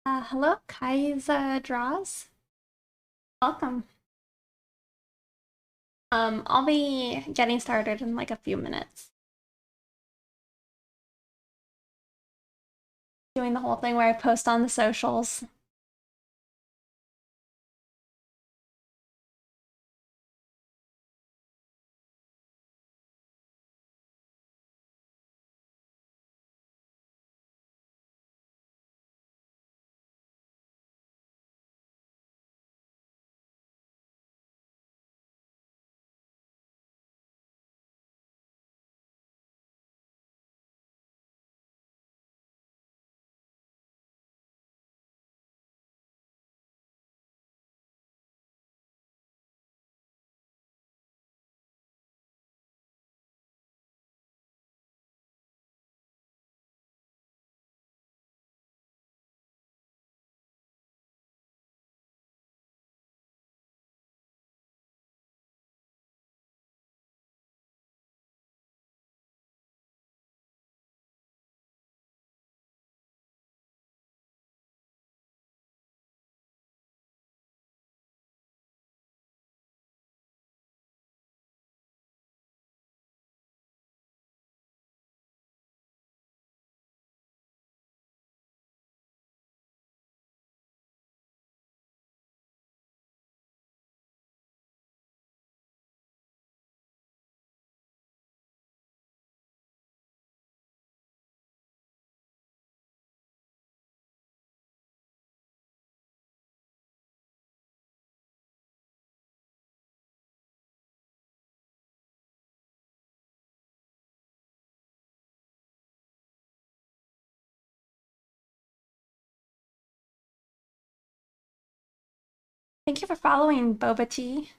Hello, Kaiser Draws. Welcome. I'll be getting started in like a few minutes. Doing the whole thing where I post on the socials. Thank you for following, Boba Tea.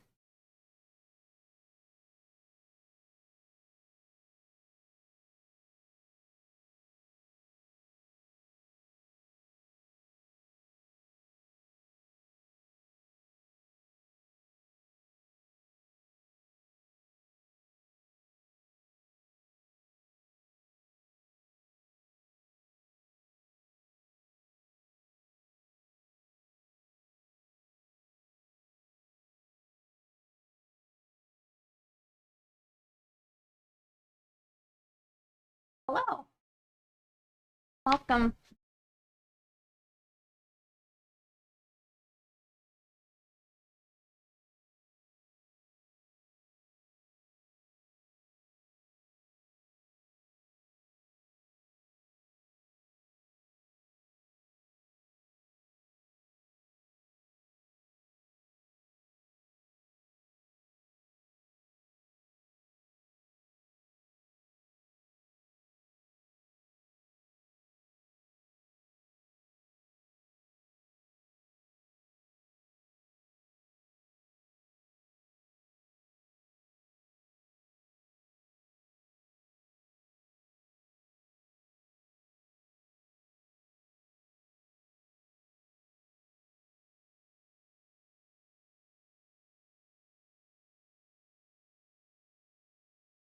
Hello. Welcome.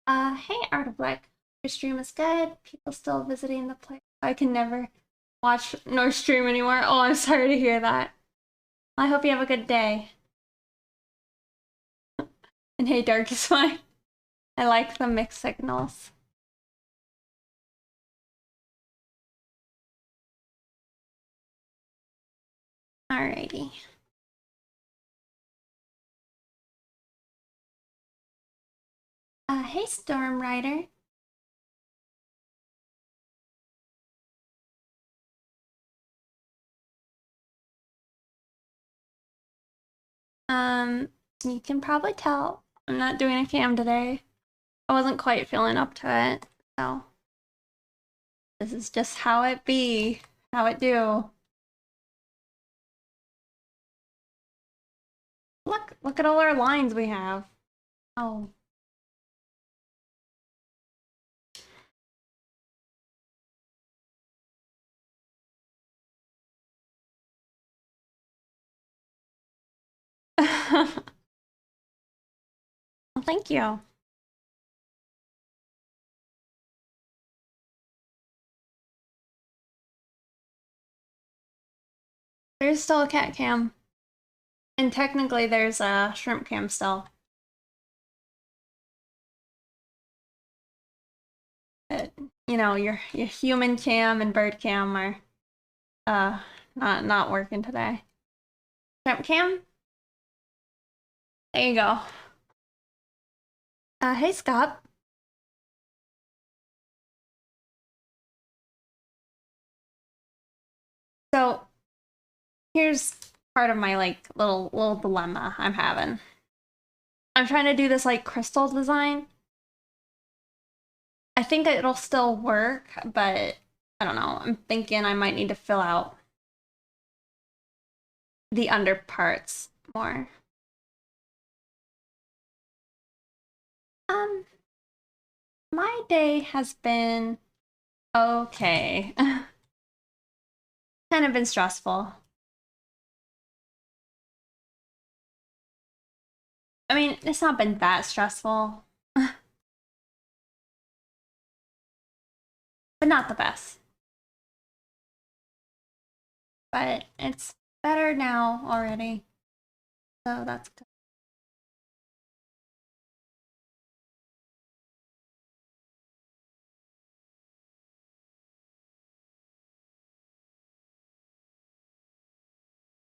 Hey, Art of Black. Your stream is good. People still visiting the place. I can never watch nor stream anymore. Oh, I'm sorry to hear that. I hope you have a good day. And hey, Dark is fine. I like the mixed signals. Alrighty. Hey, Storm Rider. You can probably tell I'm not doing a cam today. I wasn't quite feeling up to it, so this is just how it be, how it do. Look at all our lines we have. Oh. Well, thank you. There's still a cat cam. And technically there's a shrimp cam still. But, you know, your human cam and bird cam are not working today. Shrimp cam? There you go. Hey Scott. So here's part of my like little dilemma I'm having. I'm trying to do this like crystal design. I think it'll still work, but I don't know. I'm thinking I might need to fill out the under parts more. My day has been okay. Kind of been stressful. I mean, it's not been that stressful, but not the best. But it's better now already, so that's good.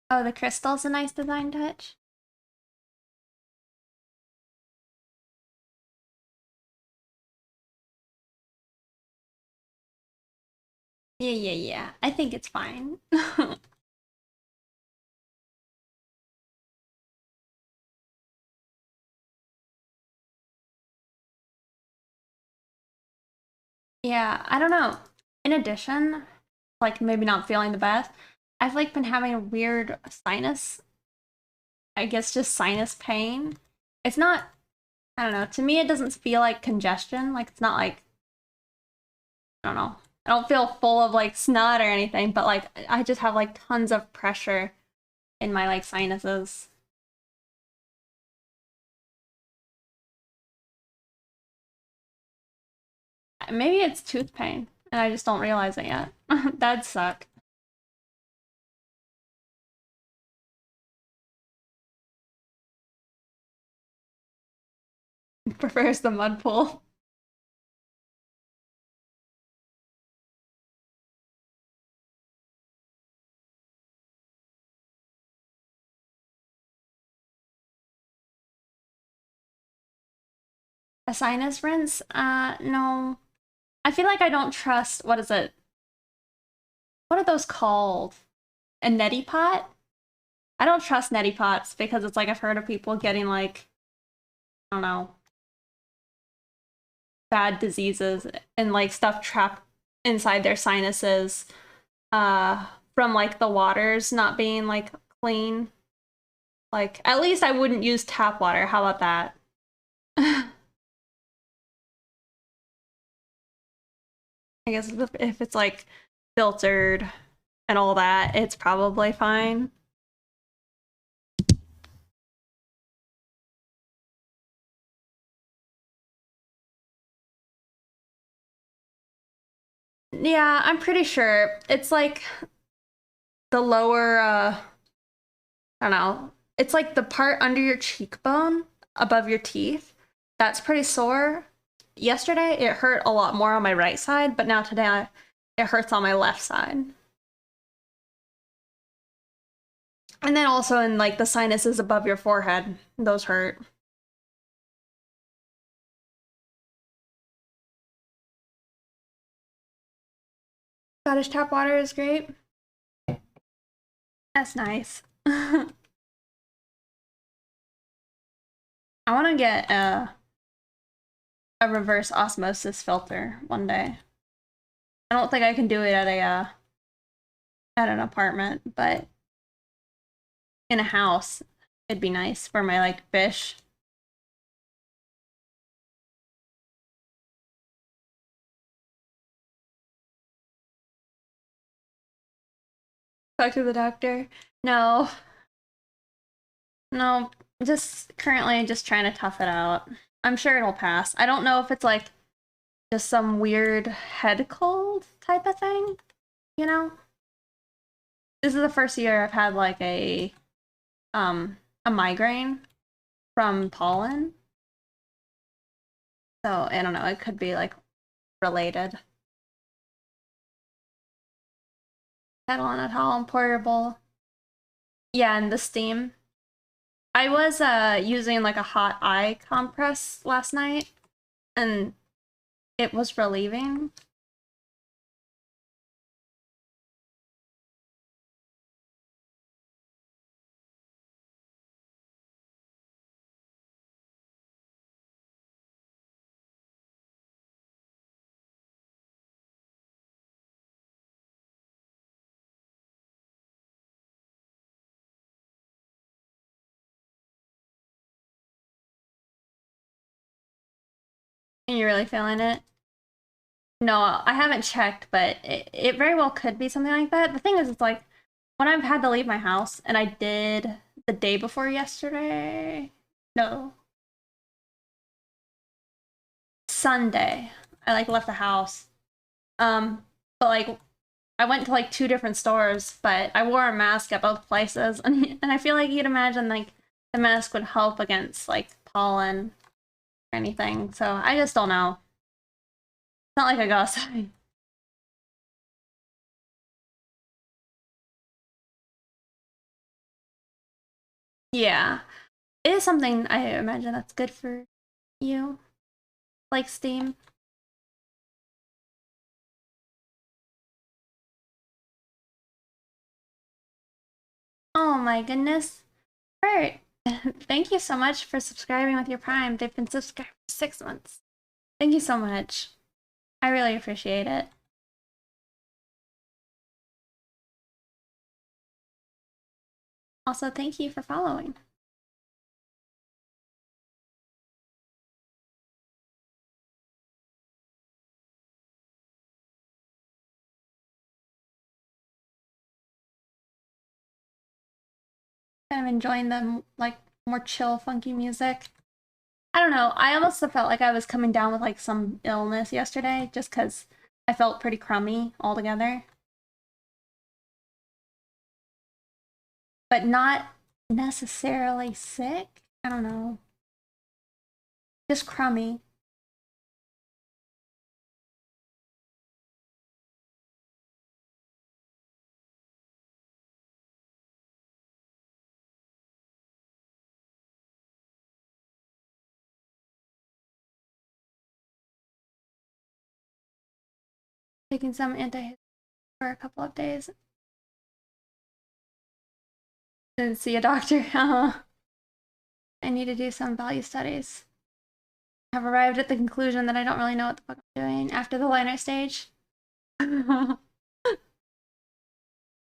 Oh, the crystal's a nice design touch. Yeah. I think it's fine. Yeah, I don't know. In addition, like maybe not feeling the best, I've like been having a weird sinus, I guess just sinus pain. It's not, I don't know, to me it doesn't feel like congestion. Like it's not like, I don't know. I don't feel full of like snot or anything, but like I just have like tons of pressure in my like sinuses. Maybe it's tooth pain and I just don't realize it yet. That'd suck. Prefers the mud pool. A sinus rinse? No. I feel like I don't trust, what is it? What are those called? A neti pot? I don't trust neti pots because it's like I've heard of people getting like, I don't know, bad diseases and like stuff trapped inside their sinuses from like the waters not being like clean. Like at least I wouldn't use tap water. How about that? I guess if it's like filtered and all that, it's probably fine. Yeah, I'm pretty sure it's like the lower I don't know. It's like the part under your cheekbone above your teeth. That's pretty sore. Yesterday it hurt a lot more on my right side, but now today it hurts on my left side. And then also in like the sinuses above your forehead, those hurt. Scottish tap water is great. That's nice. I want to get a reverse osmosis filter one day. I don't think I can do it at a at an apartment, but in a house, it'd be nice for my like fish. Talk to the doctor. No, no, just currently just trying to tough it out. I'm sure it'll pass. I don't know if it's like just some weird head cold type of thing, you know? this is the first year I've had like a migraine from pollen. So I don't know, it could be like related. Kettle on a towel and portable. Yeah, and the steam. I was using like a hot eye compress last night and it was relieving. And you're really feeling it? No, I haven't checked, but it very well could be something like that. The thing is, it's like when I've had to leave my house, and I did the day before yesterday. No, Sunday. I like left the house. But like I went to like 2 different stores, but I wore a mask at both places, and I feel like you'd imagine like the mask would help against like pollen or anything. So I just don't know. It's not like I go outside. Yeah, it is something I imagine that's good for you, like Steam. Oh my goodness. Bert, thank you so much for subscribing with your Prime. They've been subscribed for 6 months. Thank you so much. I really appreciate it. Also, thank you for following. Kind of enjoying the like more chill, funky music. I don't know. I almost felt like I was coming down with like some illness yesterday just because I felt pretty crummy altogether. But not necessarily sick. I don't know. Just crummy. Taking some anti for a couple of days. Didn't see a doctor. I need to do some value studies. Have arrived at the conclusion that I don't really know what the fuck I'm doing after the liner stage.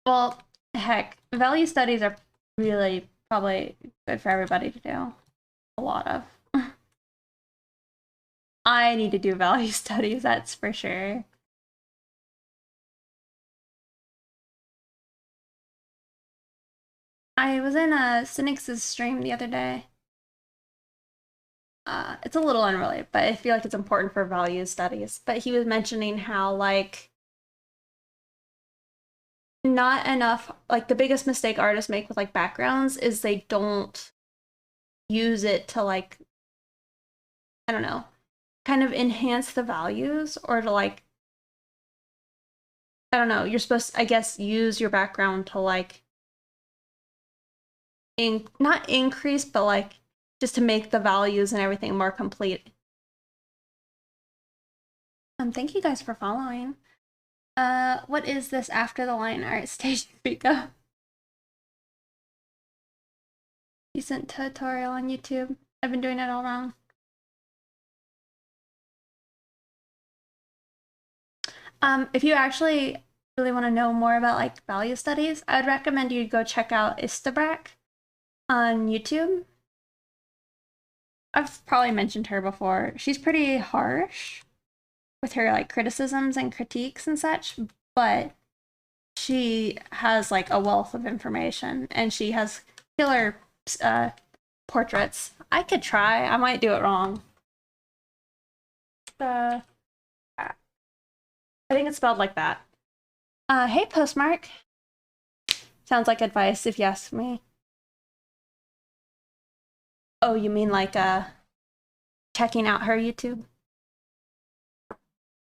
Well, heck, value studies are really probably good for everybody to do. A lot of. I need to do value studies, that's for sure. I was in a Cynic's stream the other day. It's a little unrelated, but I feel like it's important for value studies. But he was mentioning how, like, not enough, like, the biggest mistake artists make with, like, backgrounds is they don't use it to, like, I don't know, kind of enhance the values or to, like, I don't know, you're supposed to, I guess, use your background to, like, not increase, but, like, just to make the values and everything more complete. Thank you guys for following. What is this after the line art stage speaker? Decent tutorial on YouTube. I've been doing it all wrong. If you actually really want to know more about like value studies, I would recommend you go check out Istabrak on YouTube. I've probably mentioned her before. She's pretty harsh with her like criticisms and critiques and such, but she has like a wealth of information and she has killer portraits. I could try. I might do it wrong. I think it's spelled like that. Hey, Postmark. Sounds like advice if you ask me. Oh, you mean like checking out her YouTube?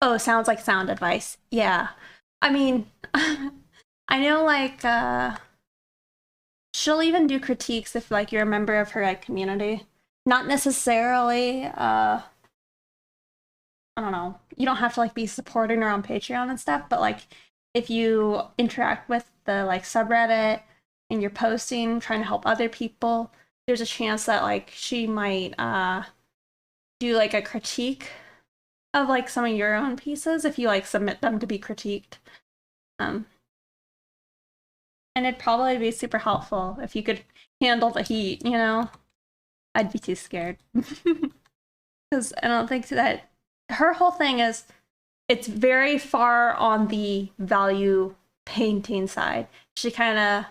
Oh, sounds like sound advice. Yeah. I mean, I know like she'll even do critiques if like you're a member of her like community. Not necessarily I don't know. You don't have to like be supporting her on Patreon and stuff, but like if you interact with the like subreddit and you're posting, trying to help other people, there's a chance that like she might do like a critique of like some of your own pieces if you like submit them to be critiqued. And it'd probably be super helpful if you could handle the heat, you know? I'd be too scared. Because I don't think that her whole thing is it's very far on the value painting side. She kind of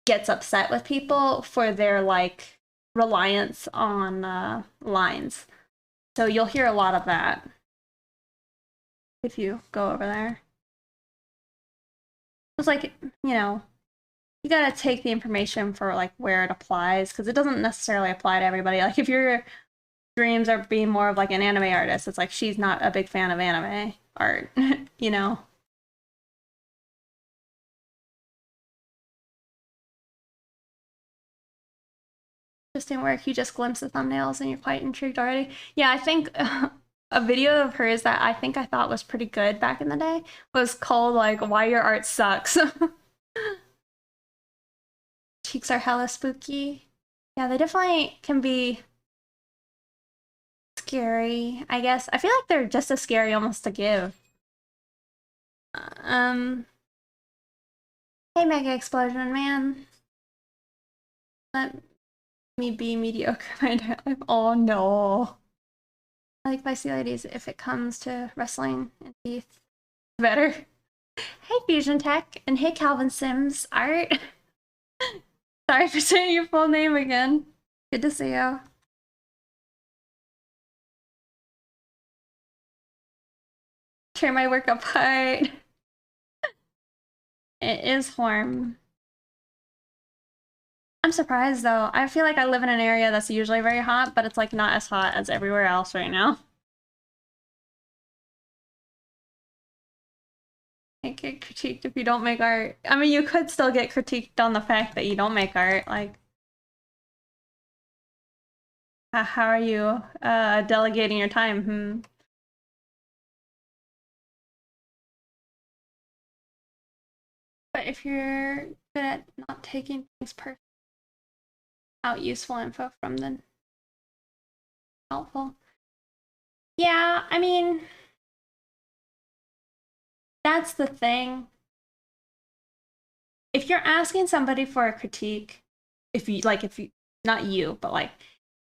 gets upset with people for their like reliance on lines. So you'll hear a lot of that if you go over there. It's like, you know, you gotta take the information for like where it applies because it doesn't necessarily apply to everybody. Like if your dreams are being more of like an anime artist, it's like she's not a big fan of anime art, you know? Just didn't work. You just glimpse the thumbnails and you're quite intrigued already. Yeah, I think a video of hers that I think I thought was pretty good back in the day was called like Why Your Art Sucks. Cheeks are hella spooky. Yeah, they definitely can be scary, I guess. I feel like they're just as scary almost to give. Hey Mega Explosion Man. Let me be mediocre my entire life. Oh no. I like spicy ladies if it comes to wrestling and teeth. Better. Hey Fusion Tech and hey Calvin Sims Art. Sorry for saying your full name again. Good to see you. Tear my work apart. It is warm. I'm surprised though. I feel like I live in an area that's usually very hot, but it's like not as hot as everywhere else right now. Can't get critiqued if you don't make art. I mean, you could still get critiqued on the fact that you don't make art. Like, how are you delegating your time? But if you're good at not taking things personal, out useful info from them, helpful. Yeah, I mean, that's the thing. If you're asking somebody for a critique, if you, not you, but like,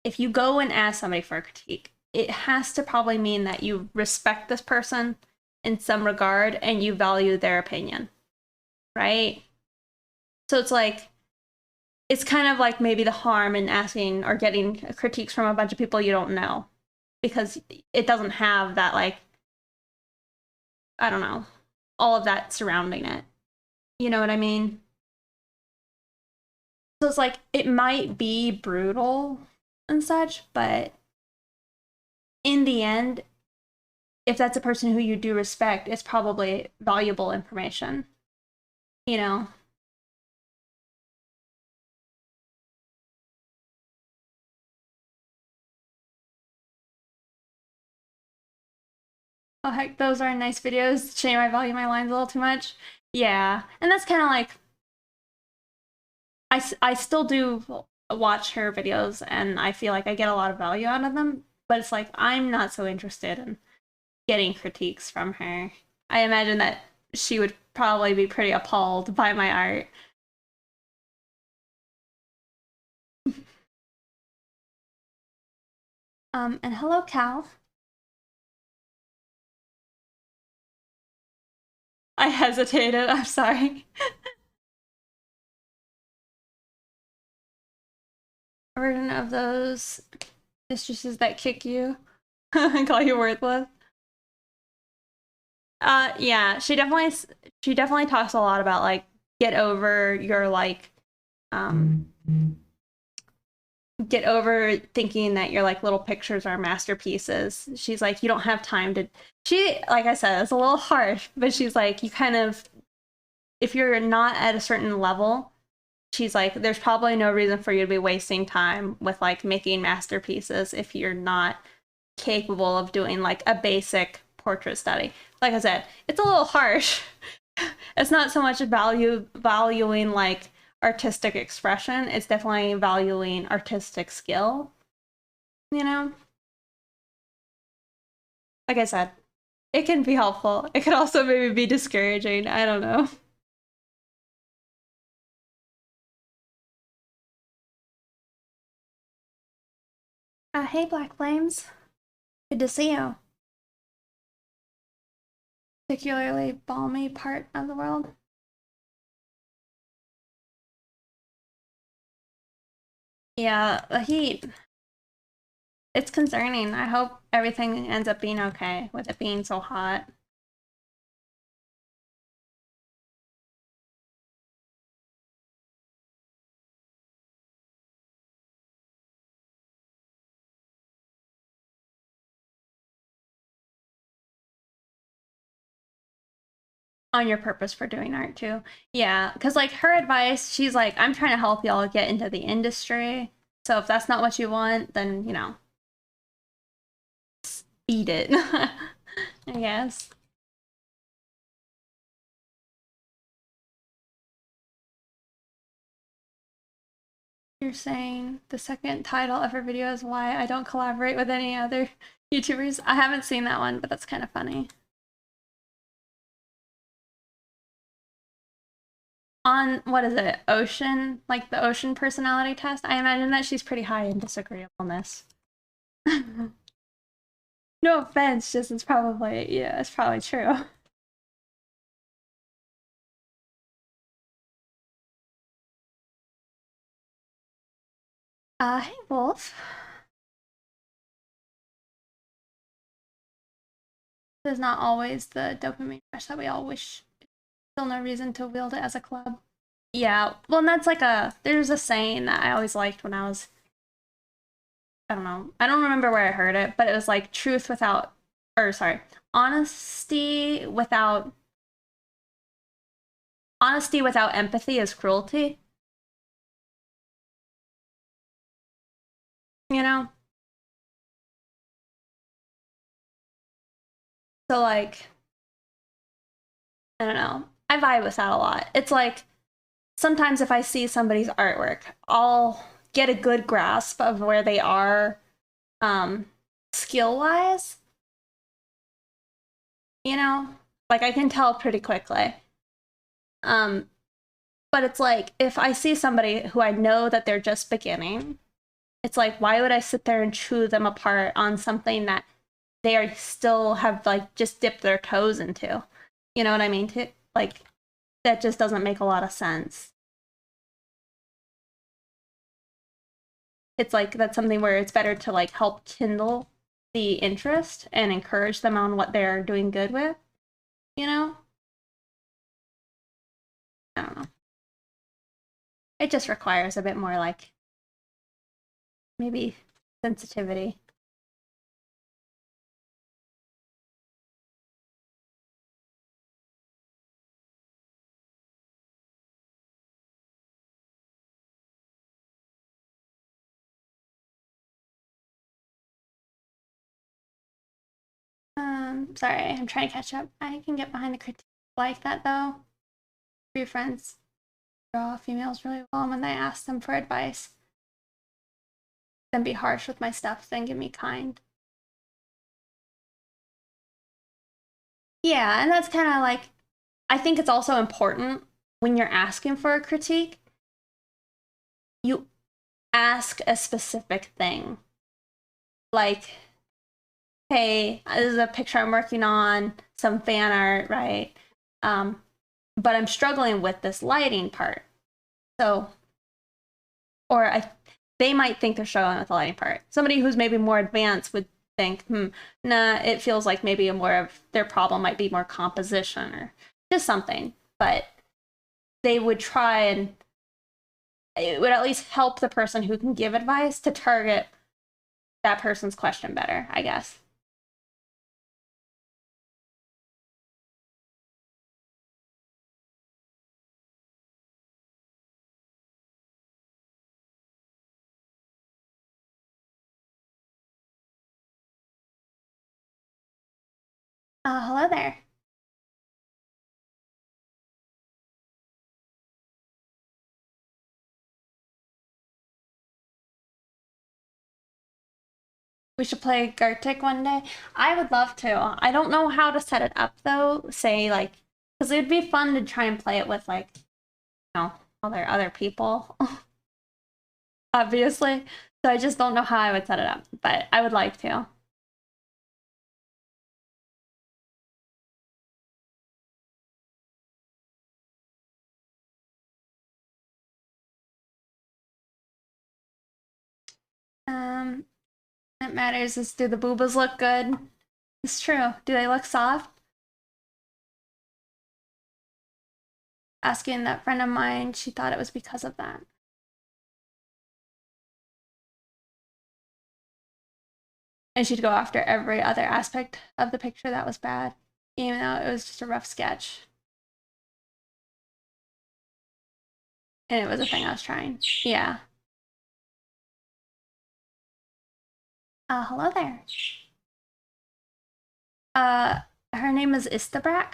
if you go and ask somebody for a critique, it has to probably mean that you respect this person in some regard and you value their opinion, right? So it's like, it's kind of like maybe the harm in asking or getting critiques from a bunch of people you don't know because it doesn't have that, like, I don't know, all of that surrounding it. You know what I mean? So it's like, it might be brutal and such, but in the end, if that's a person who you do respect, it's probably valuable information, you know? Oh heck, those are nice videos. Shame I value my lines a little too much. Yeah, and that's kind of like, I still do watch her videos and I feel like I get a lot of value out of them, but it's like, I'm not so interested in getting critiques from her. I imagine that she would probably be pretty appalled by my art. And hello, Cal. I hesitated, I'm sorry. A version of those mistresses that kick you and call you worthless. Yeah, she definitely talks a lot about like get over your like get over thinking that your like little pictures are masterpieces. She's like, you don't have time to, she, like I said, it's a little harsh, but she's like, you kind of, if you're not at a certain level, she's like, there's probably no reason for you to be wasting time with like making masterpieces if you're not capable of doing like a basic portrait study. Like I said, it's a little harsh. It's not so much valuing like artistic expression, it's definitely valuing artistic skill, you know? Like I said, it can be helpful. It could also maybe be discouraging. I don't know. Hey, Black Flames. Good to see you. Particularly balmy part of the world. Yeah, the heat. It's concerning. I hope everything ends up being okay with it being so hot. On your purpose for doing art too. Yeah, because like her advice, she's like, I'm trying to help y'all get into the industry. So if that's not what you want, then, you know, eat it, I guess. You're saying the second title of her video is why I don't collaborate with any other YouTubers. I haven't seen that one, but that's kind of funny. On, what is it, Ocean? Like the Ocean personality test? I imagine that she's pretty high in disagreeableness. No offense, just it's probably, yeah, it's probably true. Hey, Wolf. There's not always the dopamine rush that we all wish. Still no reason to wield it as a club. Yeah, well, and that's like there's a saying that I always liked when I was, I don't know, I don't remember where I heard it, but it was like truth without, or sorry, honesty without empathy is cruelty. You know? So like, I don't know. I vibe with that a lot. It's like sometimes if I see somebody's artwork, I'll get a good grasp of where they are skill wise. You know? Like I can tell pretty quickly. Um, but it's like if I see somebody who I know that they're just beginning, it's like why would I sit there and chew them apart on something that they are still have like just dipped their toes into? You know what I mean? Like that just doesn't make a lot of sense. It's like that's something where it's better to like help kindle the interest and encourage them on what they're doing good with, you know? I don't know. It just requires a bit more like maybe sensitivity. Sorry, I'm trying to catch up. I can get behind the critique like that though. Your friends draw females really well, and when they ask them for advice, then be harsh with my stuff, then give me kind. Yeah, and that's kind of like, I think it's also important when you're asking for a critique, you ask a specific thing. Like, hey, this is a picture I'm working on, some fan art, right? But I'm struggling with this lighting part. So, or they might think they're struggling with the lighting part. Somebody who's maybe more advanced would think, nah, it feels like maybe a more of their problem might be more composition or just something. But they would try and it would at least help the person who can give advice to target that person's question better, I guess. Hello there. We should play Gartic one day. I would love to. I don't know how to set it up though. Say like, because it would be fun to try and play it with like, other people, obviously. So I just don't know how I would set it up, but I would like to. What matters is do the boobas look good? It's true. Do they look soft? Asking that friend of mine, she thought it was because of that. And she'd go after every other aspect of the picture that was bad, even though it was just a rough sketch. And it was a thing I was trying. Yeah. Hello there. Her name is Istabrak.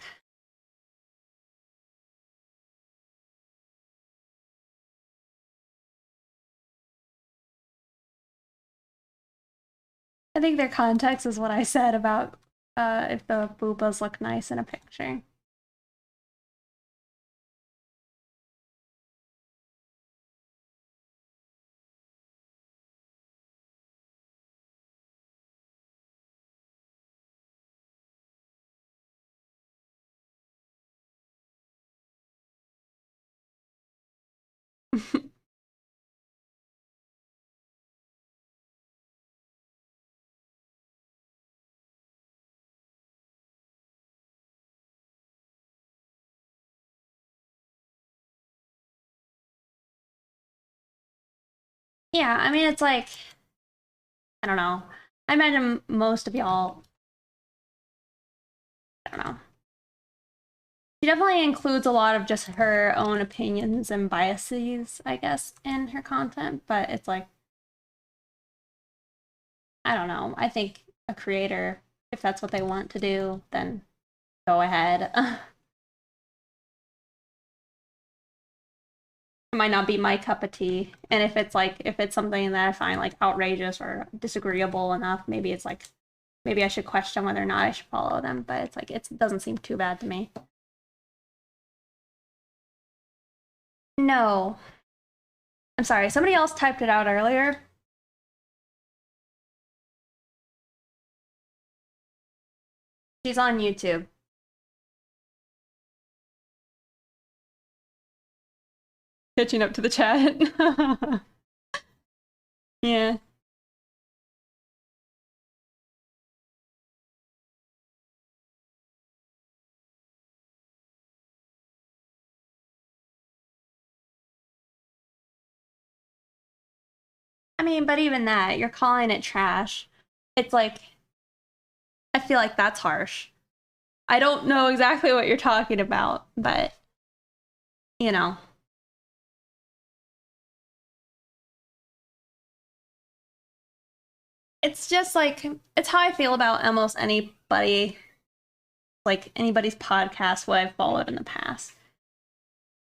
I think their context is what I said about if the boobas look nice in a picture. Yeah, I mean, it's like, I don't know. I imagine most of y'all, I don't know. She definitely includes a lot of just her own opinions and biases, I guess, in her content, but it's like, I don't know. I think a creator, if that's what they want to do, then go ahead. It might not be my cup of tea. And if it's something that I find like outrageous or disagreeable enough, maybe it's like, maybe I should question whether or not I should follow them. But it's like, it doesn't seem too bad to me. No. I'm sorry, somebody else typed it out earlier. She's on YouTube. Catching up to the chat. Yeah. I mean, but even that, you're calling it trash. It's like, I feel like that's harsh. I don't know exactly what you're talking about, but, you know. It's just like, it's how I feel about almost anybody, like anybody's podcast, what I've followed in the past.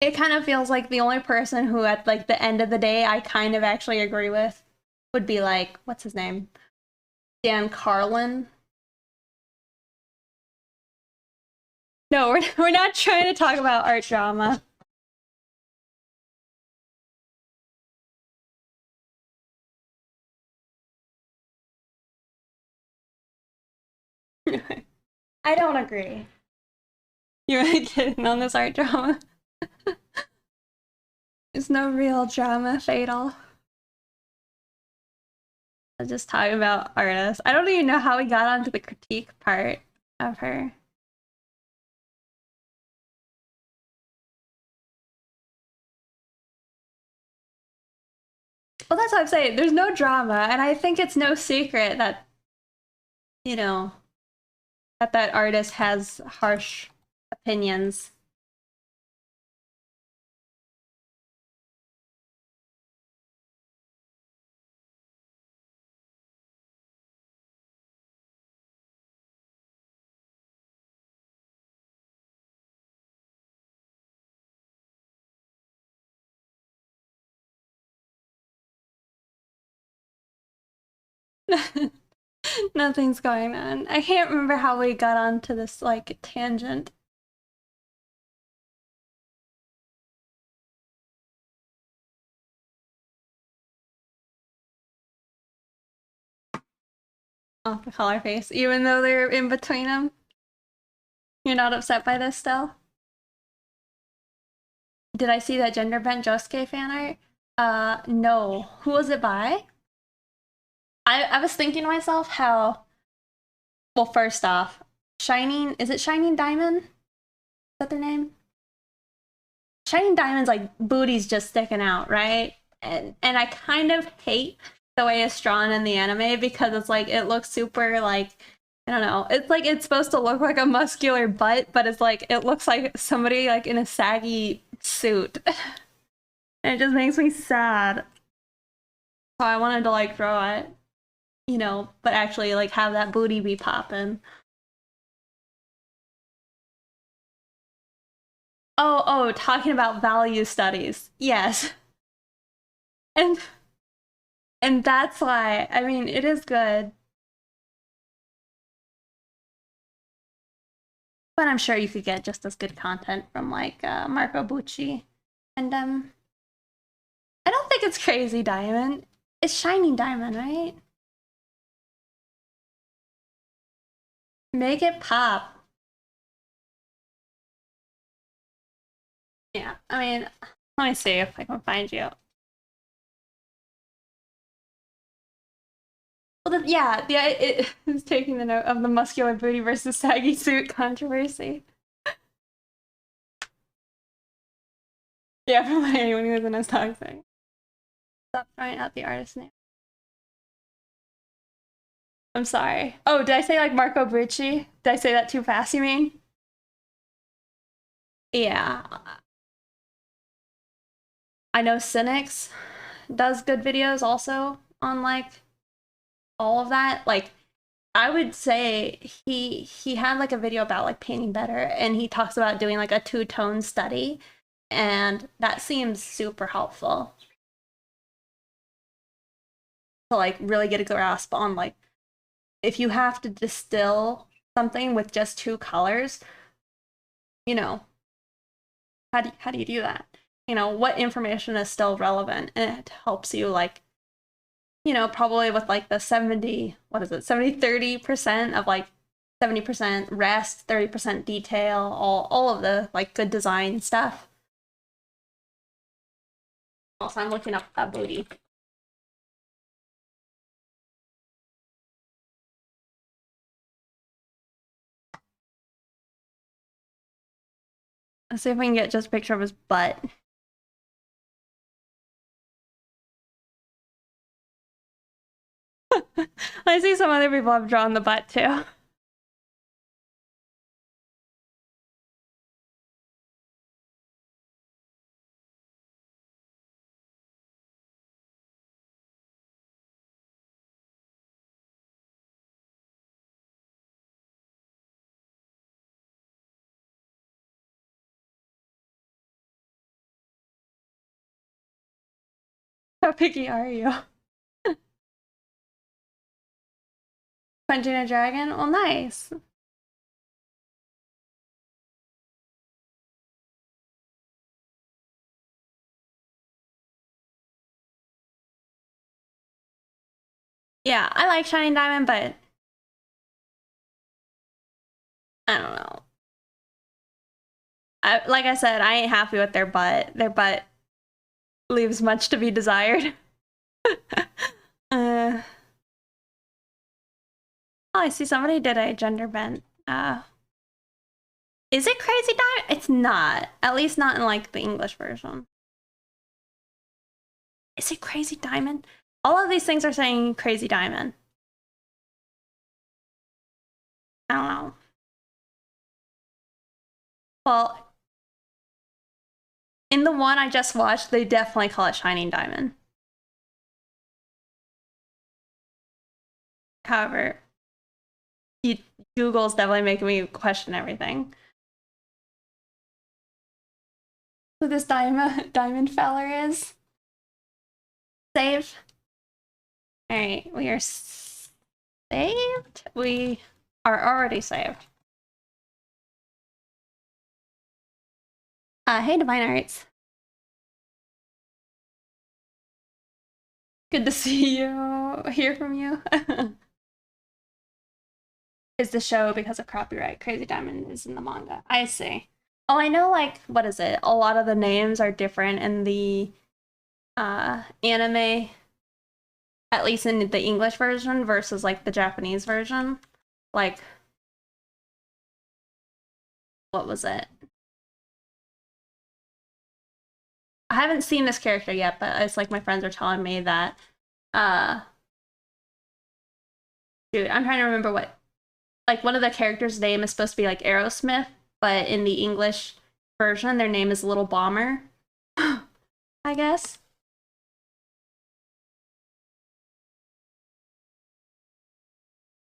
It kind of feels like the only person who, at like the end of the day, I kind of actually agree with would be like, what's his name? Dan Carlin. No, we're not trying to talk about art drama. I don't agree. You're really kidding on this art drama. There's no real drama, Fatal. I'm just talking about artists. I don't even know how we got onto the critique part of her. Well, that's what I'm saying. There's no drama, and I think it's no secret that, you know, that artist has harsh opinions. Nothing's going on. I can't remember how we got onto this like tangent. Off the color face, even though they're in between them. You're not upset by this still? Did I see that gender bent Josuke fan art? No. Who was it by? I was thinking to myself how, well, first off, Shining, is it Shining Diamond? Is that their name? Shining Diamond's like booty's just sticking out, right? And I kind of hate the way it's drawn in the anime because it's like it looks super like, I don't know. It's like it's supposed to look like a muscular butt, but it's like it looks like somebody like in a saggy suit. And it just makes me sad. So I wanted to like draw it, you know, but actually like have that booty be popping. Oh, talking about value studies. Yes. And that's why, I mean, it is good. But I'm sure you could get just as good content from like Marco Bucci. And I don't think it's Crazy Diamond. It's Shining Diamond, right? Make it pop. Yeah, I mean, let me see if I can find you. Well, yeah, it is taking the note of the muscular booty versus saggy suit controversy. Yeah, from anyone who was in his toxic. Stop throwing out the artist name. I'm sorry. Oh, did I say like Marco Bucci? Did I say that too fast, you mean? Yeah. I know Cynics does good videos also on like all of that. Like I would say he had like a video about like painting better and he talks about doing like a two-tone study and that seems super helpful to like really get a grasp on like if you have to distill something with just two colors, you know, how do you do that? You know, what information is still relevant and it helps you like, you know, probably with like the 70, what is it, 70-30% of like 70% rest, 30% detail, all of the like good design stuff. Also, I'm looking up that booty. Let's see if we can get just a picture of his butt. I see some other people have drawn the butt too. How picky are you? Punching a dragon? Well, nice. Yeah, I like Shining Diamond, but I don't know. Like I said, I ain't happy with their butt. Their butt leaves much to be desired. Oh, I see somebody did a gender bent. Is it Crazy Diamond? It's not. At least not in like the English version. Is it Crazy Diamond? All of these things are saying Crazy Diamond. I don't know. Well, in the one I just watched, they definitely call it Shining Diamond. However, Google's definitely making me question everything. Who this diamond feller is? Save. All right, we are saved. We are already saved. Hey, Divine Arts. Good to see you. Hear from you. Is the show because of copyright? Crazy Diamond is in the manga. I see. Oh, I know, like, what is it? A lot of the names are different in the anime, at least in the English version versus like the Japanese version. Like, what was it? I haven't seen this character yet, but it's like my friends are telling me that dude, I'm trying to remember what, like, one of the characters' name is supposed to be like Aerosmith, but in the English version their name is Little Bomber. I guess.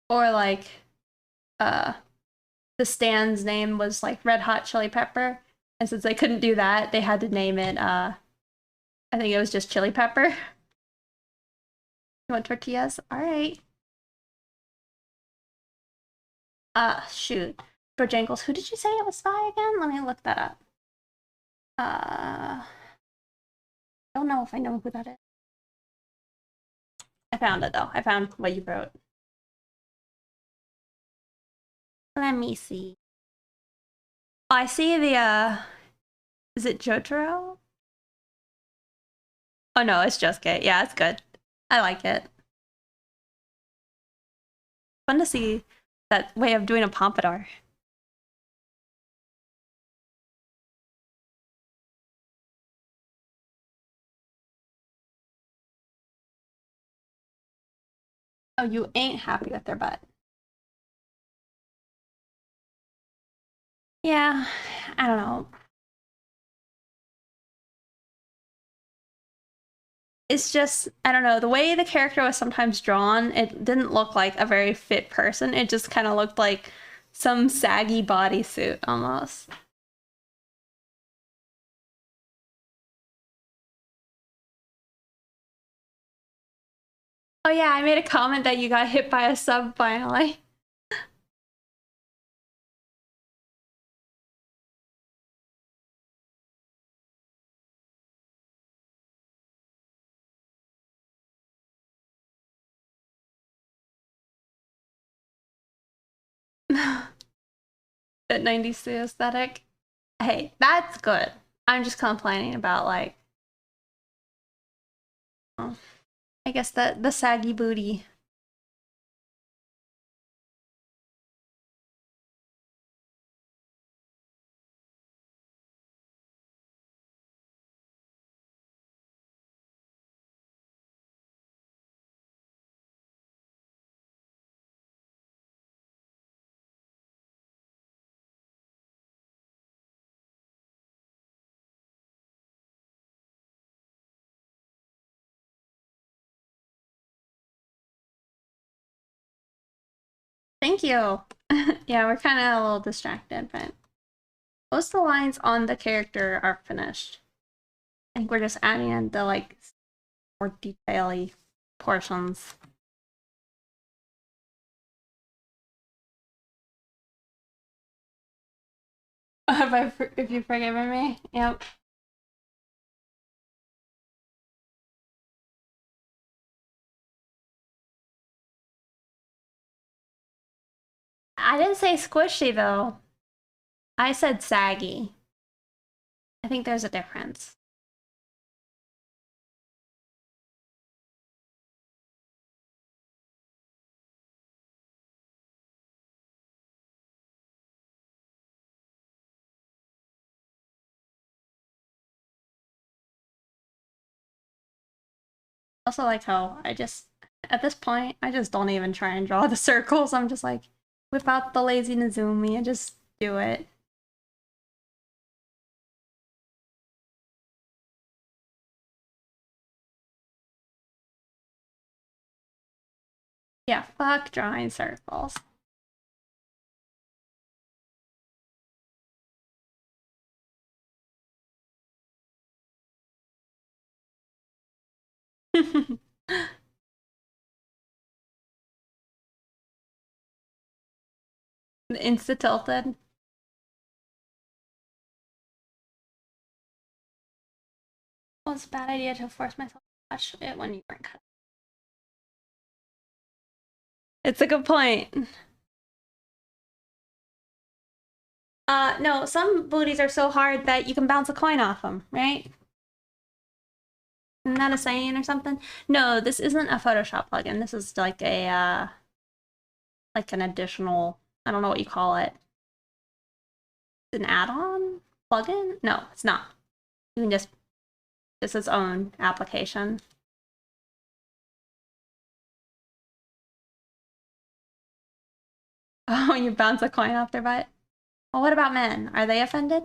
Or like uh the Stan's name was like Red Hot Chili Pepper. And since they couldn't do that, they had to name it I think it was just Chili Pepper. You want tortillas? Alright. Shoot. Bojangles, who did you say it was by again? Let me look that up. I don't know if I know who that is. I found it though. I found what you wrote. Let me see. Oh, I see the is it Jotaro? Oh no, it's just gay. Yeah, it's good. I like it. Fun to see that way of doing a pompadour. Oh, you ain't happy with their butt. Yeah, I don't know. It's just, I don't know, the way the character was sometimes drawn, it didn't look like a very fit person. It just kind of looked like some saggy bodysuit almost. Oh yeah, I made a comment that you got hit by a sub finally. That 90s aesthetic. Hey, that's good. I'm just complaining about like, oh, I guess the saggy booty. Thank you. Yeah, we're kind of a little distracted, but most of the lines on the character are finished. I think we're just adding in the like more detaily portions. If you've forgiven me? Yep. I didn't say squishy though. I said saggy. I think there's a difference. Also like how at this point, I just don't even try and draw the circles. I'm just like, whip out the lazy Nezumi and just do it. Yeah, fuck drawing circles. Insta tilted. Well, it's a bad idea to force myself to watch it when you weren't cut. It's a good point. No, some booties are so hard that you can bounce a coin off them, right? Isn't that a saying or something? No, this isn't a Photoshop plugin. This is like a, like an additional, I don't know what you call it. An add-on? Plugin? No, it's not. You can just, it's its own application. Oh, you bounce a coin off their butt? Well, what about men? Are they offended?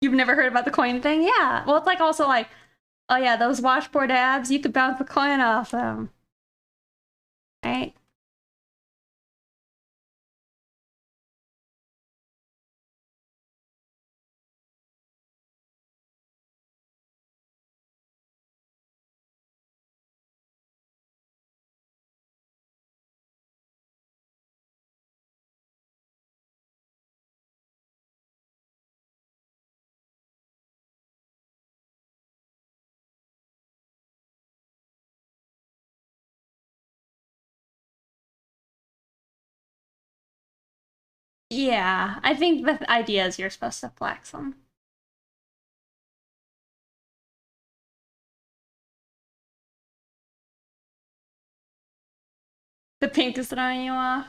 You've never heard about the coin thing? Yeah. Well, it's like also like, oh yeah, those washboard abs, you could bounce the coin off them. Right? Yeah, I think the idea is you're supposed to flex them. The pink is throwing you off.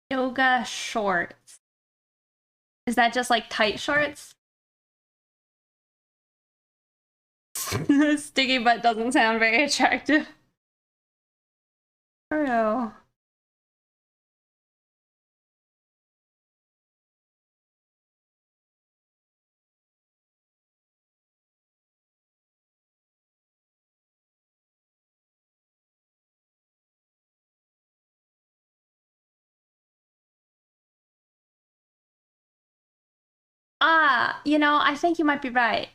Yoga shorts. Is that just like tight shorts? Sticky butt doesn't sound very attractive. True. I think you might be right.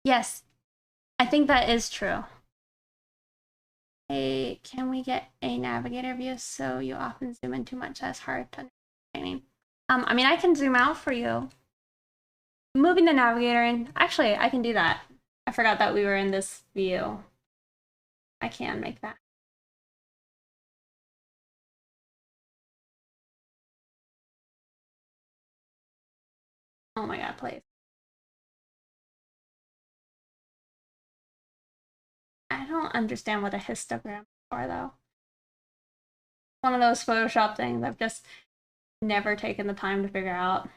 Yes, I think that is true. Hey, can we get a navigator view so you often zoom in too much? That's hard to understand. I mean, I can zoom out for you. Moving the navigator in. Actually, I can do that. I forgot that we were in this view. I can make that. Oh my god, please. I don't understand what a histogram is for, though. One of those Photoshop things I've just never taken the time to figure out.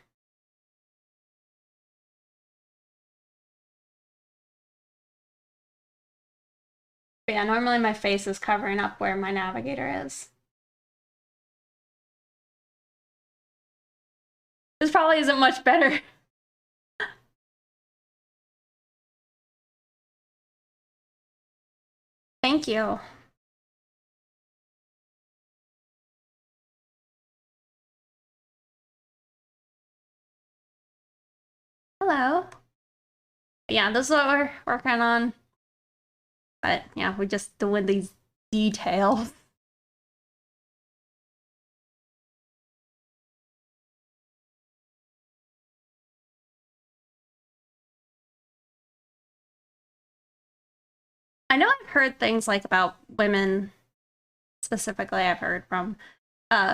But yeah, normally my face is covering up where my navigator is. This probably isn't much better. Thank you. Hello. Yeah, this is what we're working on. But yeah, we just doing these details. I know I've heard things like about women specifically. I've heard from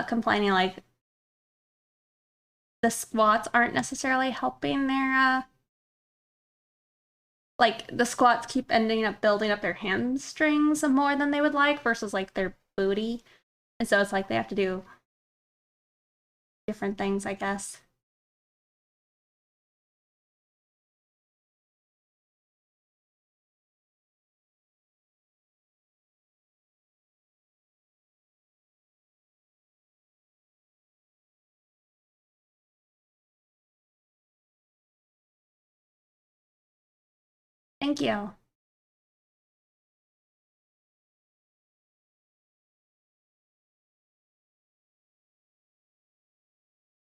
complaining like the squats aren't necessarily helping their like the squats keep ending up building up their hamstrings more than they would like versus like their booty. And so it's like they have to do different things, I guess. Thank you.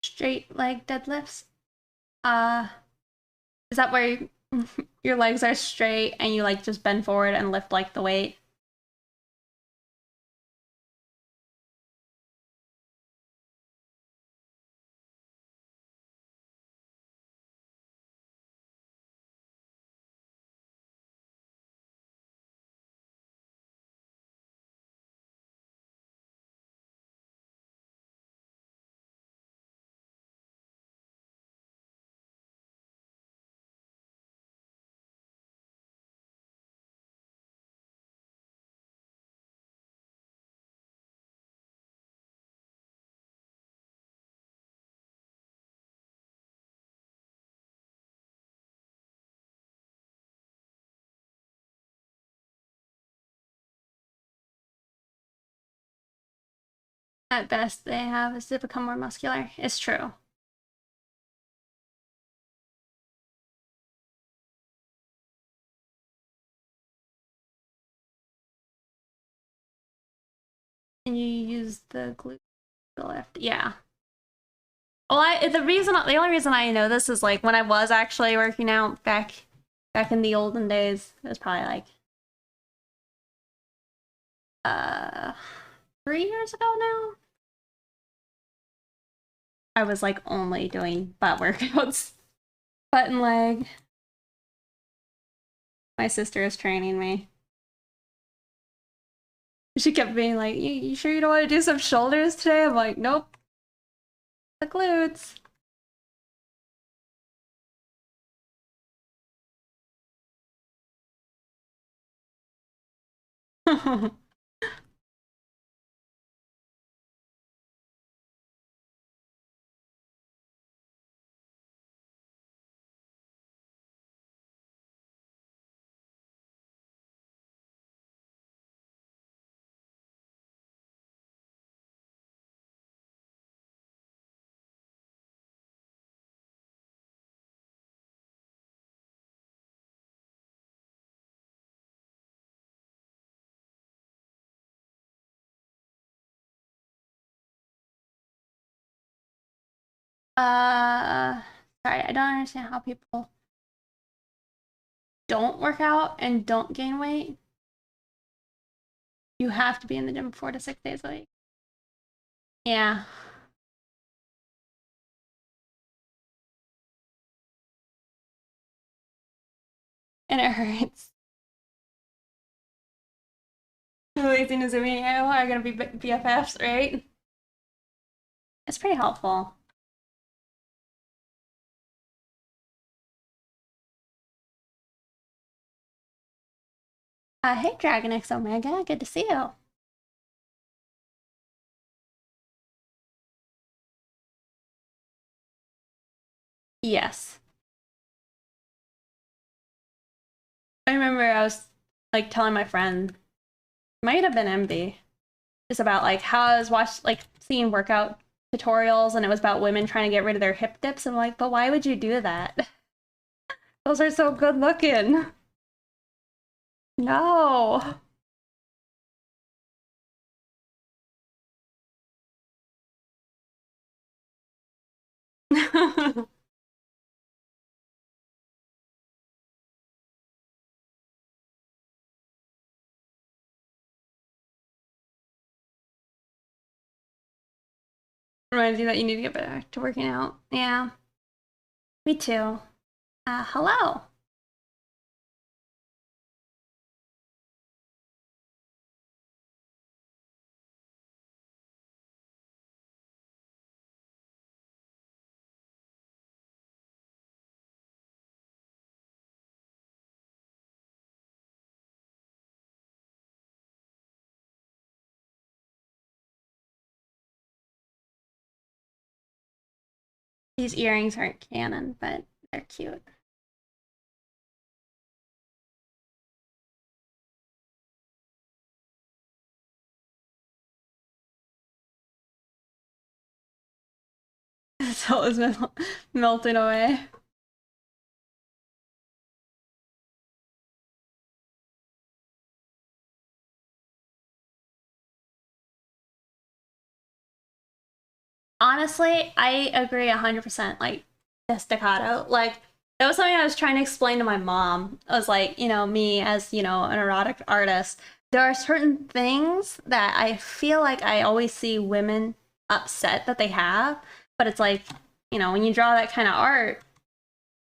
Straight leg deadlifts. Uh, is that where your legs are straight and you like just bend forward and lift like the weight? At best, they have is to become more muscular. It's true. And you use the glute lift. Yeah. Well, the only reason I know this is like when I was actually working out back in the olden days. It was probably like uh 3 years ago now. I was like only doing butt workouts, butt and leg. My sister is training me. She kept being like, you sure you don't want to do some shoulders today?" I'm like, "Nope, the glutes." uh, sorry, I don't understand how people don't work out and don't gain weight. You have to be in the gym 4 to 6 days a week. Yeah, and it hurts. Laziness and me are gonna be BFFs, right? It's pretty helpful. Hey, Dragon X Omega, good to see you. Yes. I remember I was like telling my friend, might have been MB, just about like how I was like seeing workout tutorials and it was about women trying to get rid of their hip dips. I'm like, but why would you do that? Those are so good looking. No. Reminds you that you need to get back to working out. Yeah, me too. Hello. These earrings aren't canon, but they're cute. So it was melting away. Honestly, I agree 100%. Like the staccato, like that was something I was trying to explain to my mom. I was like, me as, an erotic artist, there are certain things that I feel like I always see women upset that they have, but it's like, when you draw that kind of art,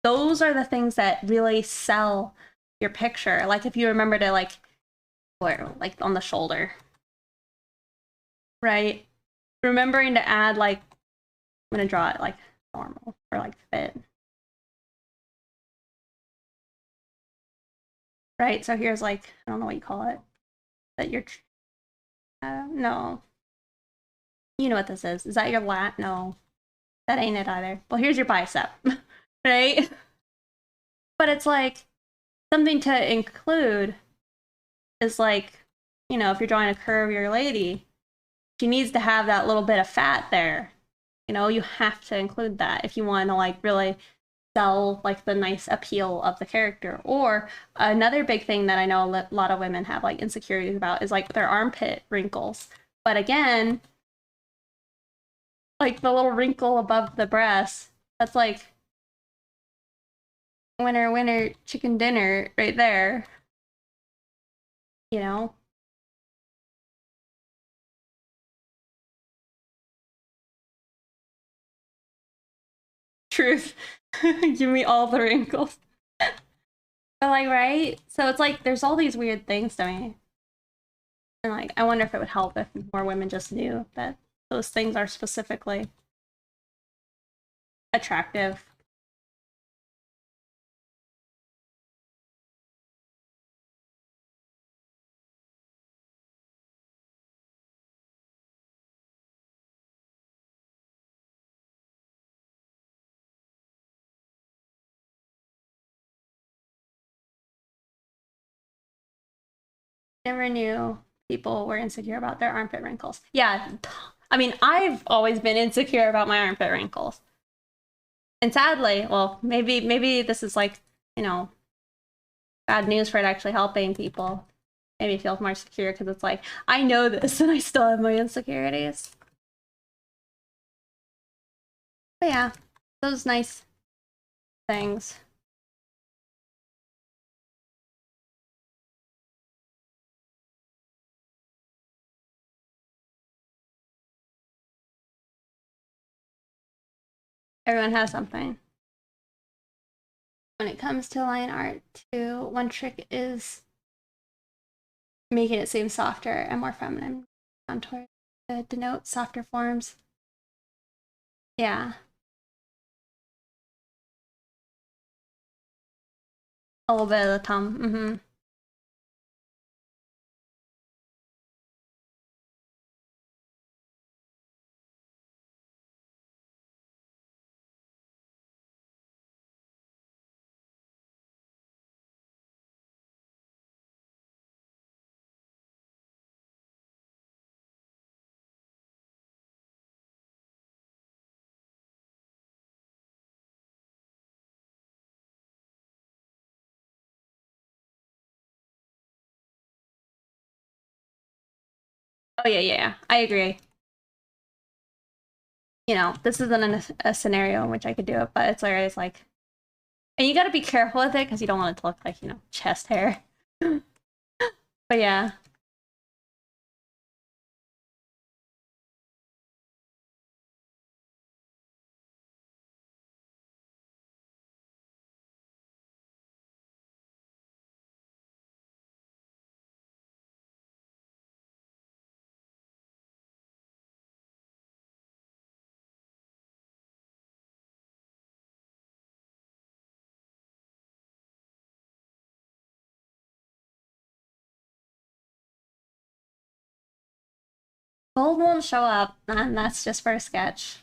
those are the things that really sell your picture. Like if you remember to like on the shoulder, right? Remembering to add like I'm gonna draw it like normal or like fit. Right? So here's like, I don't know what you call it. That you're, no. You know what this is. Is that your lat? No. That ain't it either. Well, here's your bicep. Right? But it's like something to include is like, if you're drawing a curvier lady, she needs to have that little bit of fat there. You have to include that if you want to like really sell like the nice appeal of the character. Or another big thing that I know a lot of women have like insecurities about is like their armpit wrinkles. But again, like the little wrinkle above the breast, that's like winner winner chicken dinner right there, you know? Truth. Give me all the wrinkles. But like, right? So it's like there's all these weird things to me. And like I wonder if it would help if more women just knew that those things are specifically attractive. Never knew people were insecure about their armpit wrinkles. Yeah, I mean, I've always been insecure about my armpit wrinkles. And sadly, well, maybe this is like, you know, bad news for it actually helping people. Maybe feel more secure because it's like, I know this and I still have my insecurities. But yeah, those nice things. Everyone has something. When it comes to line art, too, one trick is making it seem softer and more feminine contour to denote softer forms. Yeah, a little bit of the tum. Oh yeah, yeah, I agree. This isn't a scenario in which I could do it, but it's always like, and you got to be careful with it because you don't want it to look like chest hair. But yeah, gold won't show up, and that's just for a sketch.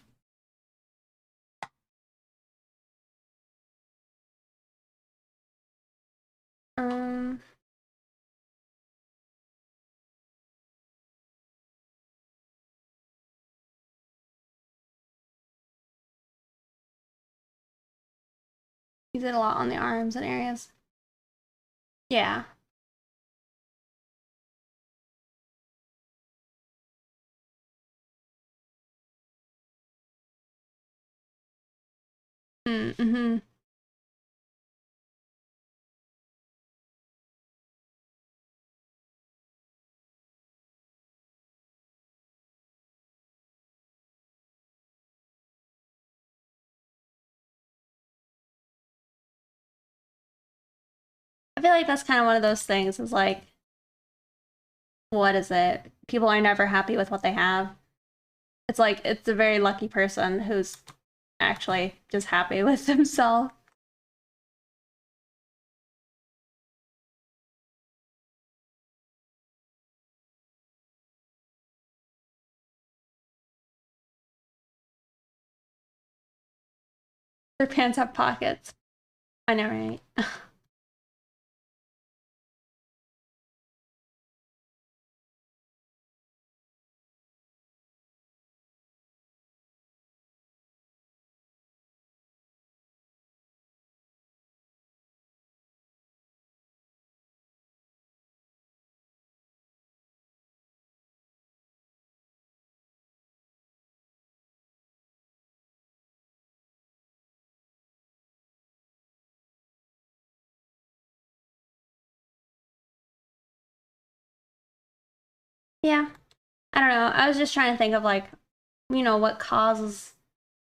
Use it a lot on the arms and areas. Yeah. Mm-hmm. I feel like that's kind of one of those things is like, what is it? People are never happy with what they have. It's like, it's a very lucky person who's actually just happy with themselves. Their pants have pockets. I know, right? Yeah. I don't know. I was just trying to think of like, what causes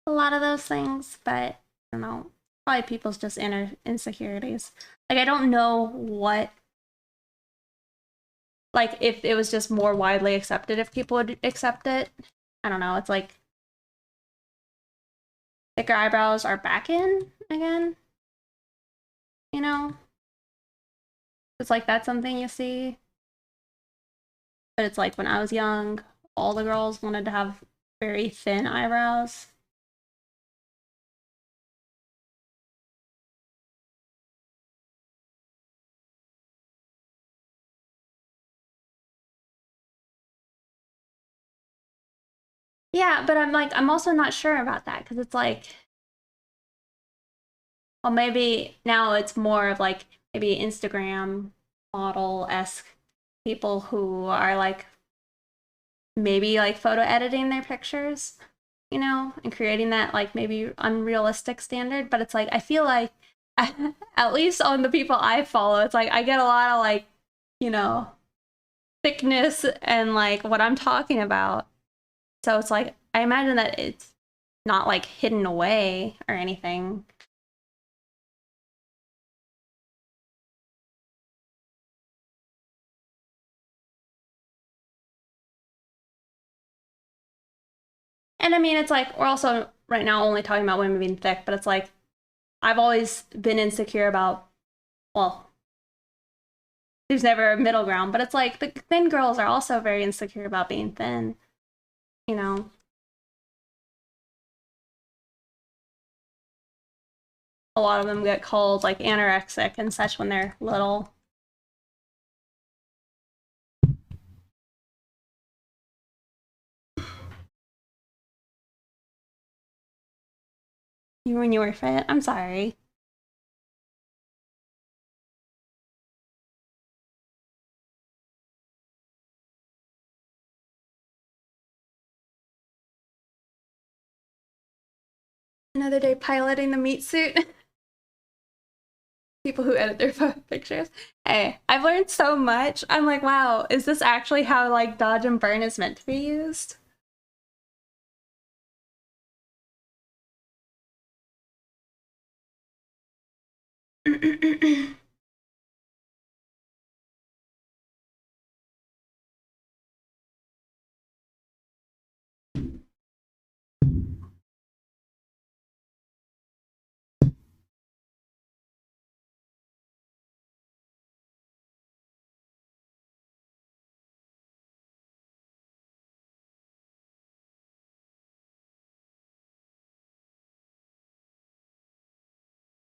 a lot of those things, but I don't know. Probably people's just inner insecurities. Like I don't know what, like if it was just more widely accepted, if people would accept it. I don't know. It's like thicker eyebrows are back in again. You know, it's like that's something you see. But it's like when I was young, all the girls wanted to have very thin eyebrows. Yeah, but I'm also not sure about that because it's like, well, maybe now it's more of like maybe Instagram model-esque people who are like maybe like photo editing their pictures, and creating that like maybe unrealistic standard. But it's like I feel like at least on the people I follow, it's like I get a lot of like, you know, thickness and like what I'm talking about. So it's like I imagine that it's not like hidden away or anything. And I mean, it's like we're also right now only talking about women being thick, but it's like I've always been insecure about, well, there's never a middle ground, but it's like the thin girls are also very insecure about being thin, you know. A lot of them get called like anorexic and such when they're little. You when you were fit. I'm sorry. Another day piloting the meat suit. People who edit their pictures. Hey, I've learned so much. I'm like, wow, is this actually how like dodge and burn is meant to be used?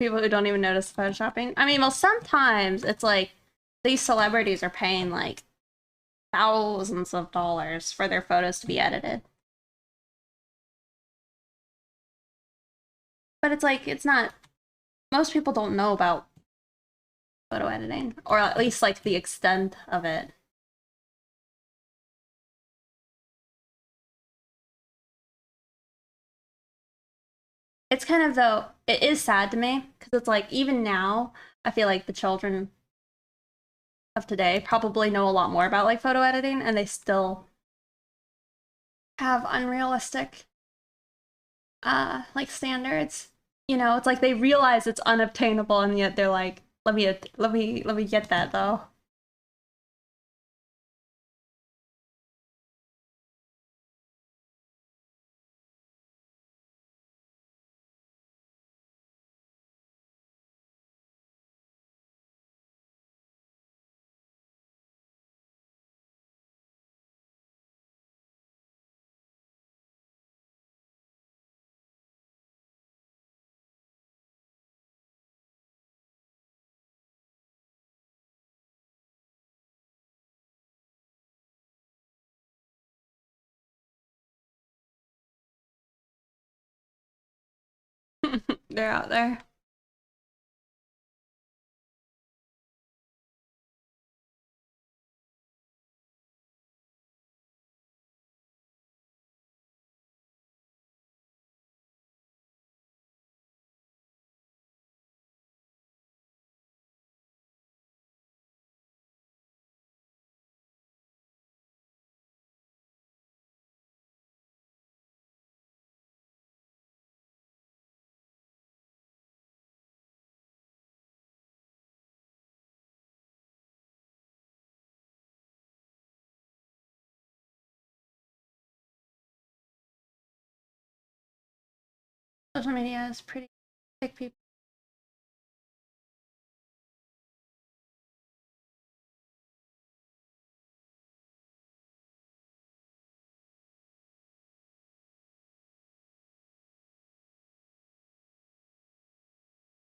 People who don't even notice photoshopping. I mean, well, sometimes it's like these celebrities are paying like thousands of dollars for their photos to be edited. But it's like it's not most people don't know about photo editing, or at least like the extent of it. It's kind of, though, it is sad to me because it's like even now I feel like the children of today probably know a lot more about like photo editing, and they still have unrealistic like standards. You know, it's like they realize it's unobtainable, and yet they're like, let me get that though. They're out there. Social media is pretty big people.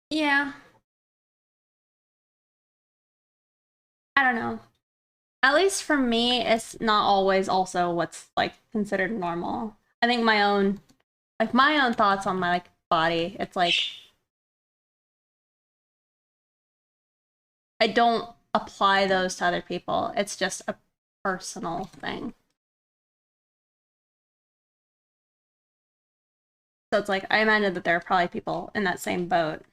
Yeah, I don't know. At least for me, it's not always also what's like considered normal. I think my own thoughts on my like body, it's like I don't apply those to other people. It's just a personal thing. So it's like I imagine that there are probably people in that same boat.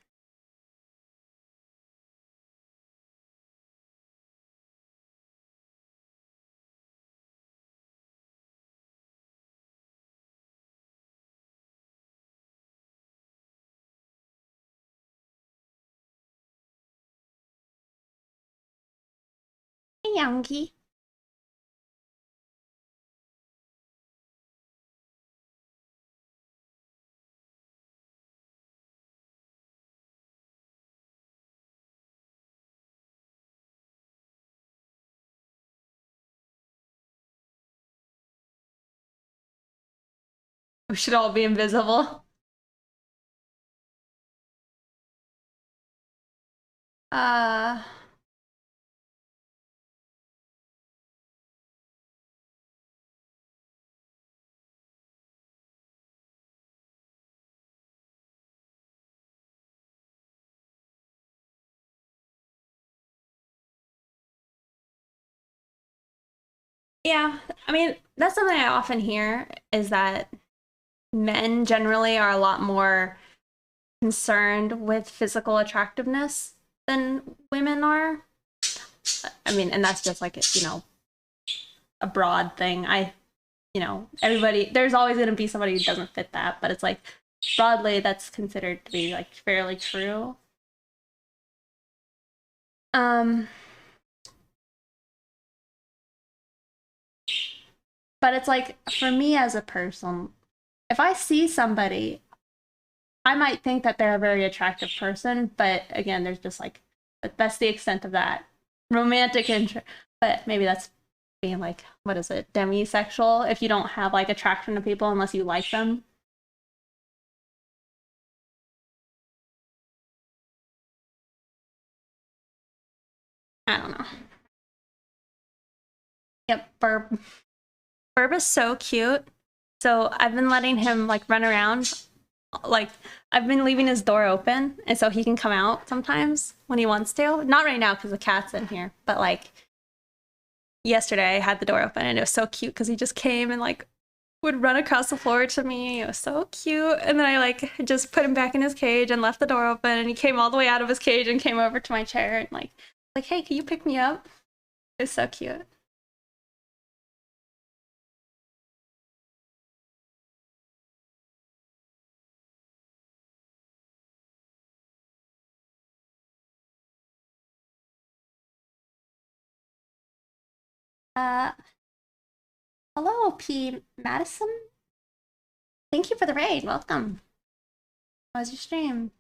Hey, Youngie. We should all be invisible. Uh, yeah. I mean, that's something I often hear is that men generally are a lot more concerned with physical attractiveness than women are. I mean, and that's just like, a broad thing. Everybody, there's always going to be somebody who doesn't fit that, but it's like broadly that's considered to be like fairly true. Um, but it's like for me as a person, if I see somebody, I might think that they're a very attractive person, but again, there's just like that's the extent of that romantic interest. But maybe that's being like, what is it, demisexual? If you don't have like attraction to people unless you like them. I don't know. Yep, Burb is so cute. So I've been letting him like run around like I've been leaving his door open, and so he can come out sometimes when he wants to. Not right now because the cat's in here, but like yesterday I had the door open and it was so cute because he just came and like would run across the floor to me. It was so cute. And then I like just put him back in his cage and left the door open, and he came all the way out of his cage and came over to my chair and like, hey, can you pick me up? It was so cute. Uh Hello, P Madison. Thank you for the raid. Welcome. How was your stream?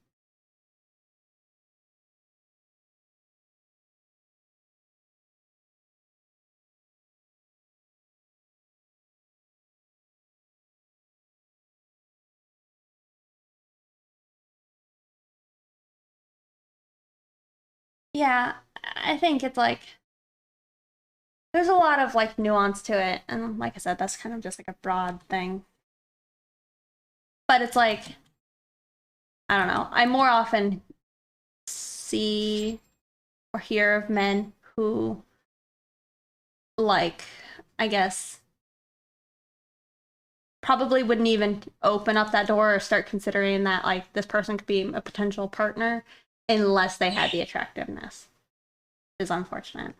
Yeah, I think it's like there's a lot of like nuance to it, and like I said, that's kind of just like a broad thing. But it's like I don't know. I more often see or hear of men who like I guess probably wouldn't even open up that door or start considering that like this person could be a potential partner unless they had the attractiveness. Is unfortunate.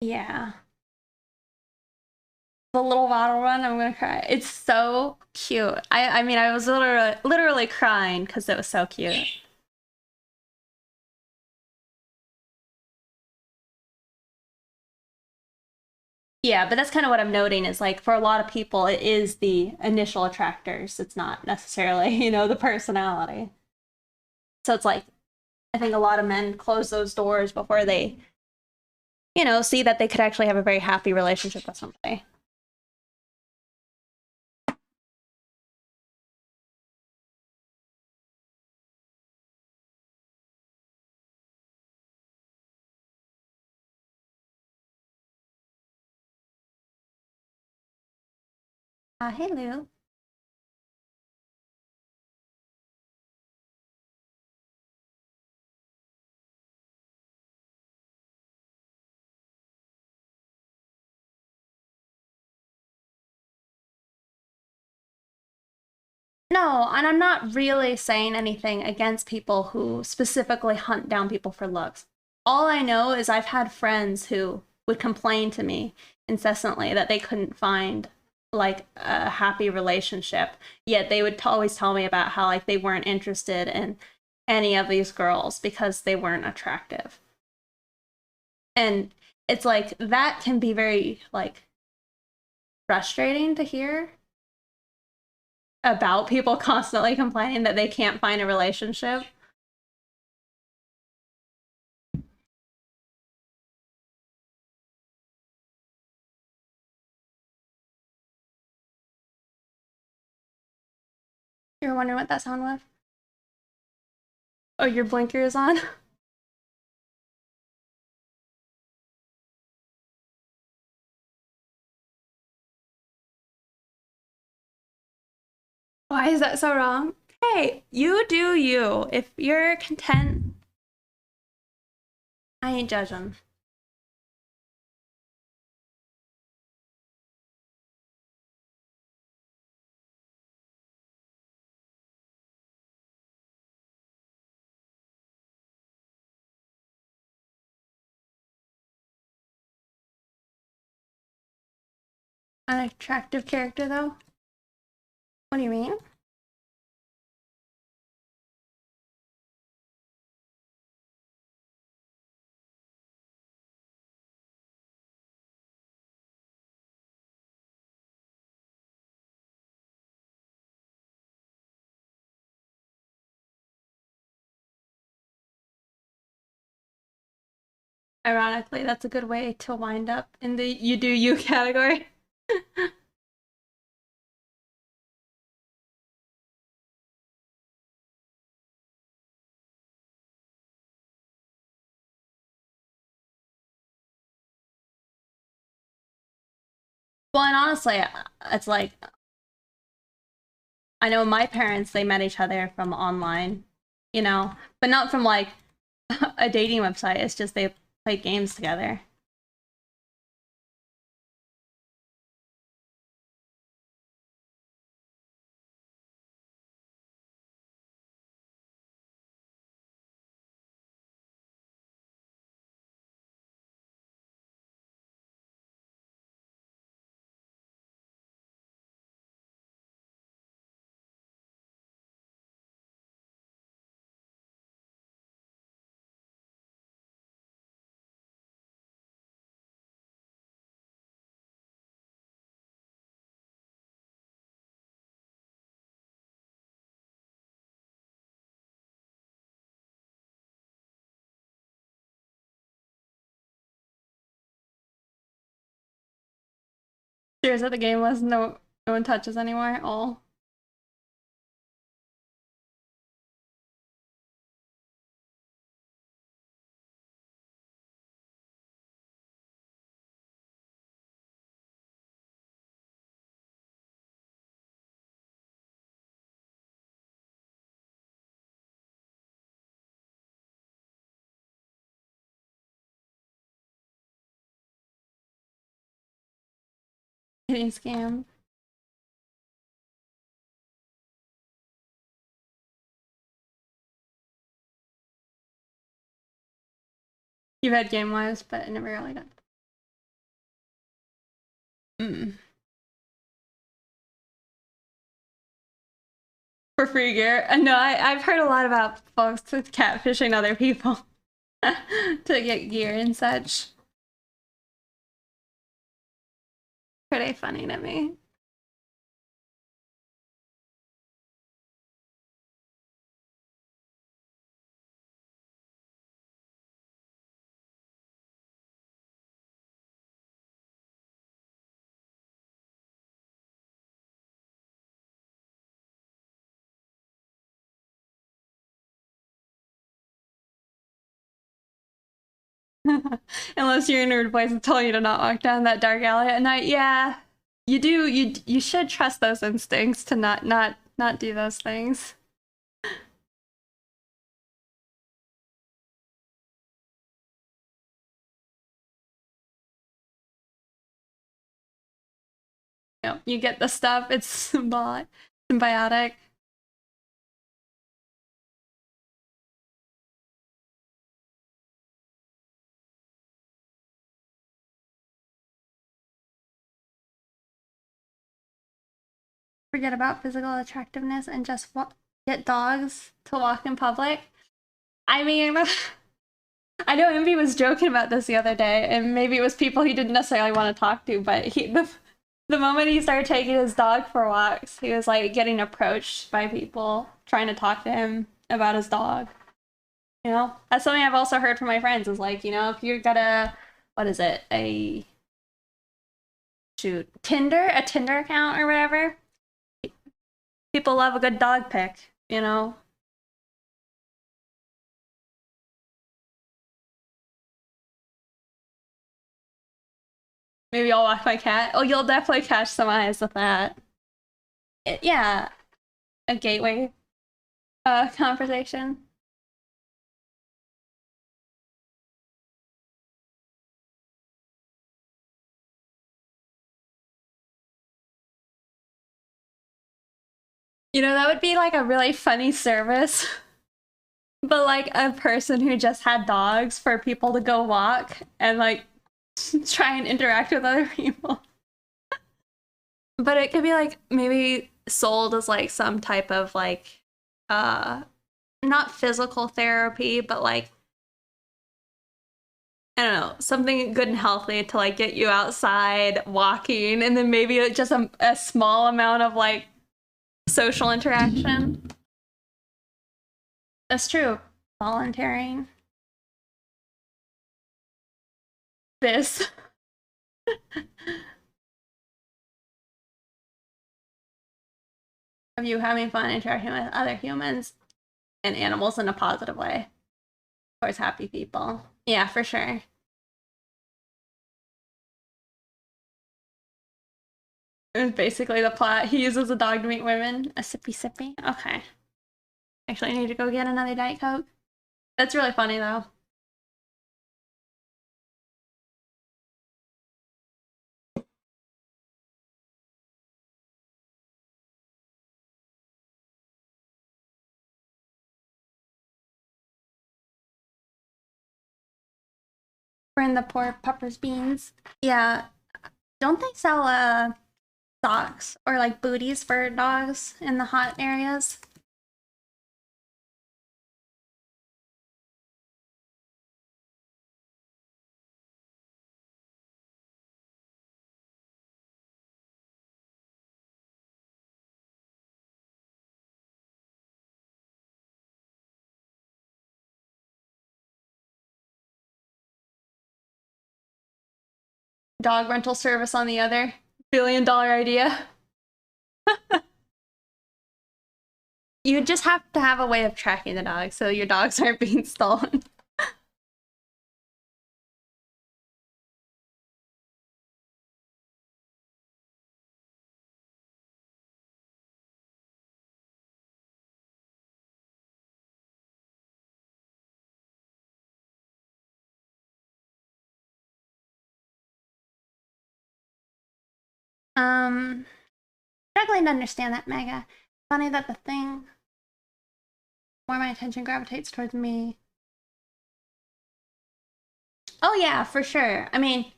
Yeah. The little bottle one, I'm gonna cry. It's so cute. I mean I was literally crying because it was so cute. Yeah, but that's kind of what I'm noting is like for a lot of people it is the initial attractors. It's not necessarily, the personality. So it's like I think a lot of men close those doors before they, see that they could actually have a very happy relationship with somebody. Hey Lou. No, and I'm not really saying anything against people who specifically hunt down people for looks. All I know is I've had friends who would complain to me incessantly that they couldn't find like a happy relationship, yet they would always tell me about how like they weren't interested in any of these girls because they weren't attractive. And it's like that can be very like frustrating to hear about people constantly complaining that they can't find a relationship. You're wondering what that sound was? Oh, your blinker is on? Why is that so wrong? Hey, you do you. If you're content, I ain't judging. An attractive character, though? What do you mean? Ironically, that's a good way to wind up in the you do you category. Well, and honestly, it's like I know my parents, they met each other from online, you know, but not from like a dating website. It's just they played games together. Cheers at the game was no one touches anymore. Oh. Getting scammed. You've had game lives, but it never really got. Mm. For free gear. No, I've heard a lot about folks with catfishing other people to get gear and such. Pretty funny to me. Unless you're in a weird place and telling you to not walk down that dark alley at night. Yeah, you do. You should trust those instincts to not do those things. Yep, you get the stuff. It's symbiotic. Forget about physical attractiveness and just get dogs to walk in public. I mean, I know Envy was joking about this the other day, and maybe it was people he didn't necessarily want to talk to, but the moment he started taking his dog for walks, he was like getting approached by people trying to talk to him about his dog. You know, that's something I've also heard from my friends is like, you know, if you're gonna, what is it, a a Tinder account or whatever, people love a good dog pic, you know? Maybe I'll walk my cat. Oh, you'll definitely catch some eyes with that. Yeah, a gateway conversation. You know, that would be like a really funny service. But like a person who just had dogs for people to go walk and like try and interact with other people. But it could be like maybe sold as like some type of like uh not physical therapy, but like I don't know, something good and healthy to like get you outside walking and then maybe just a small amount of like social interaction. That's true. Volunteering. this. Of you having fun interacting with other humans and animals in a positive way. Towards happy people. Yeah, for sure. It's basically the plot. He uses a dog to meet women. A sippy sippy. Okay. Actually, I need to go get another Diet Coke. That's really funny though. Bring the poor puppers beans. Yeah. Don't they sell socks or like booties for dogs in the hot areas? Dog rental service on the other. $1 billion idea. You just have to have a way of tracking the dogs so your dogs aren't being stolen. Struggling to understand that, Mega. Funny that the thing more my attention gravitates towards me. Oh yeah, for sure. I mean,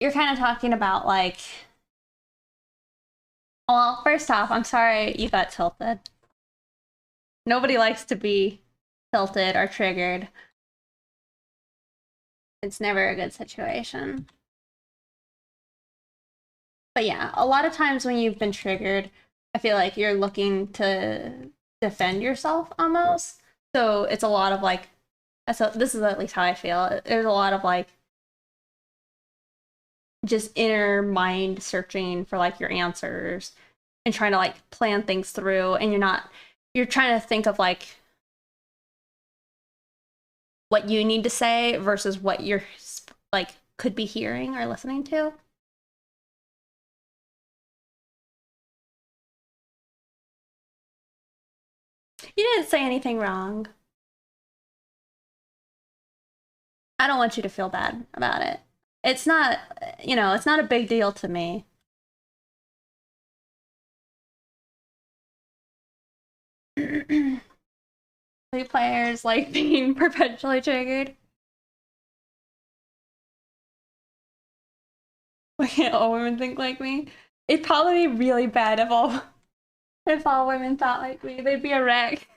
you're kind of talking about like, well, first off, I'm sorry you got tilted. Nobody likes to be tilted or triggered. It's never a good situation. But yeah, a lot of times when you've been triggered, I feel like you're looking to defend yourself almost. So it's a lot of like, so this is at least how I feel. There's a lot of like just inner mind searching for like your answers and trying to like plan things through, and you're trying to think of like what you need to say versus what you're like could be hearing or listening to. You didn't say anything wrong. I don't want you to feel bad about it. It's not, it's not a big deal to me. Three players like being perpetually triggered. Why can't all women think like me? It'd probably be really bad if all women thought like me. They'd be a wreck.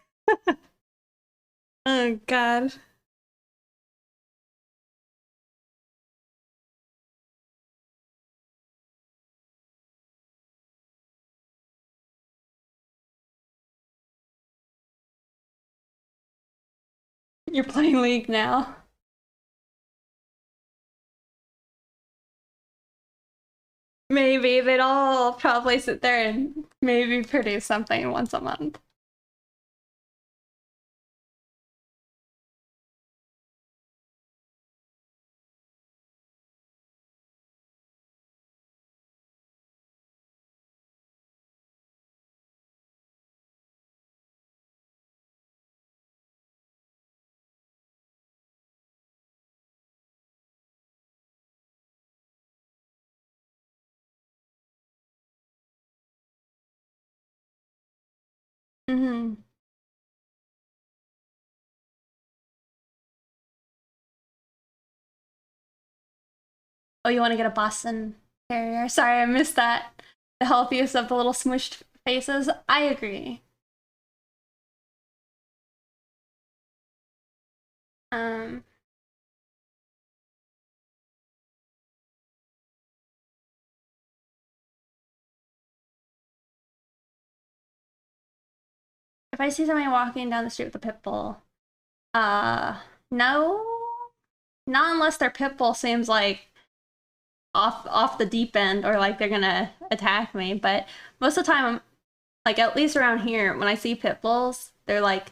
Oh god. You're playing League now. Maybe they'd all probably sit there and maybe produce something once a month. Mm-hmm. Oh, you want to get a Boston Terrier? Sorry, I missed that. The healthiest of the little smushed faces. I agree. Um, if I see somebody walking down the street with a pit bull, no. Not unless their pit bull seems like off the deep end or like they're gonna attack me. But most of the time, like at least around here, when I see pit bulls, they're like,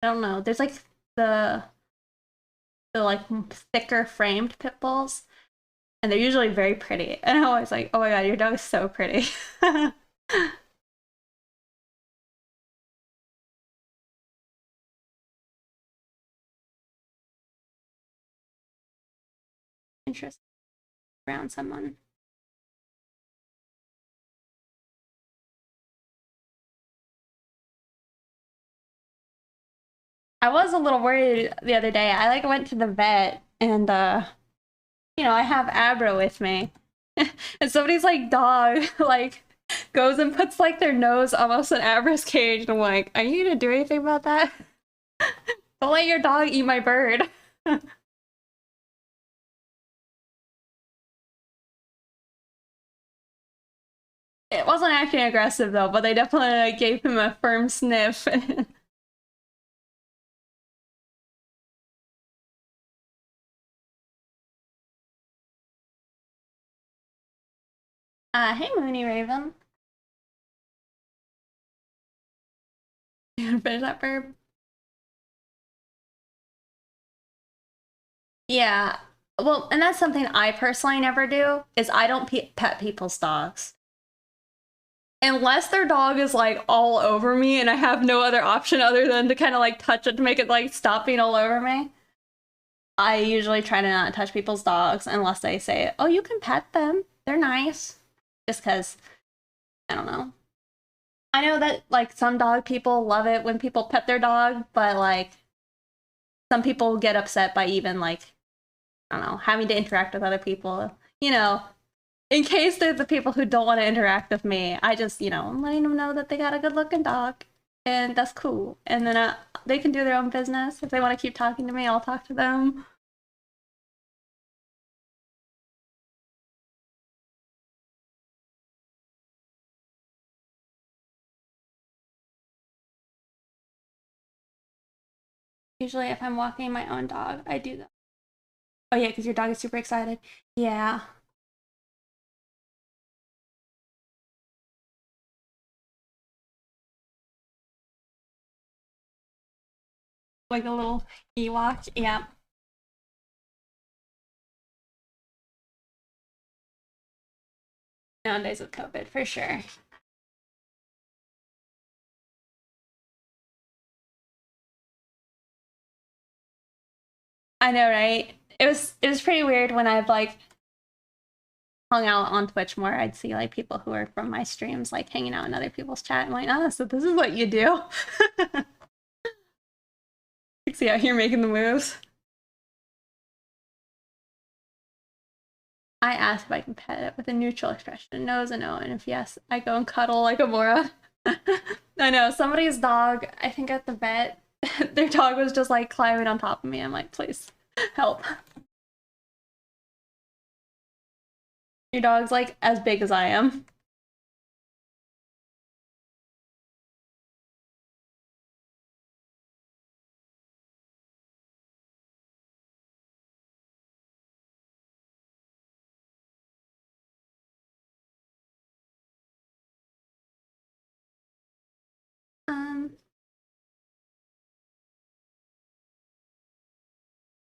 I don't know. There's like the like thicker framed pit bulls, and they're usually very pretty. And I'm always like, oh my god, your dog is so pretty. Interesting around someone. I was a little worried the other day. I like went to the vet and I have Abra with me. And somebody's like dog like goes and puts like their nose almost in Abra's cage and I'm like, are you gonna do anything about that? Don't let your dog eat my bird. It wasn't acting aggressive though, but they definitely like, gave him a firm sniff. Hey Mooney Raven. You wanna finish that bird? Yeah. Well, and that's something I personally never do, is I don't pet people's dogs. Unless their dog is like all over me and I have no other option other than to kind of like touch it to make it like stop being all over me. I usually try to not touch people's dogs unless they say, oh, you can pet them. They're nice. Just because, I don't know. I know that like some dog people love it when people pet their dog, but like some people get upset by even like, I don't know, having to interact with other people. You know, in case they're the people who don't want to interact with me, I just, I'm letting them know that they got a good looking dog and that's cool. And then they can do their own business. If they want to keep talking to me, I'll talk to them. Usually, if I'm walking my own dog, I do that. Oh, yeah, because your dog is super excited. Yeah. Like a little Ewok. Yeah. Nowadays with COVID, for sure. I know, right? It was pretty weird when I've like hung out on Twitch more. I'd see like people who are from my streams like hanging out in other people's chat. I'm like, oh, so this is what you do. See out here making the moves. I ask if I can pet it with a neutral expression. No is a no, and if yes, I go and cuddle like a moron. I know somebody's dog. I think at the vet, their dog was just like climbing on top of me. I'm like, please help. Your dog's like as big as I am. Um,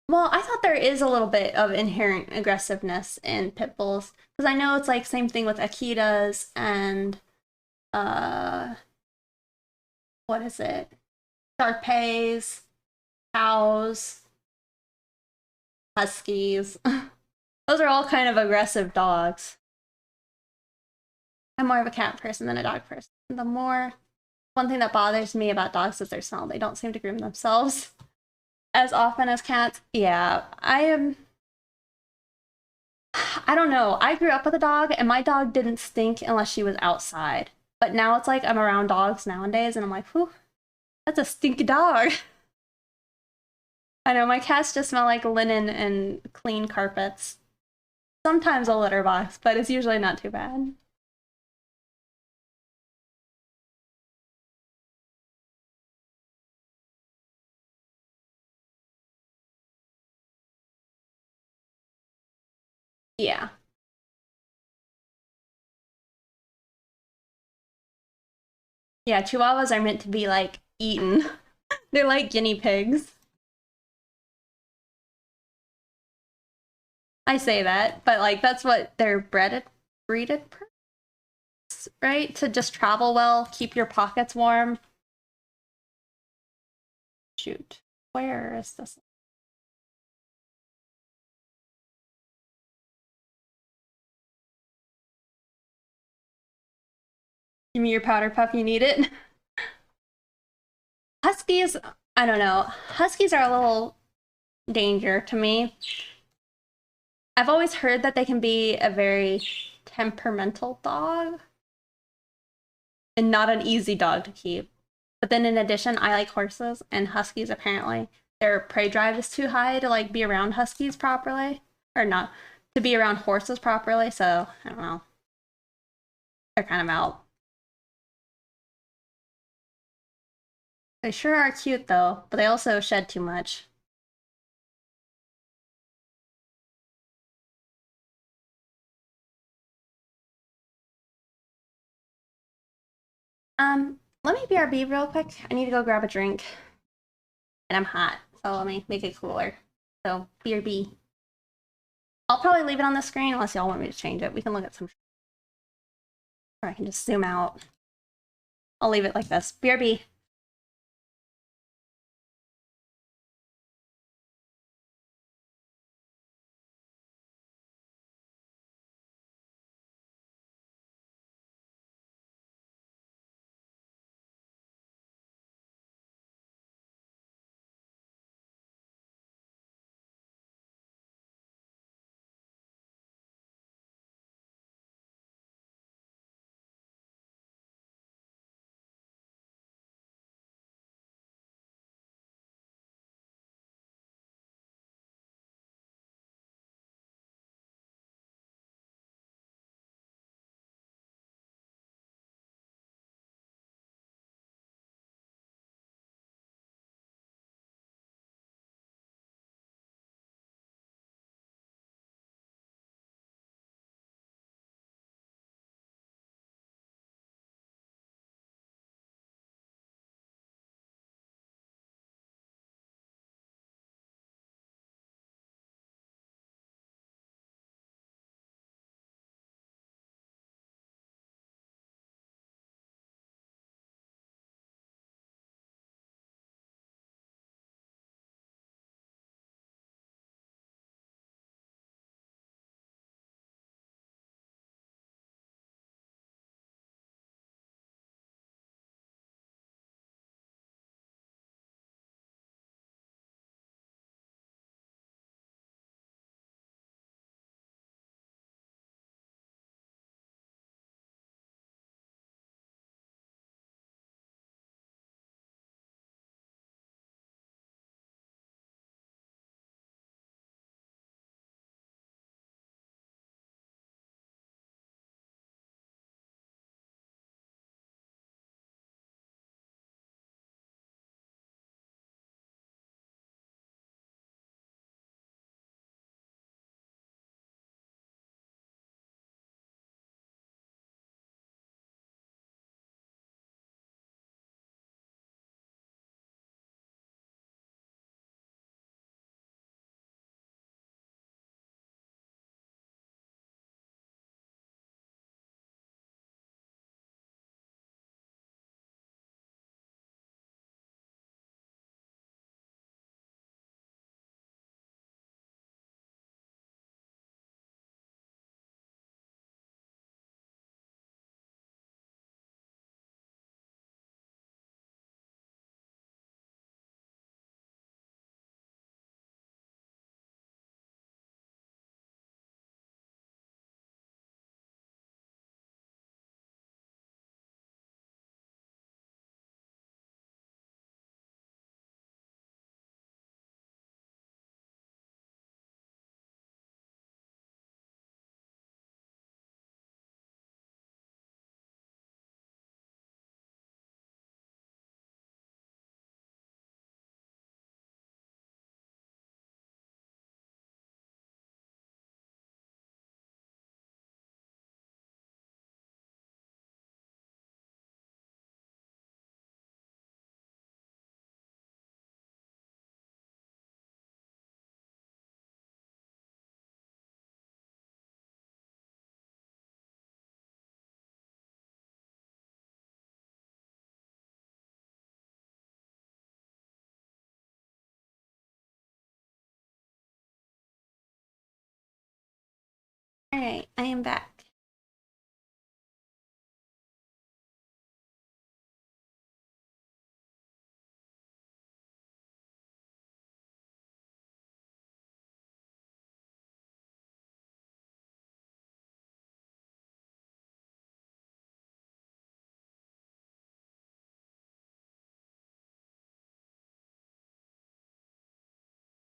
well, I thought there is a little bit of inherent aggressiveness in pit bulls because I know it's like same thing with Akitas and uh, what is it? Shar-Peis, cows, huskies. Those are all kind of aggressive dogs. I'm more of a cat person than a dog person. One thing that bothers me about dogs is their smell. They don't seem to groom themselves as often as cats. Yeah, I don't know. I grew up with a dog and my dog didn't stink unless she was outside. But now it's like I'm around dogs nowadays and I'm like, whew, that's a stinky dog. I know my cats just smell like linen and clean carpets. Sometimes a litter box, but it's usually not too bad. Yeah. Yeah, chihuahuas are meant to be like eaten. They're like guinea pigs. I say that, but like that's what they're breeded, right? To just travel well, keep your pockets warm. Shoot, where is this? Give me your powder puff, you need it. Huskies, I don't know. Huskies are a little danger to me. I've always heard that they can be a very temperamental dog and not an easy dog to keep. But then in addition, I like horses, and huskies apparently their prey drive is too high to like be around huskies properly, or not to be around horses properly. So I don't know. They're kind of out. They sure are cute though, but they also shed too much. Let me BRB real quick. I need to go grab a drink, and I'm hot, so let me make it cooler. So BRB. I'll probably leave it on the screen unless y'all want me to change it. We can look at some, or I can just zoom out. I'll leave it like this. BRB. I am back.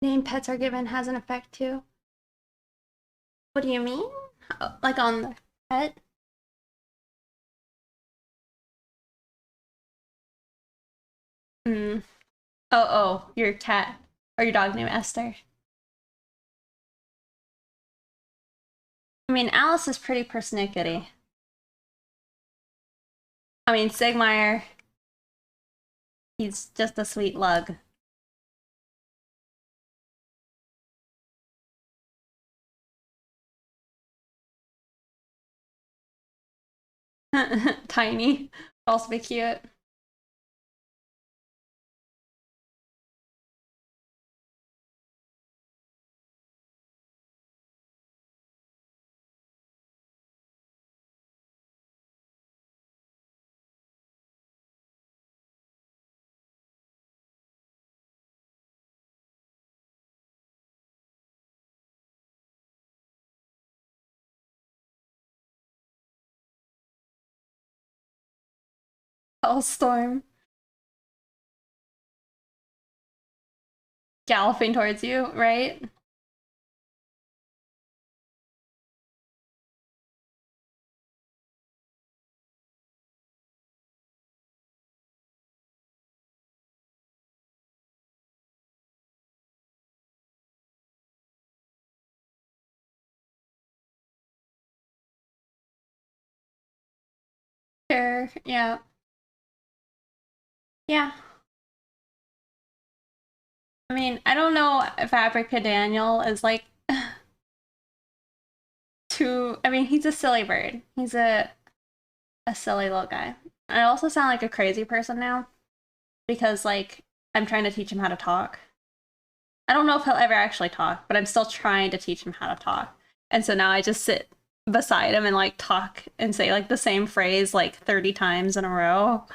Name pets are given has an effect too. What do you mean? Oh, like on the pet? Hmm. Oh, your cat or your dog named Esther. I mean, Alice is pretty persnickety. I mean, Sigmire, he's just a sweet lug. Tiny, also be cute. Storm galloping towards you, right? Sure, yeah. Yeah. I mean, I don't know if Abrica Daniel is like too. I mean, he's a silly bird. He's a silly little guy. I also sound like a crazy person now because like I'm trying to teach him how to talk. I don't know if he'll ever actually talk, but I'm still trying to teach him how to talk. And so now I just sit beside him and like talk and say like the same phrase like 30 times in a row.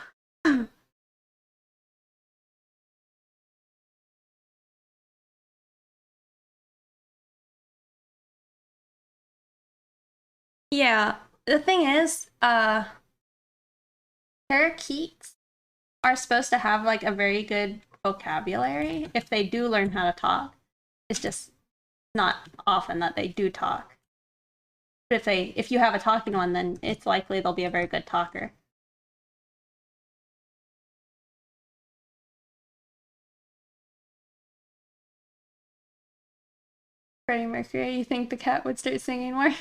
Yeah, the thing is, parakeets are supposed to have like a very good vocabulary if they do learn how to talk. It's just not often that they do talk. But if you have a talking one, then it's likely they'll be a very good talker. Freddie Mercury, you think the cat would start singing more?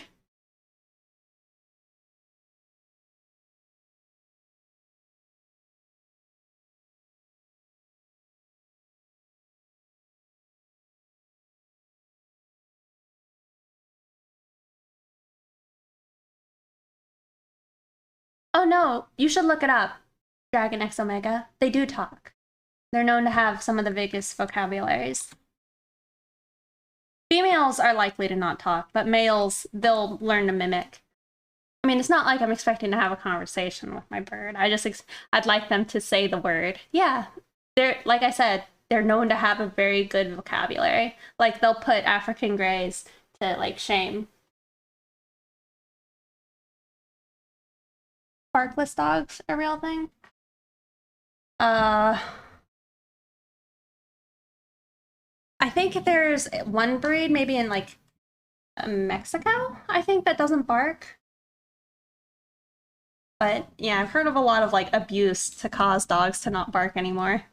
Oh no, you should look it up. Dragon X Omega. They do talk. They're known to have some of the biggest vocabularies. Females are likely to not talk, but males, they'll learn to mimic. I mean, it's not like I'm expecting to have a conversation with my bird. I'd like them to say the word. Yeah, they're like I said, they're known to have a very good vocabulary. Like they'll put African grays to like shame. Barkless dogs a real thing? Uh, I think there's one breed, maybe in like Mexico, I think that doesn't bark. But yeah, I've heard of a lot of like abuse to cause dogs to not bark anymore.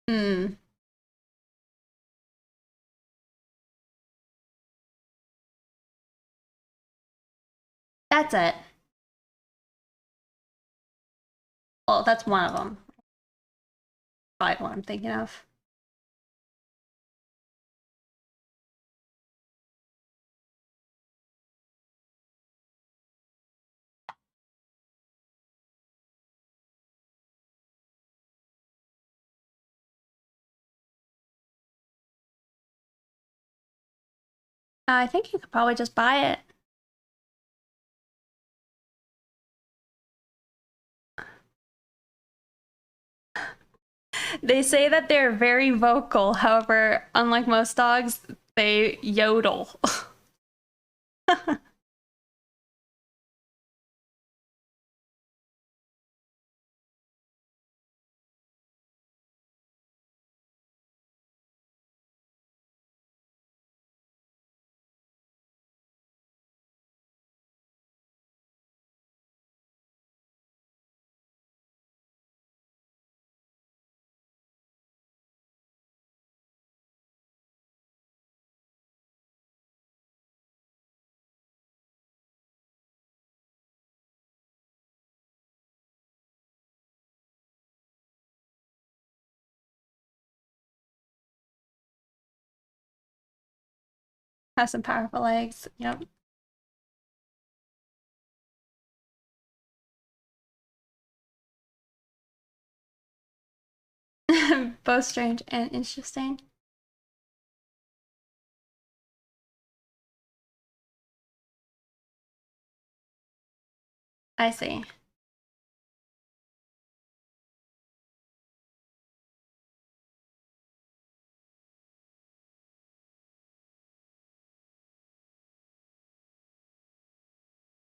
Hmm, that's it. Well, that's one of them. Probably what I'm thinking of. I think you could probably just buy it. They say that they're very vocal, however, unlike most dogs, they yodel. Has some powerful legs. Yep. Both strange and interesting. I see.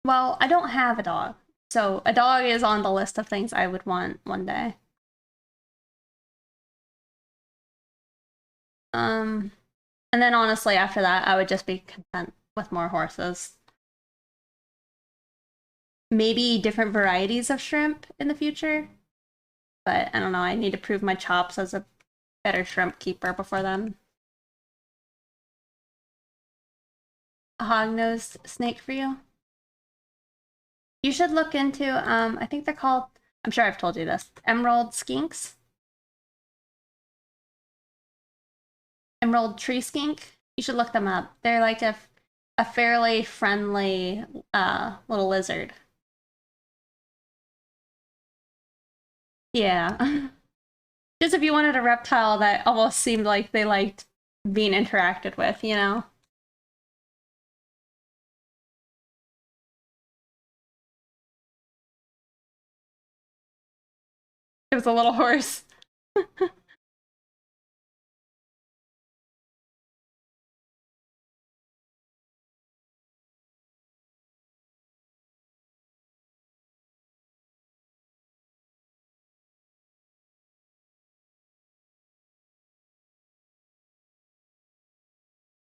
Well, I don't have a dog, so a dog is on the list of things I would want one day. Um, and then honestly, after that, I would just be content with more horses. Maybe different varieties of shrimp in the future, but I don't know. I need to prove my chops as a better shrimp keeper before then. A hog-nosed snake for you? You should look into, I think they're called, I'm sure I've told you this, emerald skinks. Emerald tree skink. You should look them up. They're like a fairly friendly little lizard. Yeah. Just if you wanted a reptile that almost seemed like they liked being interacted with, you know? It was a little horse.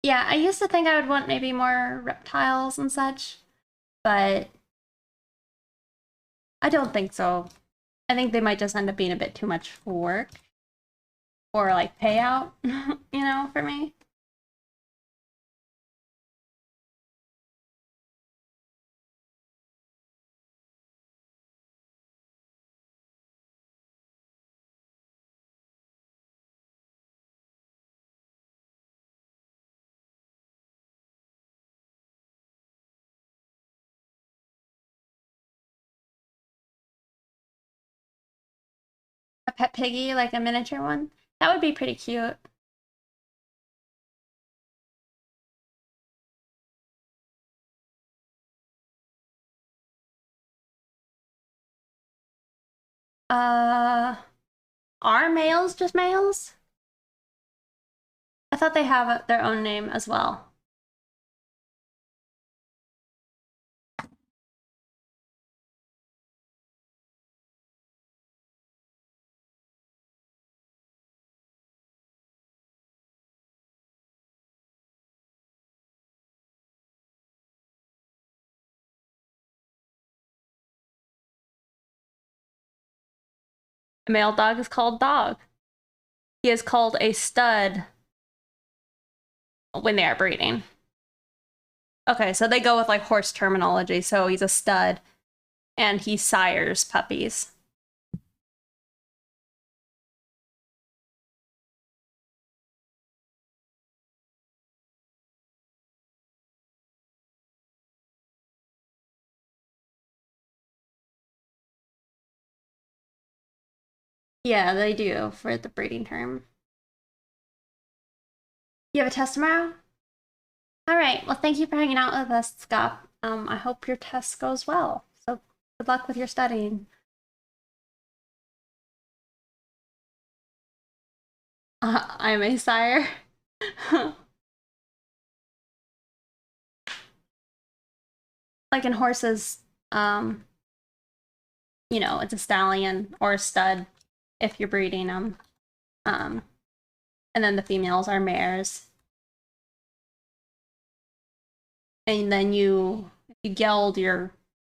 Yeah, I used to think I would want maybe more reptiles and such, but I don't think so. I think they might just end up being a bit too much work or like payout, you know, for me. A pet piggy, like a miniature one. That would be pretty cute. Uh, are males just males? I thought they have their own name as well. A male dog is called Dog. He is called a stud when they are breeding. Okay, so they go with like horse terminology. So he's a stud and he sires puppies. Yeah, they do for the breeding term. You have a test tomorrow? All right. Well, thank you for hanging out with us, Scott. I hope your test goes well. So good luck with your studying. I may, sire. Like in horses, um, it's a stallion or a stud if you're breeding them. Um, and then the females are mares. And then if you geld your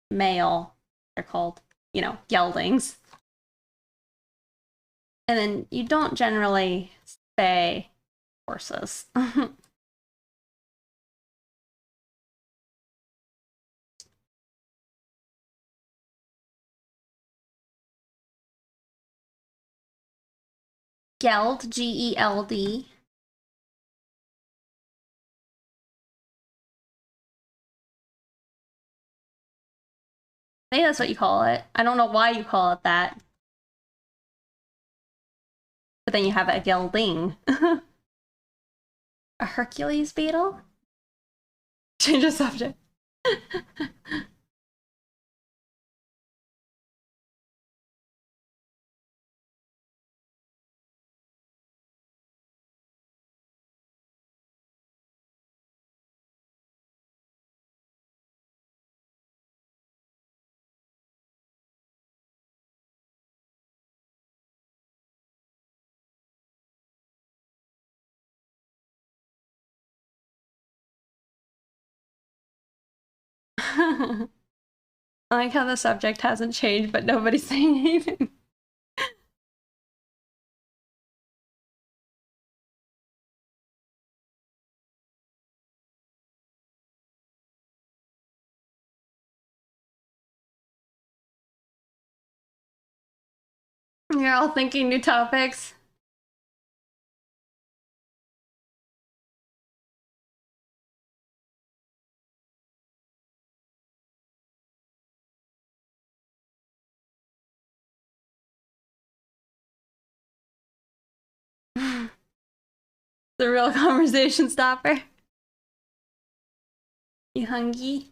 male, they're called, geldings. And then you don't generally spay horses. Geld, Geld. I think that's what you call it. I don't know why you call it that. But then you have a gelding. A Hercules beetle? Change the subject. I like how the subject hasn't changed, but nobody's saying anything. You're all thinking new topics. The real conversation stopper. You hungry?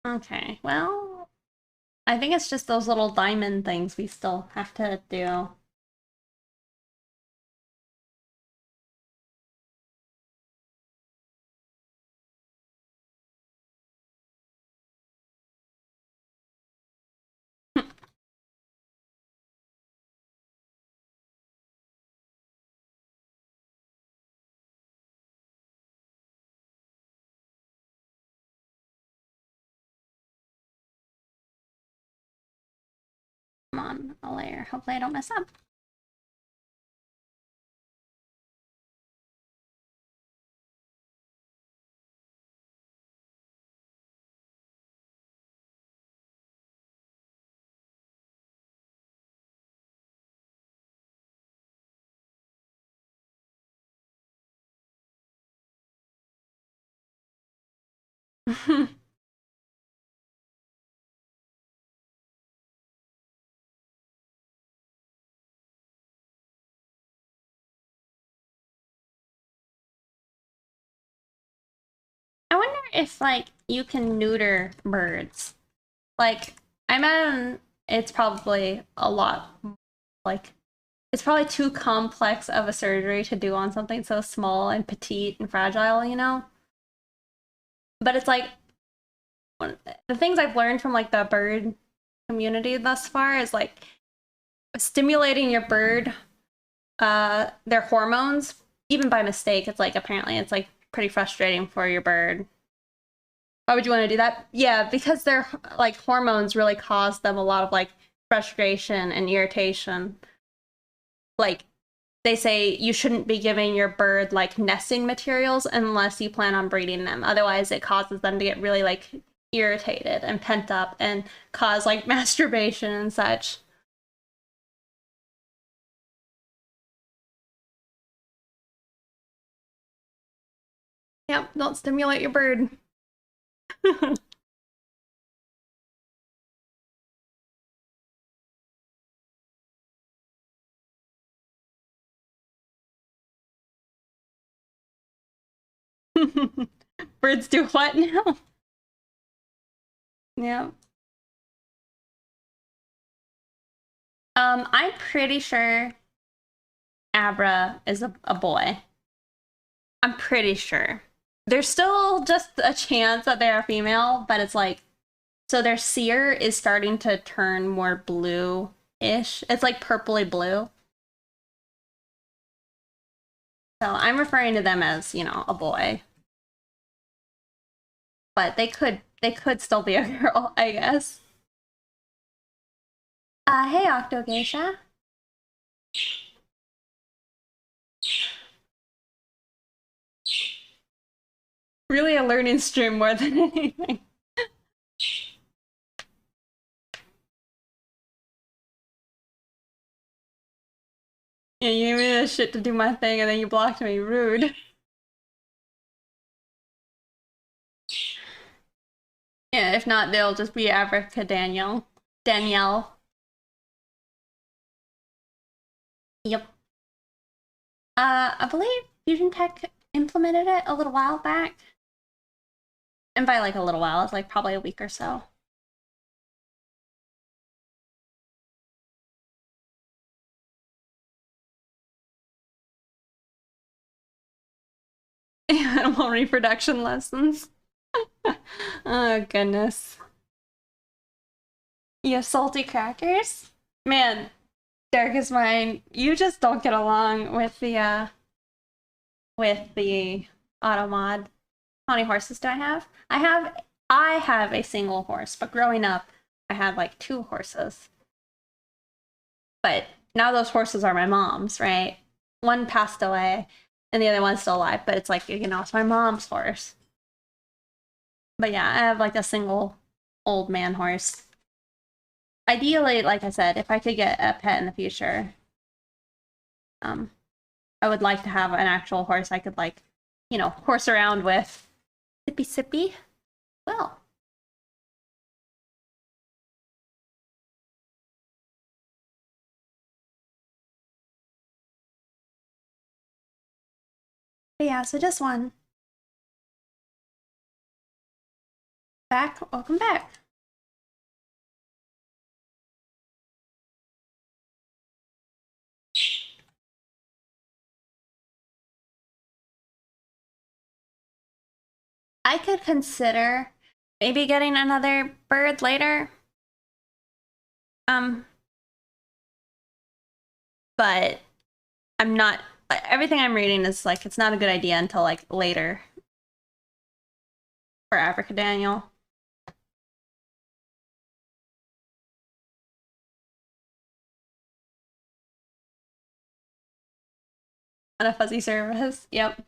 Okay, well, I think it's just those little diamond things we still have to do. Come on, a layer. Hopefully I don't mess up. I wonder if, like, you can neuter birds. Like, I imagine it's probably a lot, like, it's probably too complex of a surgery to do on something so small and petite and fragile, But it's like, the things I've learned from, like, the bird community thus far is, like, stimulating your bird, their hormones, even by mistake, it's like, apparently it's, like, pretty frustrating for your bird. Why would you want to do that? Yeah, because their like hormones really cause them a lot of like frustration and irritation. Like they say you shouldn't be giving your bird like nesting materials unless you plan on breeding them. Otherwise it causes them to get really like irritated and pent up and cause like masturbation and such. Yep, don't stimulate your bird. Birds do what now? Yeah. I'm pretty sure Abra is a boy. I'm pretty sure. There's still just a chance that they are female, but it's like, so their seer is starting to turn more blue-ish. It's like purpley blue. So I'm referring to them as, you know, a boy. But they could still be a girl, I guess. Hey Octo Geisha. Really a learning stream more than anything. Yeah, you gave me this shit to do my thing and then you blocked me. Rude. Yeah, if not, they'll just be Africa Danielle. Danielle. Yep. I believe Fusion Tech implemented it a little while back. And by like a little while, it's like probably a week or so. Animal reproduction lessons. Oh, goodness. You have salty crackers? Man, Darkest Mind, you just don't get along with the auto mod. How many horses do I have? I have a single horse, but growing up, I had like 2 horses. But now those horses are my mom's, right? One passed away, and the other one's still alive, but it's like, you know, it's my mom's horse. But yeah, I have like a single old man horse. Ideally, like I said, if I could get a pet in the future, I would like to have an actual horse I could like, you know, horse around with. Sippy sippy. Well. But yeah, so just one. Back, welcome back. I could consider maybe getting another bird later. But I'm not, everything I'm reading is like, it's not a good idea until like later for Africa Daniel. On a fuzzy surface, yep.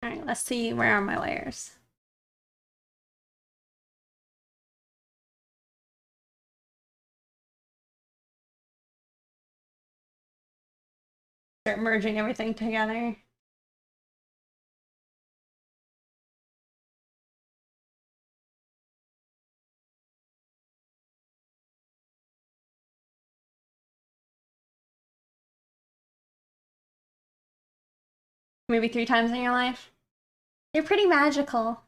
All right, let's see, where are my layers? Start merging everything together. Maybe 3 times in your life. They're pretty magical.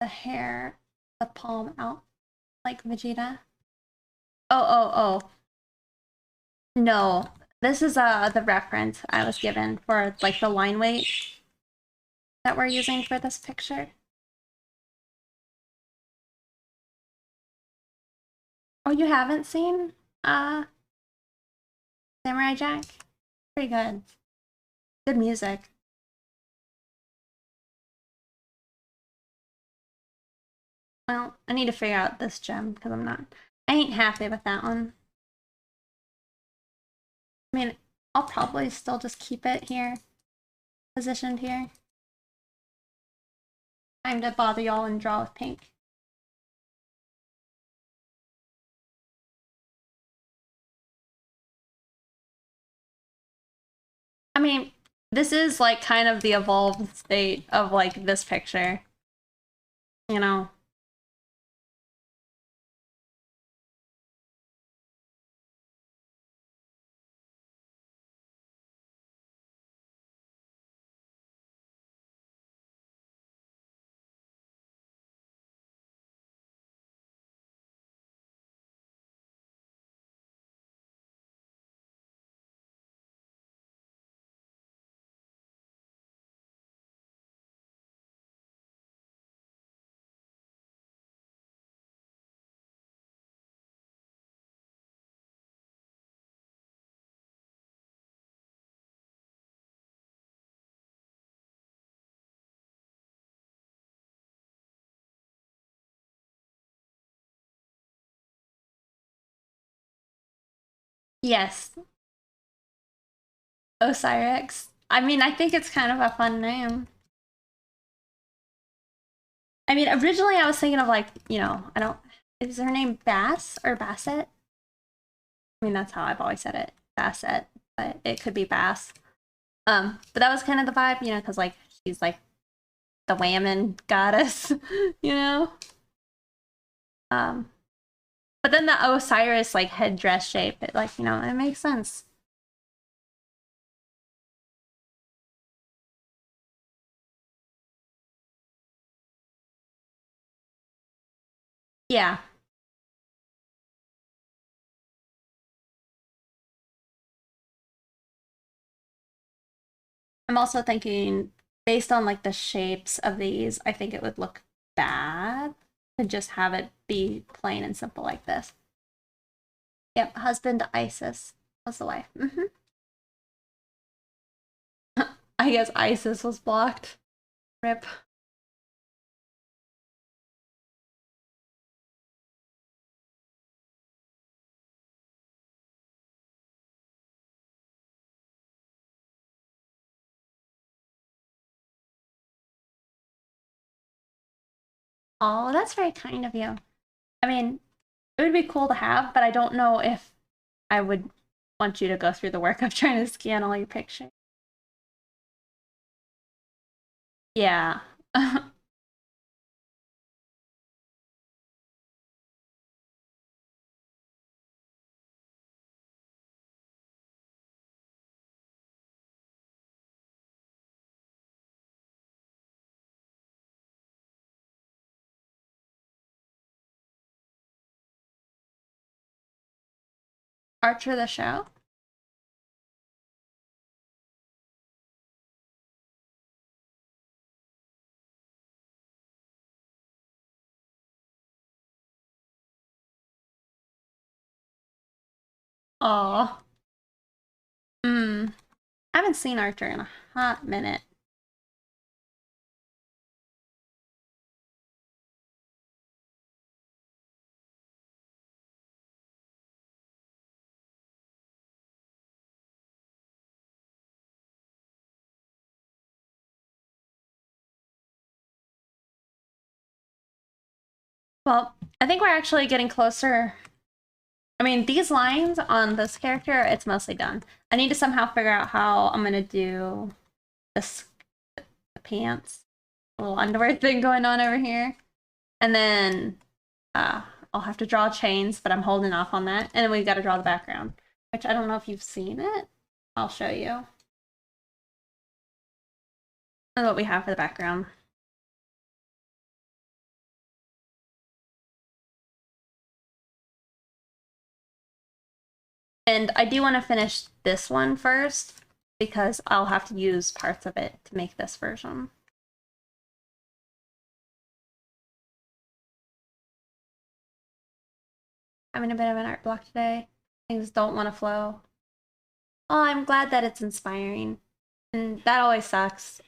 the hair, the palm out like Vegeta. Oh. No, this is the reference I was given for like the line weight that we're using for this picture. Oh, you haven't seen Samurai Jack? Pretty good. Good music. Well, I need to figure out this gem because I ain't happy with that one. I mean, I'll probably still just keep it here, positioned here. Time to bother y'all and draw with pink. I mean, this is like kind of the evolved state of like this picture, you know? Yes, Osirex. I mean, I think it's kind of a fun name. I mean, originally I was thinking of like, is her name Bass or Bassett? I mean, that's how I've always said it, Bassett, but it could be Bass. But that was kind of the vibe, because like she's like the whammon goddess, you know? Um, but then the Osiris like headdress shape, it like, it makes sense. Yeah. I'm also thinking based on like the shapes of these, I think it would look bad to just have it be plain and simple like this. Yep, husband Isis was the wife. I guess Isis was blocked. Rip. Oh, that's very kind of you. I mean, it would be cool to have, but I don't know if I would want you to go through the work of trying to scan all your pictures. Yeah. Archer the show? Oh. I haven't seen Archer in a hot minute. Well, I think we're actually getting closer. I mean, these lines on this character, it's mostly done. I need to somehow figure out how I'm gonna do this the pants, little underwear thing going on over here. And then I'll have to draw chains, but I'm holding off on that. And then we've got to draw the background, which I don't know if you've seen it. I'll show you. That's what we have for the background. And I do want to finish this one first because I'll have to use parts of it to make this version. Having a bit of an art block today. Things don't want to flow. Oh, I'm glad that it's inspiring. And that always sucks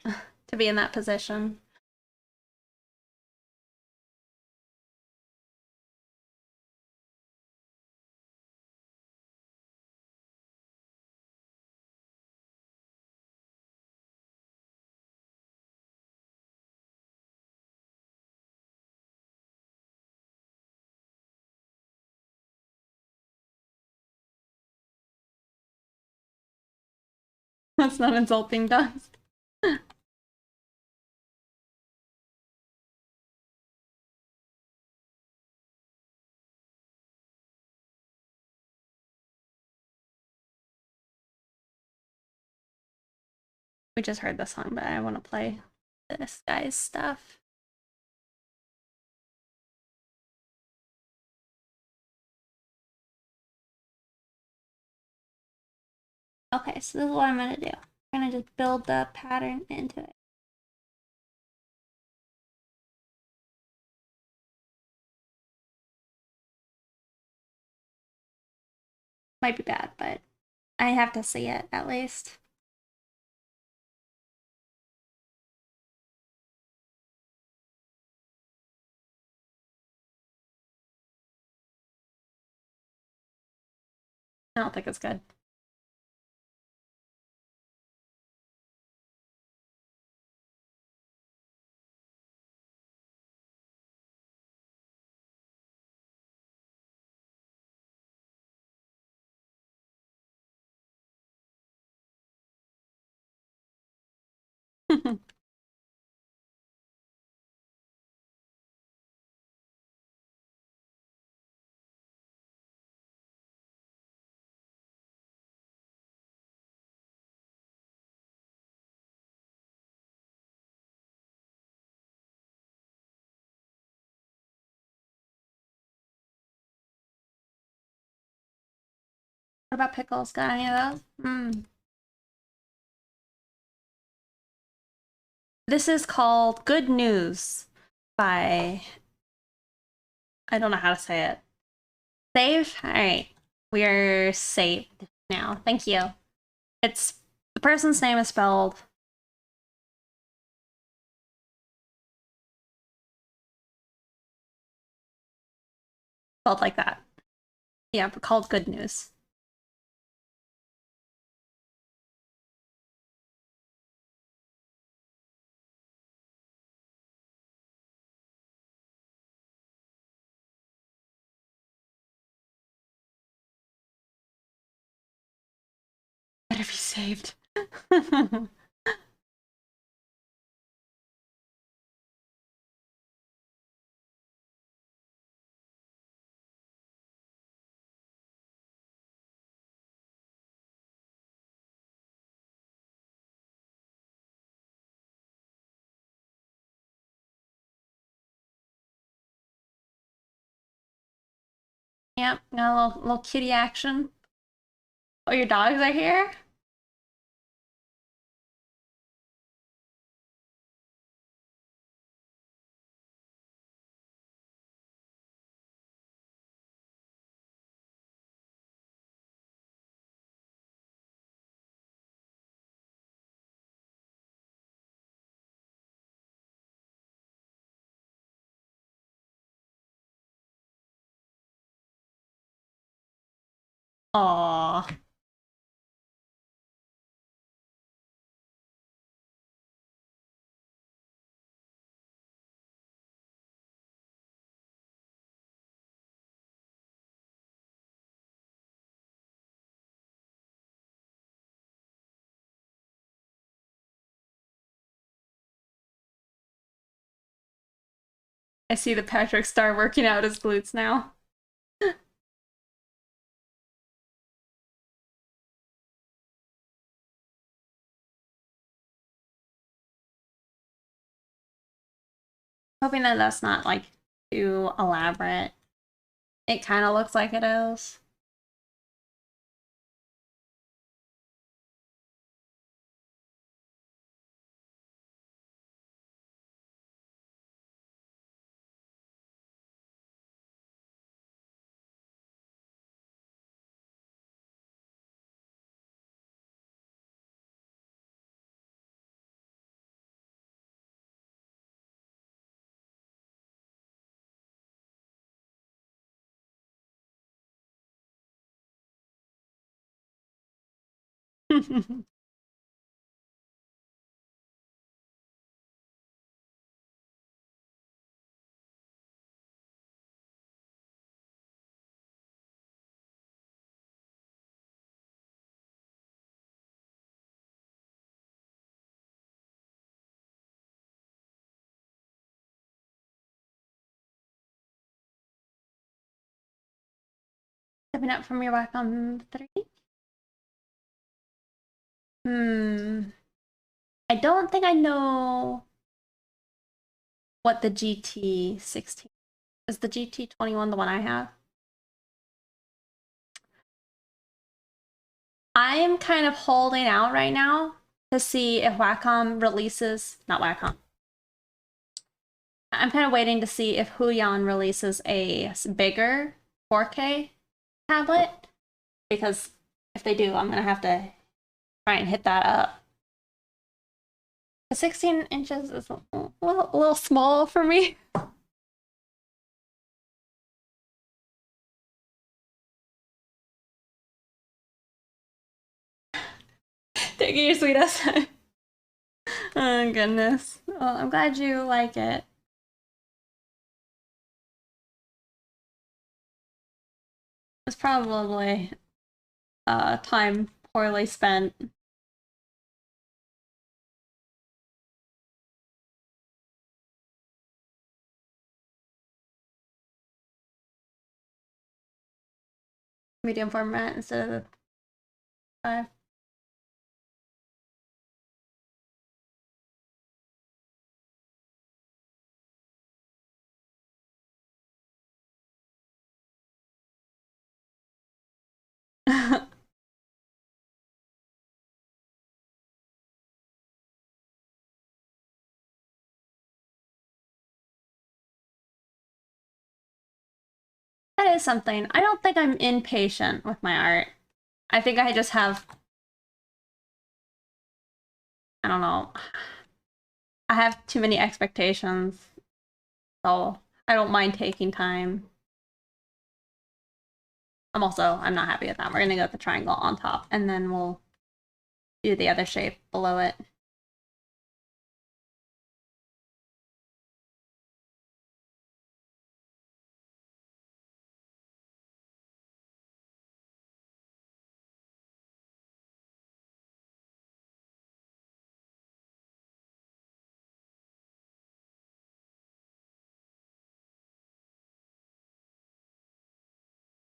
to be in that position. That's not insulting, does. We just heard the song, but I want to play this guy's stuff. Okay, so this is what I'm gonna do. I'm gonna just build the pattern into it. Might be bad, but I have to see it at least. I don't think it's good. What about pickles? Got any of those? This is called Good News by... I don't know how to say it. Save? Alright. We're saved now. Thank you. It's... The person's name is spelled... spelled like that. Yeah, but called Good News. Better be saved. Yep, got a little kitty action. Oh, your dogs are here? Aww. I see the Patrick Star working out his glutes now. Hoping that that's not, like, too elaborate. It kind of looks like it is. Stepping up from your back on 3. I don't think I know what the GT16 is. The GT21 the one I have? I'm kind of holding out right now to see if Wacom releases, not Wacom. I'm kind of waiting to see if Huion releases a bigger 4K tablet, because if they do, I'm gonna have to try and hit that up. The 16 inches is a little small for me. Thank you, sweetest. Oh, goodness. Well, I'm glad you like it. It's probably time poorly spent. Medium format instead of the 5. That is something. I don't think I'm impatient with my art. I think I just have, I don't know, I have too many expectations, so I don't mind taking time. I'm not happy with that. We're gonna go with the triangle on top, and then we'll do the other shape below it.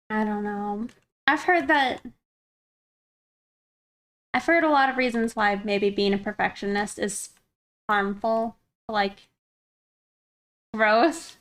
I don't know. I've heard that I've heard a lot of reasons why maybe being a perfectionist is harmful to like growth.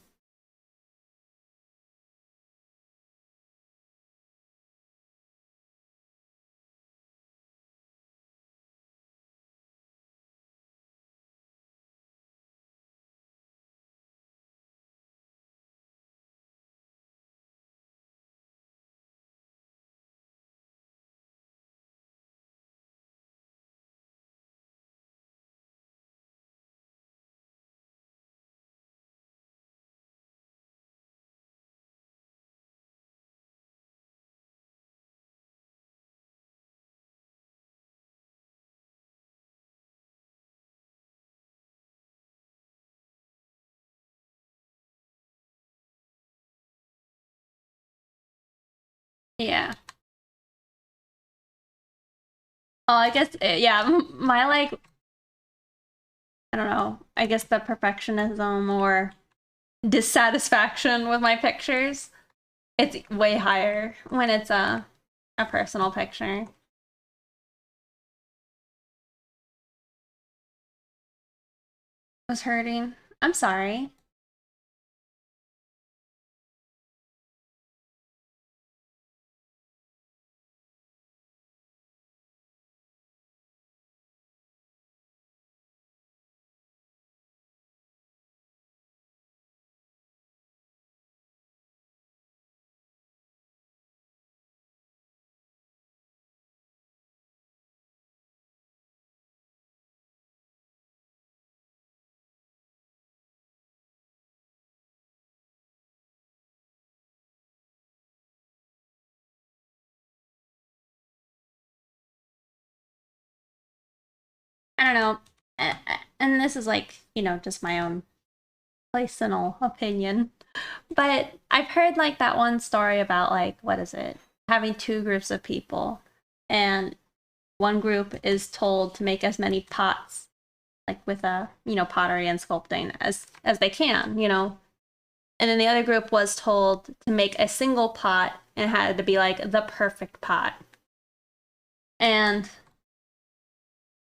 Yeah. Oh, I guess yeah, my like I don't know. I guess the perfectionism or dissatisfaction with my pictures, it's way higher when it's a personal picture. Was hurting. I'm sorry. I don't know. And this is like, you know, just my own personal opinion. But I've heard like that one story about like, what is it? Having two groups of people, and one group is told to make as many pots, like with a, you know, pottery and sculpting as they can, you know. And then the other group was told to make a single pot and it had to be like the perfect pot. And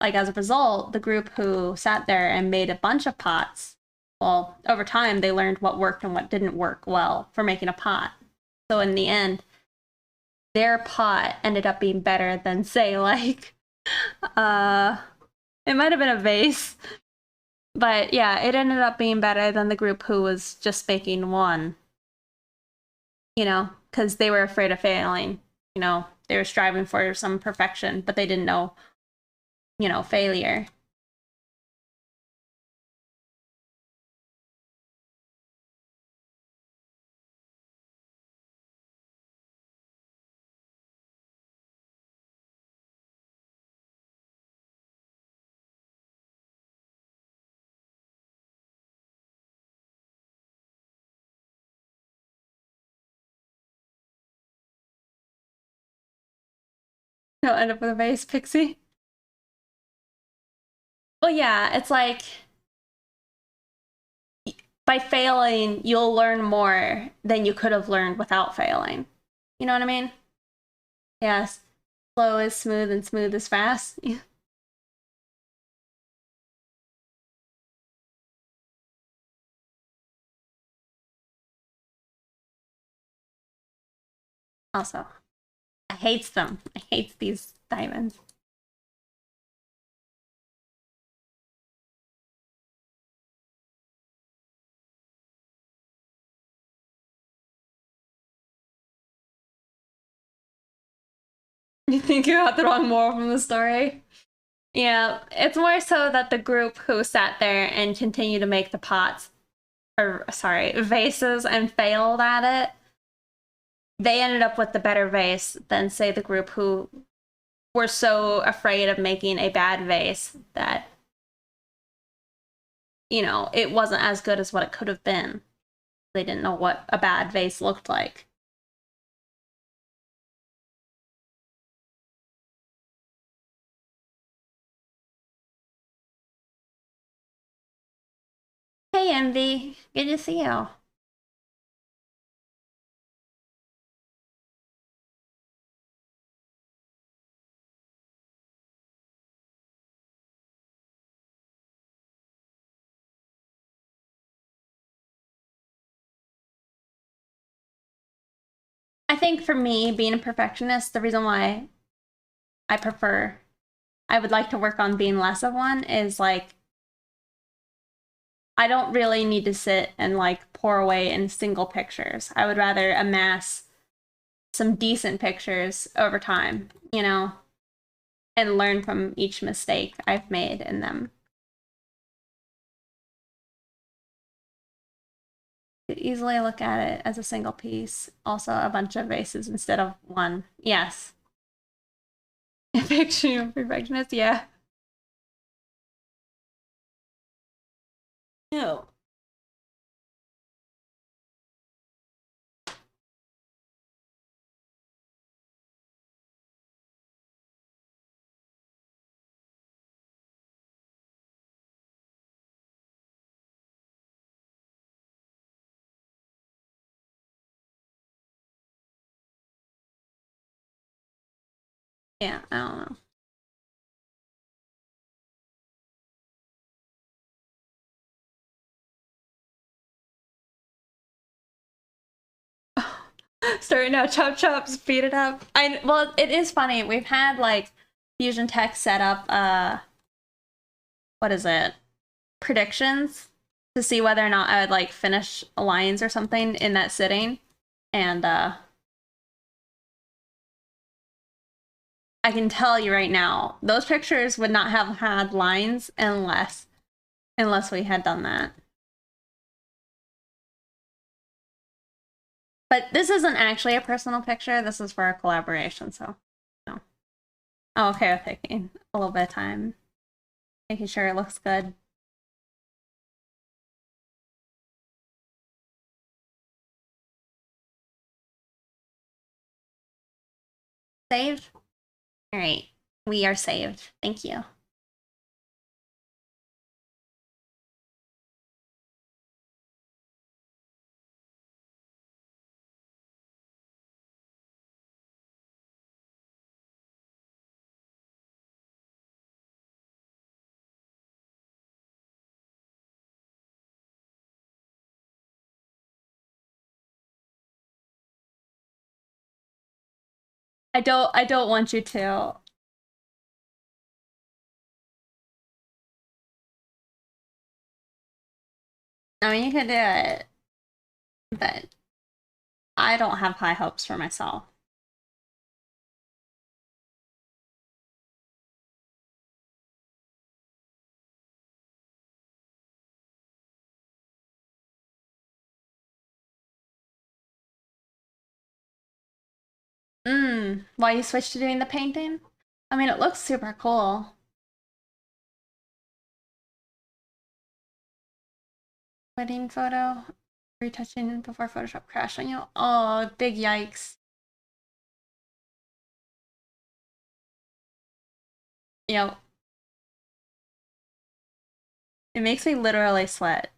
like as a result, the group who sat there and made a bunch of pots, well, over time they learned what worked and what didn't work well for making a pot. So in the end, their pot ended up being better than say like uh it might have been a vase. But yeah, it ended up being better than the group who was just making one. You know, because they were afraid of failing. You know, they were striving for some perfection, but they didn't know, you know, failure. They'll end up with a vase pixie. Well, yeah, it's like by failing, you'll learn more than you could have learned without failing. You know what I mean? Yes. Slow is smooth and smooth is fast. Also, I hates them. I hate these diamonds. You think you got the wrong moral from the story? Yeah, it's more so that the group who sat there and continued to make the pots, or sorry, vases and failed at it, they ended up with the better vase than, say, the group who were so afraid of making a bad vase that, you know, it wasn't as good as what it could have been. They didn't know what a bad vase looked like. Hey, Envy, good to see you. I think for me, being a perfectionist, the reason why I prefer, I would like to work on being less of one is like I don't really need to sit and like pour away in single pictures. I would rather amass some decent pictures over time, you know, and learn from each mistake I've made in them. You could easily look at it as a single piece, also a bunch of vases instead of one. Yes. Picture of perfectionist, yeah. No. Yeah, I don't know. Starting out, chop chop, speed it up. I well, it is funny. We've had like Fusion Tech set up what is it? Predictions to see whether or not I would like finish lines or something in that sitting. And I can tell you right now, those pictures would not have had lines unless we had done that. But this isn't actually a personal picture. This is for a collaboration, so no. I'm okay with taking a little bit of time. Making sure it looks good. Saved? Alright. We are saved. Thank you. I don't want you to. I mean, you can do it, but I don't have high hopes for myself. Why you switched to doing the painting? I mean, it looks super cool. Wedding photo, retouching before Photoshop crashed on you. Oh, big yikes. Yep. It makes me literally sweat.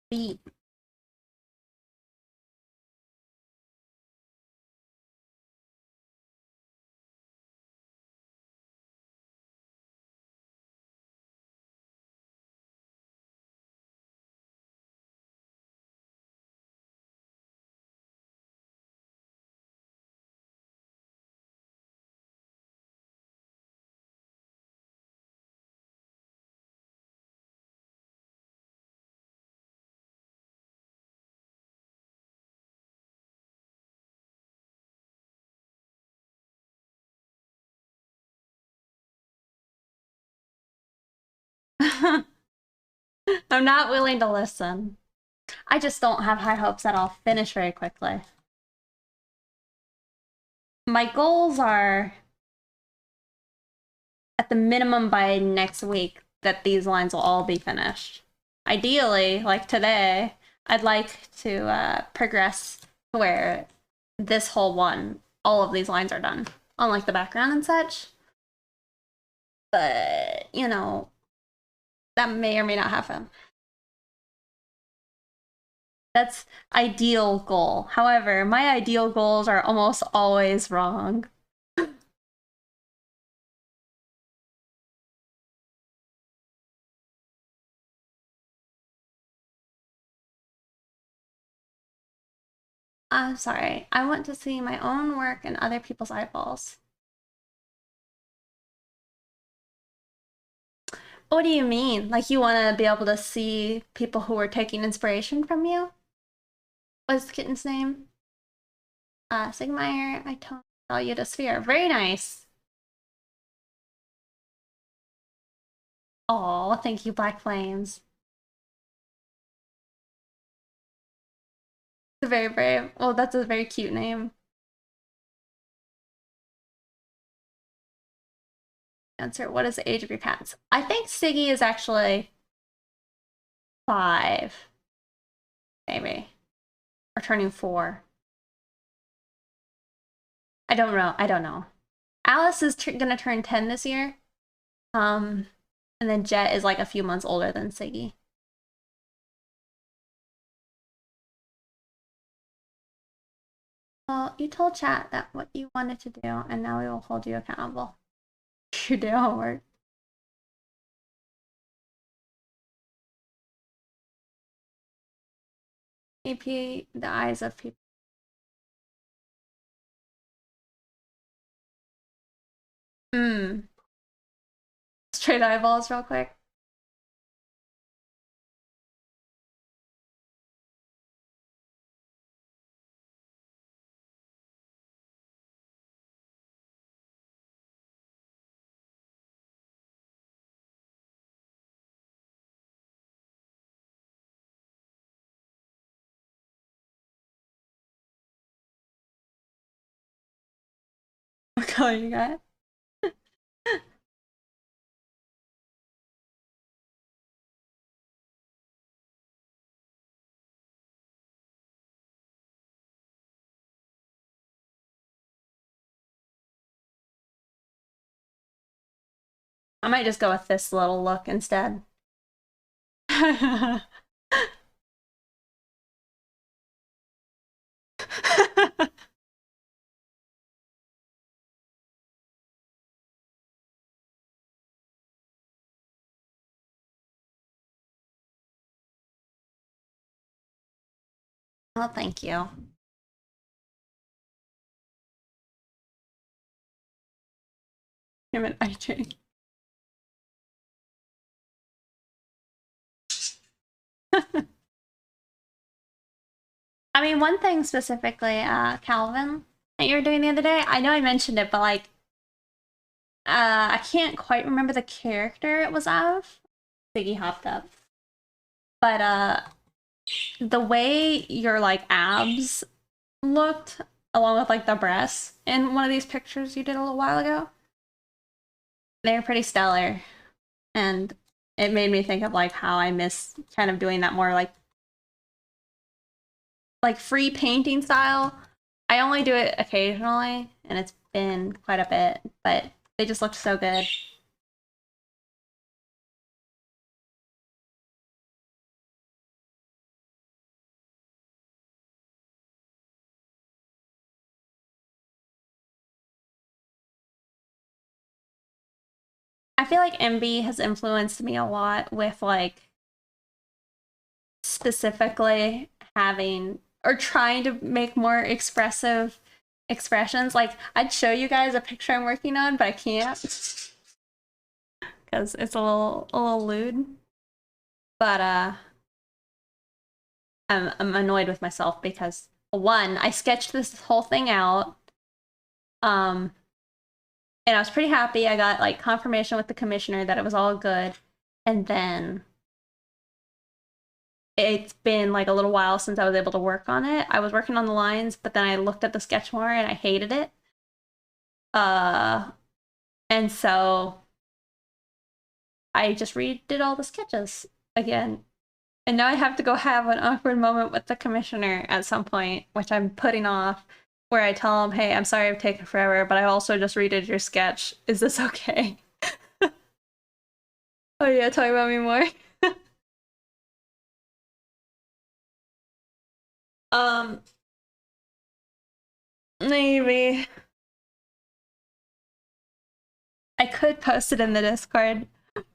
Beat. I'm not willing to listen. I just don't have high hopes that I'll finish very quickly. My goals are at the minimum by next week that these lines will all be finished. Ideally, like today, I'd like to progress to where this whole one, all of these lines are done, unlike the background and such. But, you know, that may or may not happen. That's ideal goal. However, my ideal goals are almost always wrong. I'm sorry. I want to see my own work and other people's eyeballs. What do you mean? Like you want to be able to see people who are taking inspiration from you? What's the kitten's name? Sigmeyer, I told you to sphere. Very nice. Oh, thank you, Black Flames. It's very brave. Well, that's a very cute name. Answer, what is the age of your cats? I think Siggy is actually 5, maybe. Or turning 4. I don't know. I don't know. Alice is gonna turn 10 this year. And then Jet is like a few months older than Siggy. Well, you told chat that what you wanted to do, and now we will hold you accountable. You do homework. AP, the eyes of people. Straight eyeballs real quick. Oh, you got it? I might just go with this little look instead. Well, thank you. Him and IJ. I mean, one thing specifically, Calvin, that you were doing the other day, I know I mentioned it, but like, I can't quite remember the character it was of. Biggie hopped up. But the way your like abs looked, along with like the breasts in one of these pictures you did a little while ago, they were pretty stellar. And it made me think of like how I miss kind of doing that more like free painting style. I only do it occasionally, and it's been quite a bit, but they just looked so good. I feel like MB has influenced me a lot with like specifically having or trying to make more expressive expressions. Like I'd show you guys a picture I'm working on, but I can't because it's a little lewd. But I'm annoyed with myself because one, I sketched this whole thing out. Um and I was pretty happy. I got like confirmation with the commissioner that it was all good. And then it's been like a little while since I was able to work on it. I was working on the lines, but then I looked at the sketch more and I hated it. Uh, and so I just redid all the sketches again. And now I have to go have an awkward moment with the commissioner at some point, which I'm putting off, where I tell him, hey, I'm sorry I've taken forever, but I also just redid your sketch. Is this okay? Oh yeah, tell me about me more. Um, maybe. I could post it in the Discord,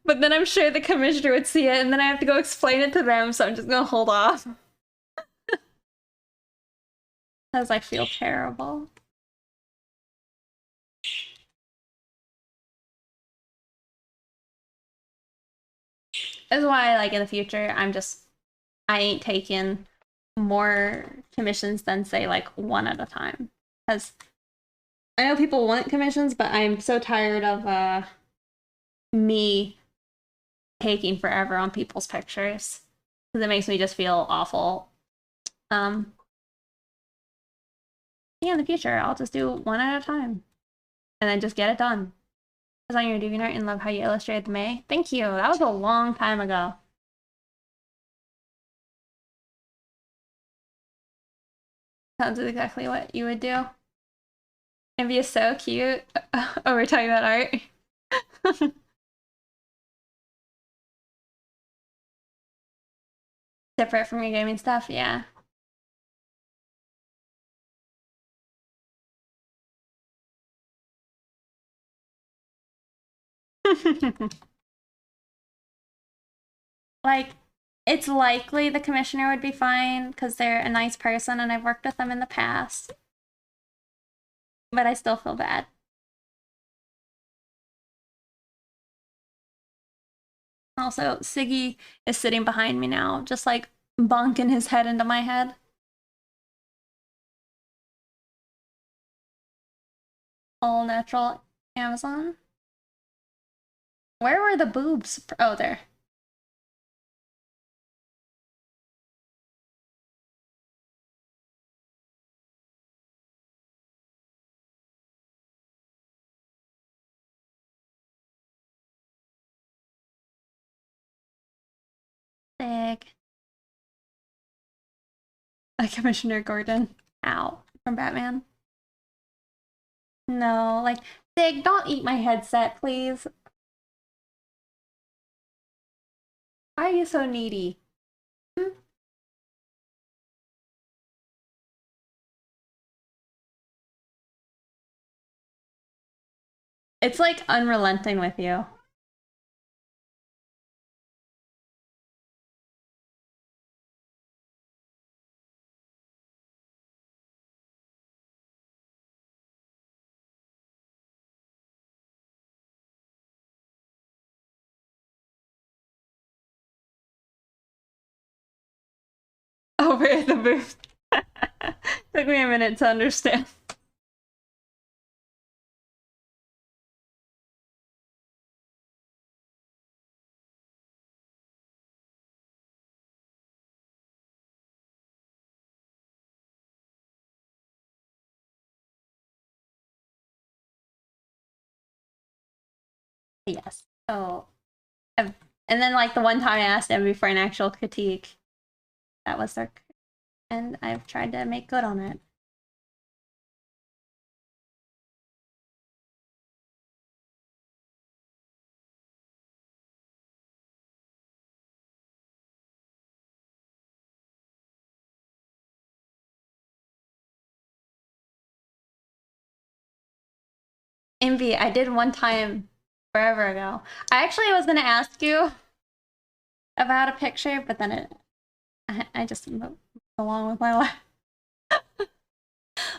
but then I'm sure the commissioner would see it, and then I have to go explain it to them, so I'm just gonna hold off. Because I feel terrible. That's why, like, in the future, I ain't taking more commissions than, say, like, one at a time. Because I know people want commissions, but I'm so tired of, me taking forever on people's pictures. Because it makes me just feel awful. Um, yeah, in the future, I'll just do one at a time. And then just get it done. Was on your DeviantArt and love how you illustrated the May. Thank you. That was a long time ago. Sounds exactly what you would do. Envy is so cute. Oh, we're talking about art. Separate from your gaming stuff, yeah. Like, it's likely the commissioner would be fine because they're a nice person and I've worked with them in the past. But I still feel bad. Also, Siggy is sitting behind me now, just like bonking his head into my head. All natural Amazon. Where were the boobs? Oh, there. Commissioner Gordon. Ow. From Batman. No, like, Sig, don't eat my headset, please. Why are you so needy? Hmm? It's like unrelenting with you. Over at the booth. Took me a minute to understand. Yes. So, and then like the one time I asked Envy for an actual critique, that was their, and I've tried to make good on it. Envy, I did one time forever ago. I actually was gonna ask you about a picture, but then I just moved along with my life.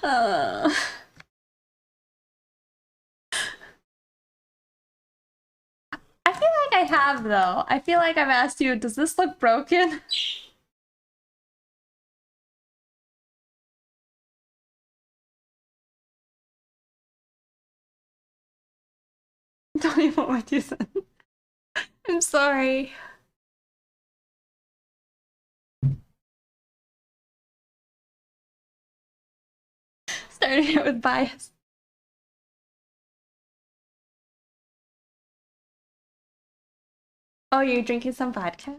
uh, I feel like I have though. I feel like I've asked you, does this look broken? Don't even what you said. I'm sorry. Starting it with bias. Oh, you're drinking some vodka?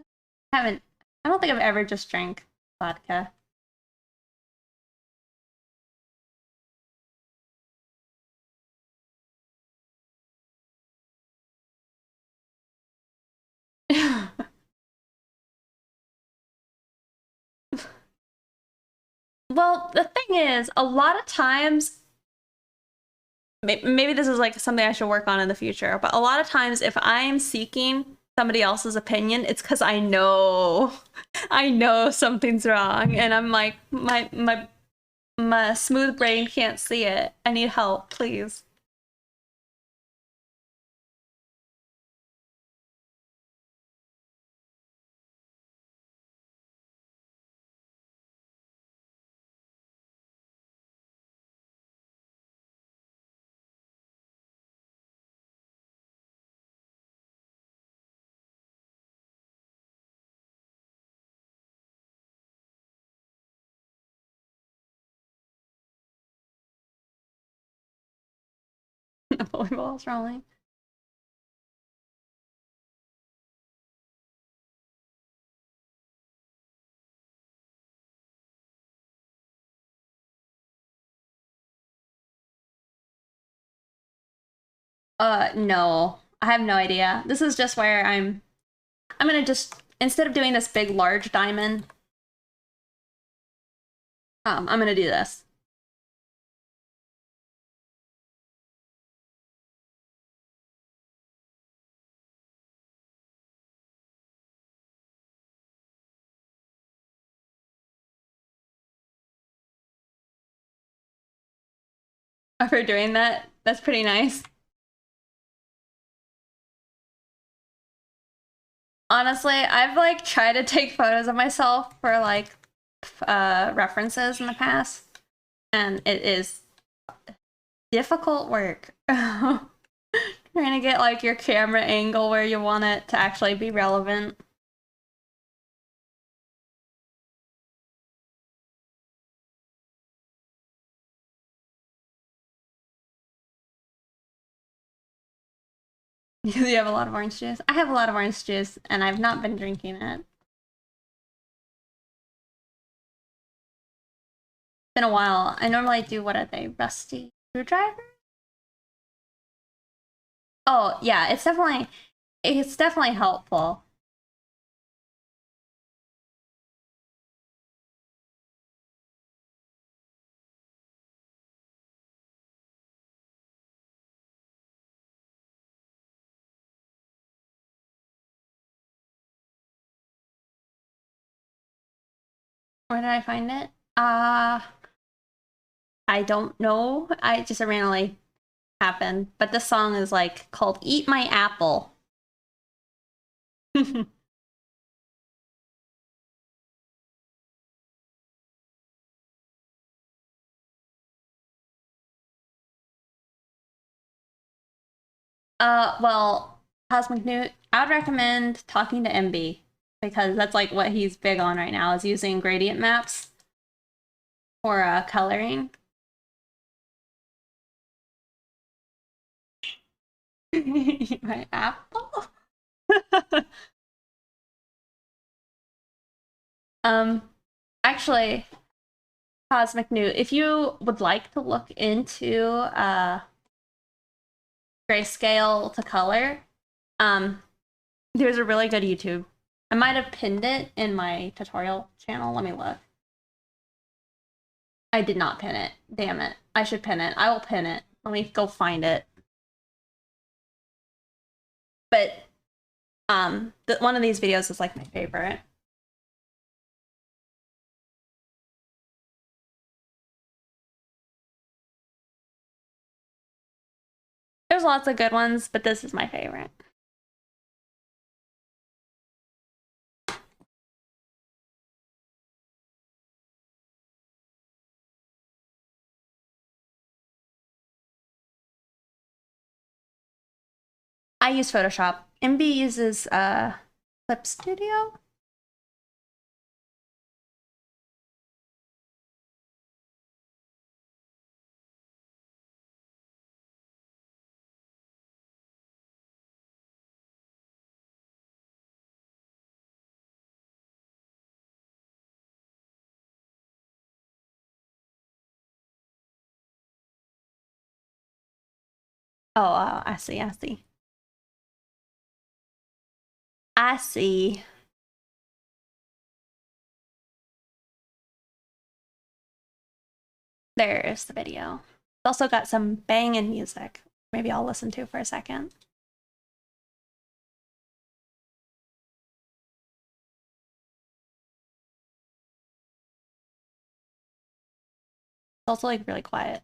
I haven't. I don't think I've ever just drank vodka. Well, the thing is, a lot of times, maybe this is like something I should work on in the future, but a lot of times if I'm seeking somebody else's opinion, it's because I know something's wrong, and I'm like, my smooth brain can't see it. I need help, please. The volleyball's rolling. No. I have no idea. This is just where I'm gonna just, instead of doing this big large diamond, I'm gonna do this. After doing that, that's pretty nice. Honestly, I've like tried to take photos of myself for like references in the past, and it is difficult work. Trying to get like your camera angle where you want it to actually be relevant. You have a lot of orange juice. I have a lot of orange juice, and I've not been drinking it. been a while. I normally do, what are they, rusty screwdriver? Oh yeah, it's definitely helpful. Where did I find it? I don't know. I just randomly happened. But this song is like called Eat My Apple. Well, Cosmic Newt, I would recommend talking to MB because that's like what he's big on right now, is using gradient maps for coloring. My apple? um, actually, Cosmic Newt, if you would like to look into grayscale to color, there's a really good YouTube. I might have pinned it in my tutorial channel. Let me look. I did not pin it. Damn it. I should pin it. I will pin it. Let me go find it. But one of these videos is like my favorite. There's lots of good ones, but this is my favorite. I use Photoshop. MB uses Clip Studio. Oh, I see, I see. I see. There's the video. It's also got some banging music. Maybe I'll listen to for a second. It's also like really quiet.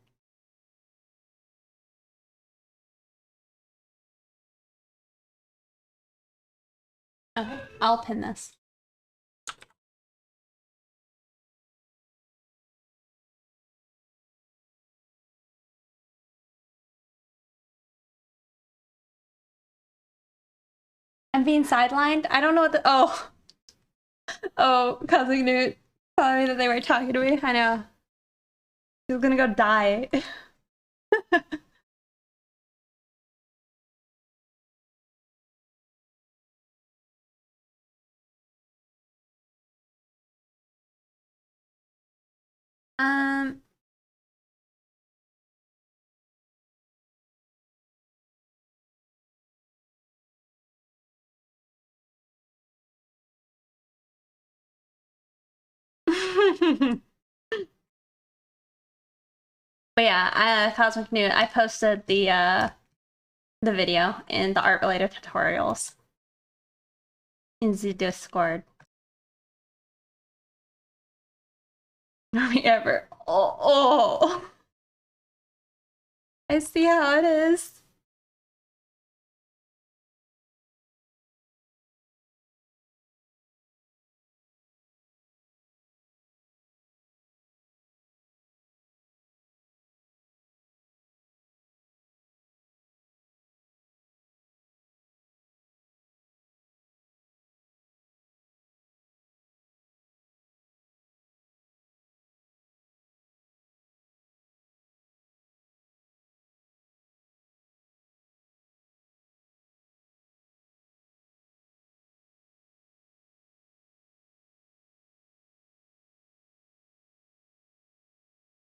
Okay, I'll pin this. I'm being sidelined. I don't know what the oh, Cousin Newt telling me that they were talking to me. I know. He's gonna go die. um But yeah, Cosmic Newt, I posted the video and the art related tutorials in the Discord. Ever. Oh, I see how it is.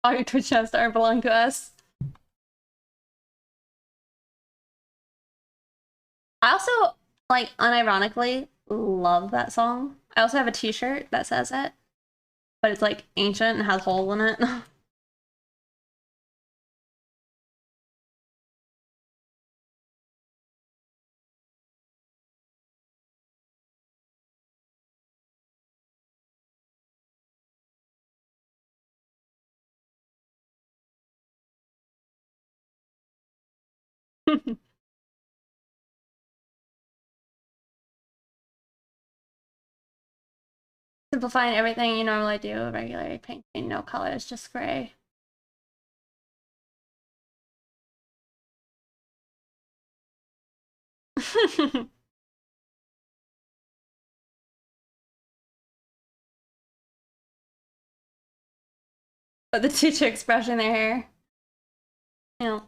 All your Twitch chats are belong to us. I also, like, unironically love that song. I also have a t-shirt that says it, but it's like ancient and has holes in it. Simplifying everything you normally do, regular painting, no colors, just gray. But the two chicks brushing their hair. Yeah.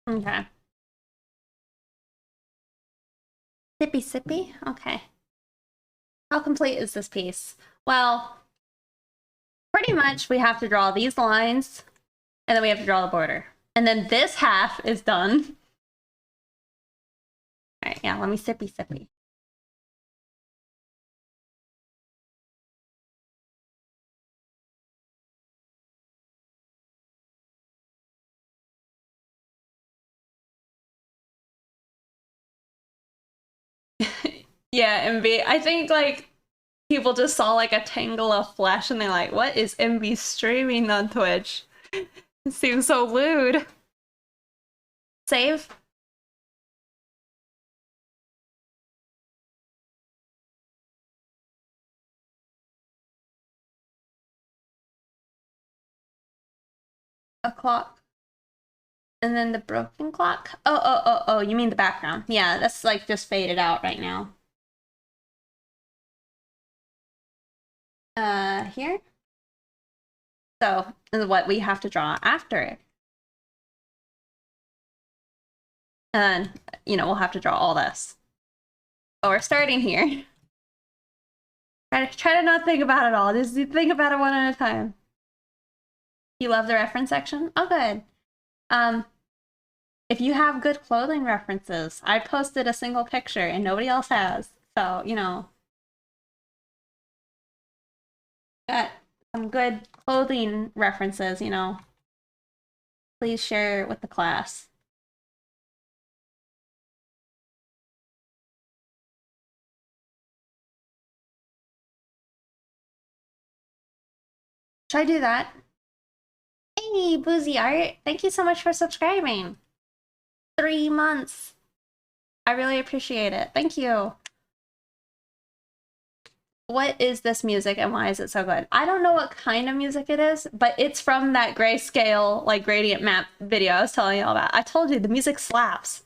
Okay. Sippy sippy? Okay. How complete is this piece? Well, pretty much we have to draw these lines, and then we have to draw the border. And then this half is done. Alright, yeah, let me sippy sippy. Yeah, MB. I think, like, people just saw, like, a tangle of flesh, and they're like, what is MB streaming on Twitch? It seems so lewd. Save? A clock. And then the broken clock? Oh, you mean the background. Yeah, that's, like, just faded out right now. Here? So, this is what we have to draw after it. And, you know, we'll have to draw all this. So we're starting here. Try to not think about it all. Just think about it one at a time. You love the reference section? Oh, good. If you have good clothing references, I posted a single picture and nobody else has. So, you know, got some good clothing references, you know, please share it with the class. Should I do that? Hey, Boozy Art, thank you so much for subscribing. 3 months. I really appreciate it. Thank you. What is this music and why is it so good? I don't know what kind of music it is, but it's from that grayscale, like, gradient map video I was telling you all about. I told you, the music slaps.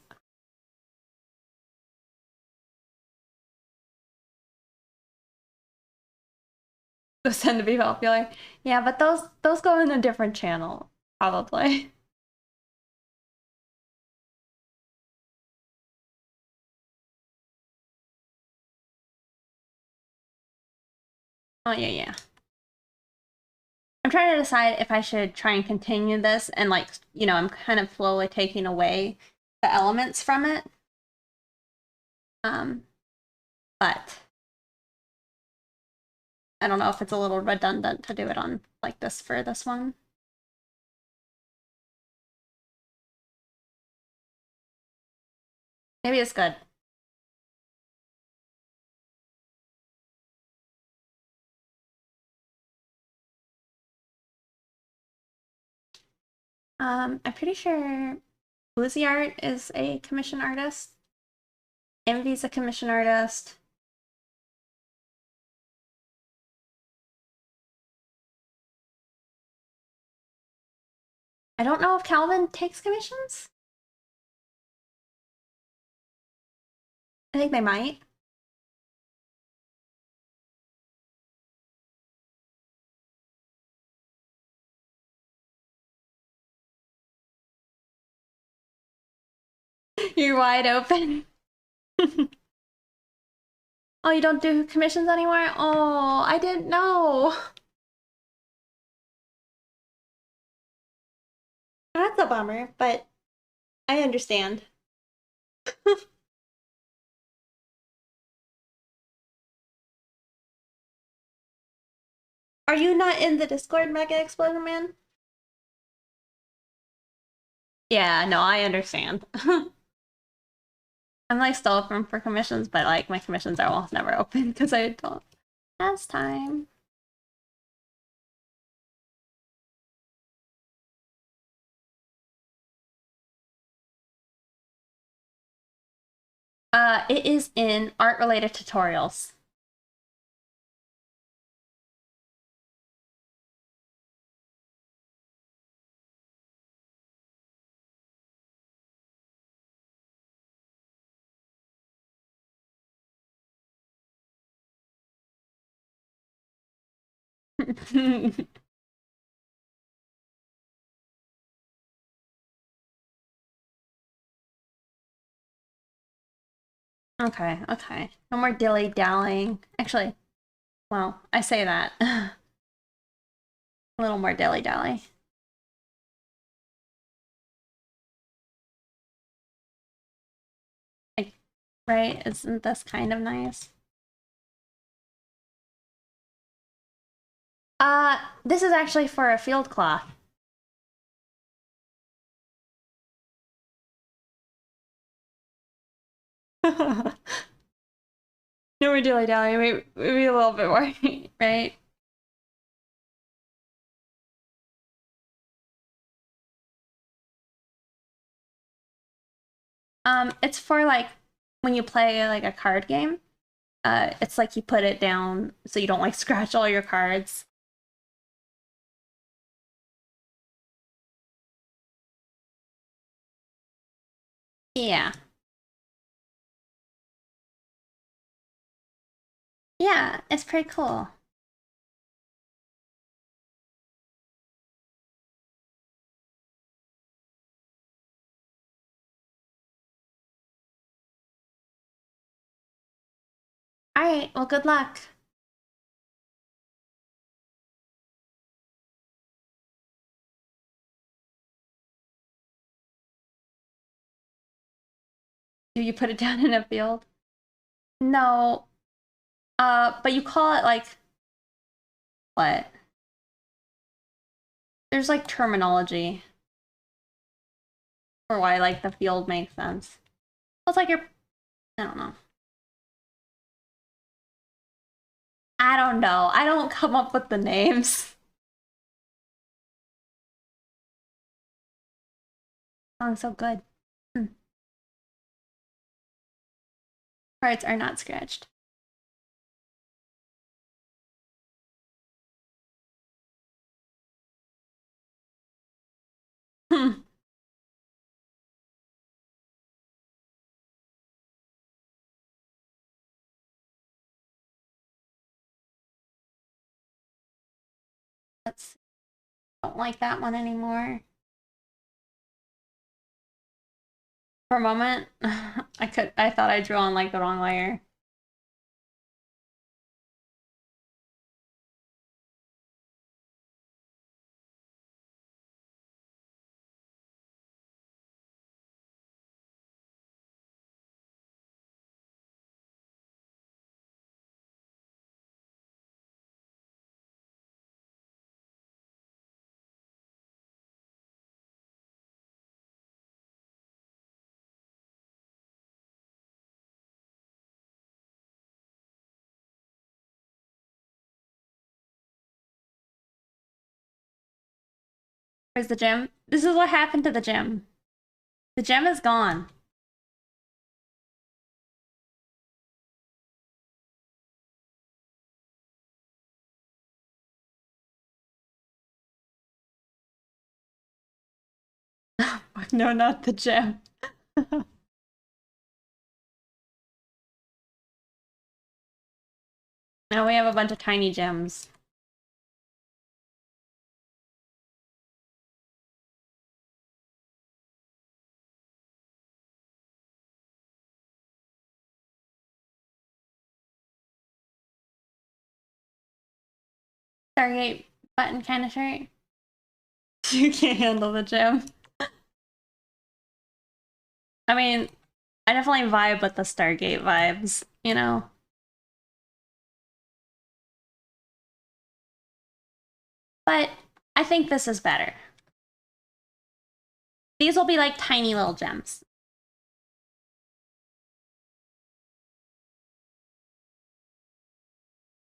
Those tend to be popular. Yeah, but those go in a different channel, probably. Oh, yeah. I'm trying to decide if I should try and continue this and, like, you know, I'm kind of slowly taking away the elements from it. But I don't know if it's a little redundant to do it on like this for this one. Maybe it's good. I'm pretty sure Uzi Art is a commission artist. Envy's a commission artist. I don't know if Calvin takes commissions. I think they might. You're wide open. Oh, you don't do commissions anymore? Oh, I didn't know. That's a bummer, but I understand. Are you not in the Discord, Mega Exploder Man? Yeah, no, I understand. I'm like still open for commissions, but like my commissions are almost never open because I don't have time. It is in art-related tutorials. Okay, okay. No more dilly-dallying. Actually, well, I say that. A little more dilly-dally. Like, right? Isn't this kind of nice? This is actually for a field cloth. No more dilly-dally. Maybe a little bit more, right? It's for like when you play like a card game. It's like you put it down so you don't like scratch all your cards. Yeah. Yeah, it's pretty cool. All right, well, good luck. Do you put it down in a field? No. But you call it like what? There's like terminology for why like the field makes sense. Well, it's like you're I don't know. I don't know. I don't come up with the names. Song's so good. Hmm. Cards are not scratched. Hmm. Let's don't like that one anymore. For a moment, I thought I drew on like the wrong layer. Where's the gym? This is what happened to the gym. The gem is gone. No, not the gem. Now we have a bunch of tiny gems. Stargate button kind of shirt. You can't handle the gem. I mean, I definitely vibe with the Stargate vibes, you know? But I think this is better. These will be like tiny little gems.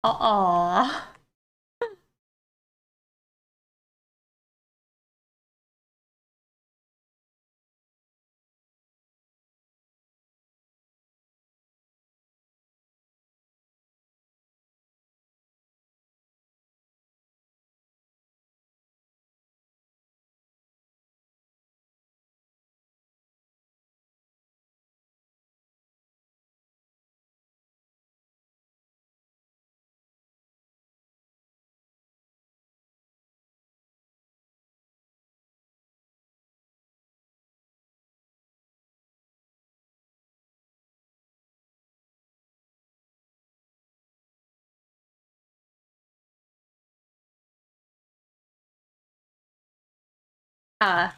Aww.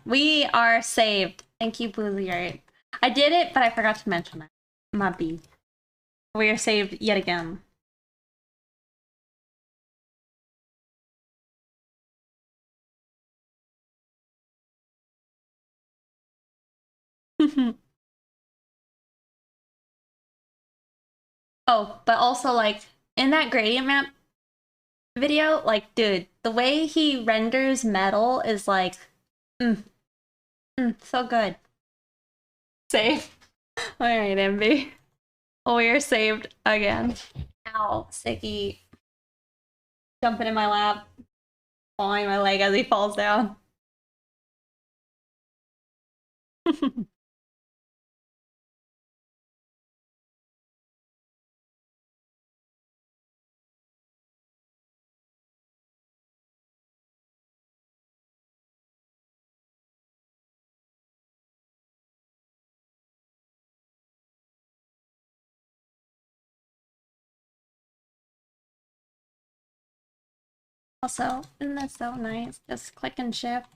We are saved. Thank you, Blueberry. I did it, but I forgot to mention it. My B. We are saved yet again. Oh, but also like in that gradient map video, like dude, the way he renders metal is like so good. Save. Alright, Envy. We're saved again. Ow, Sicky. Jumping in my lap, clawing my leg as he falls down. Also, isn't that so nice? Just click and shift.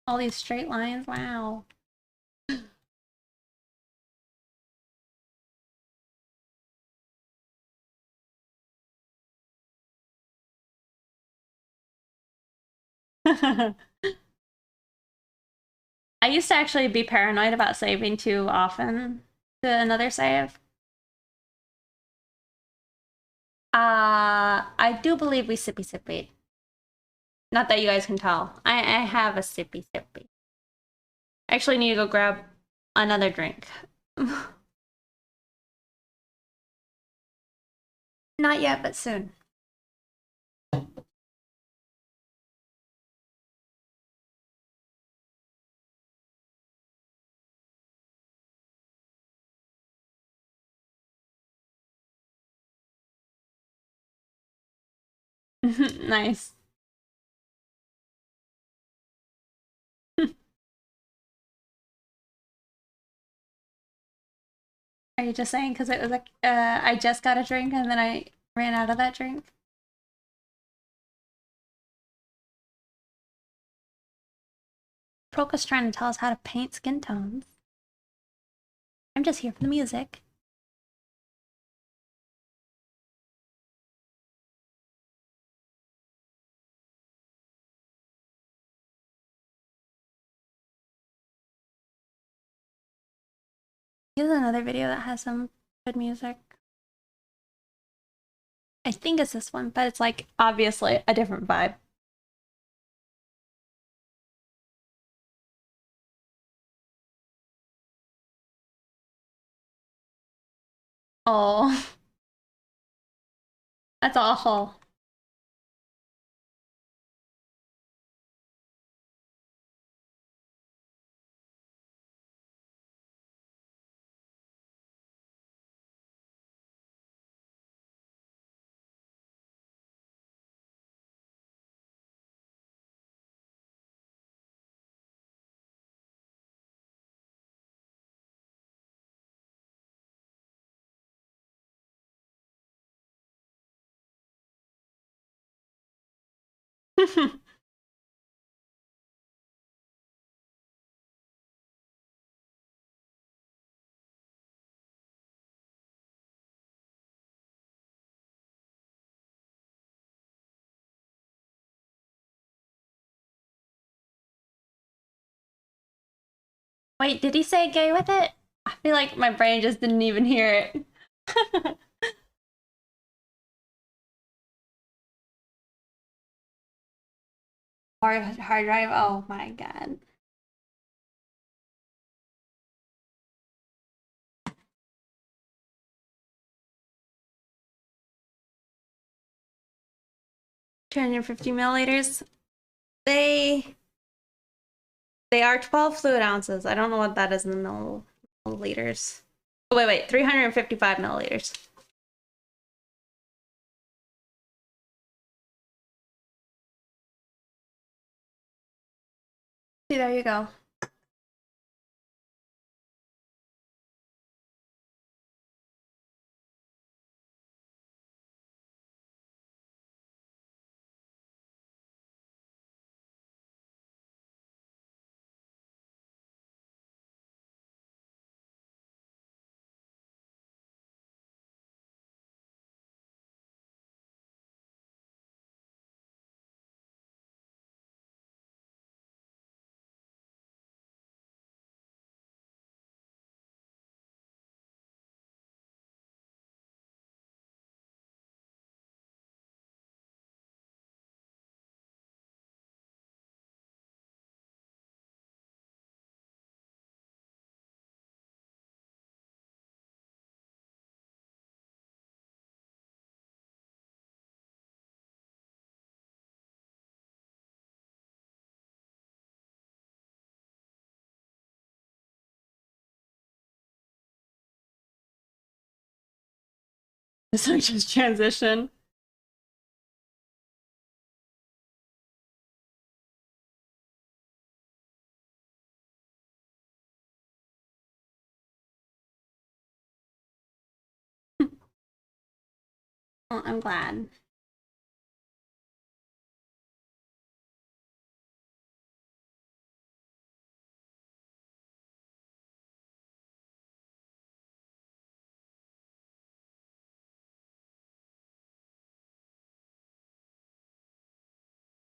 All these straight lines, wow. I used to actually be paranoid about saving too often to another save. I do believe we sippy sippy. Not that you guys can tell. I have a sippy sippy. I actually need to go grab another drink. Not yet, but soon. Nice. Are you just saying because it was like I just got a drink and then I ran out of that drink? Proka's trying to tell us how to paint skin tones. I'm just here for the music. Here's another video that has some good music. I think it's this one, but it's like obviously a different vibe. Oh, that's awful. Wait, did he say gay with it? I feel like my brain just didn't even hear it. Hard drive, oh my god. 250 milliliters. They they are 12 fluid ounces. I don't know what that is in milliliters. Oh, wait, 355 milliliters. See, there you go. So just transition. Oh, I'm glad.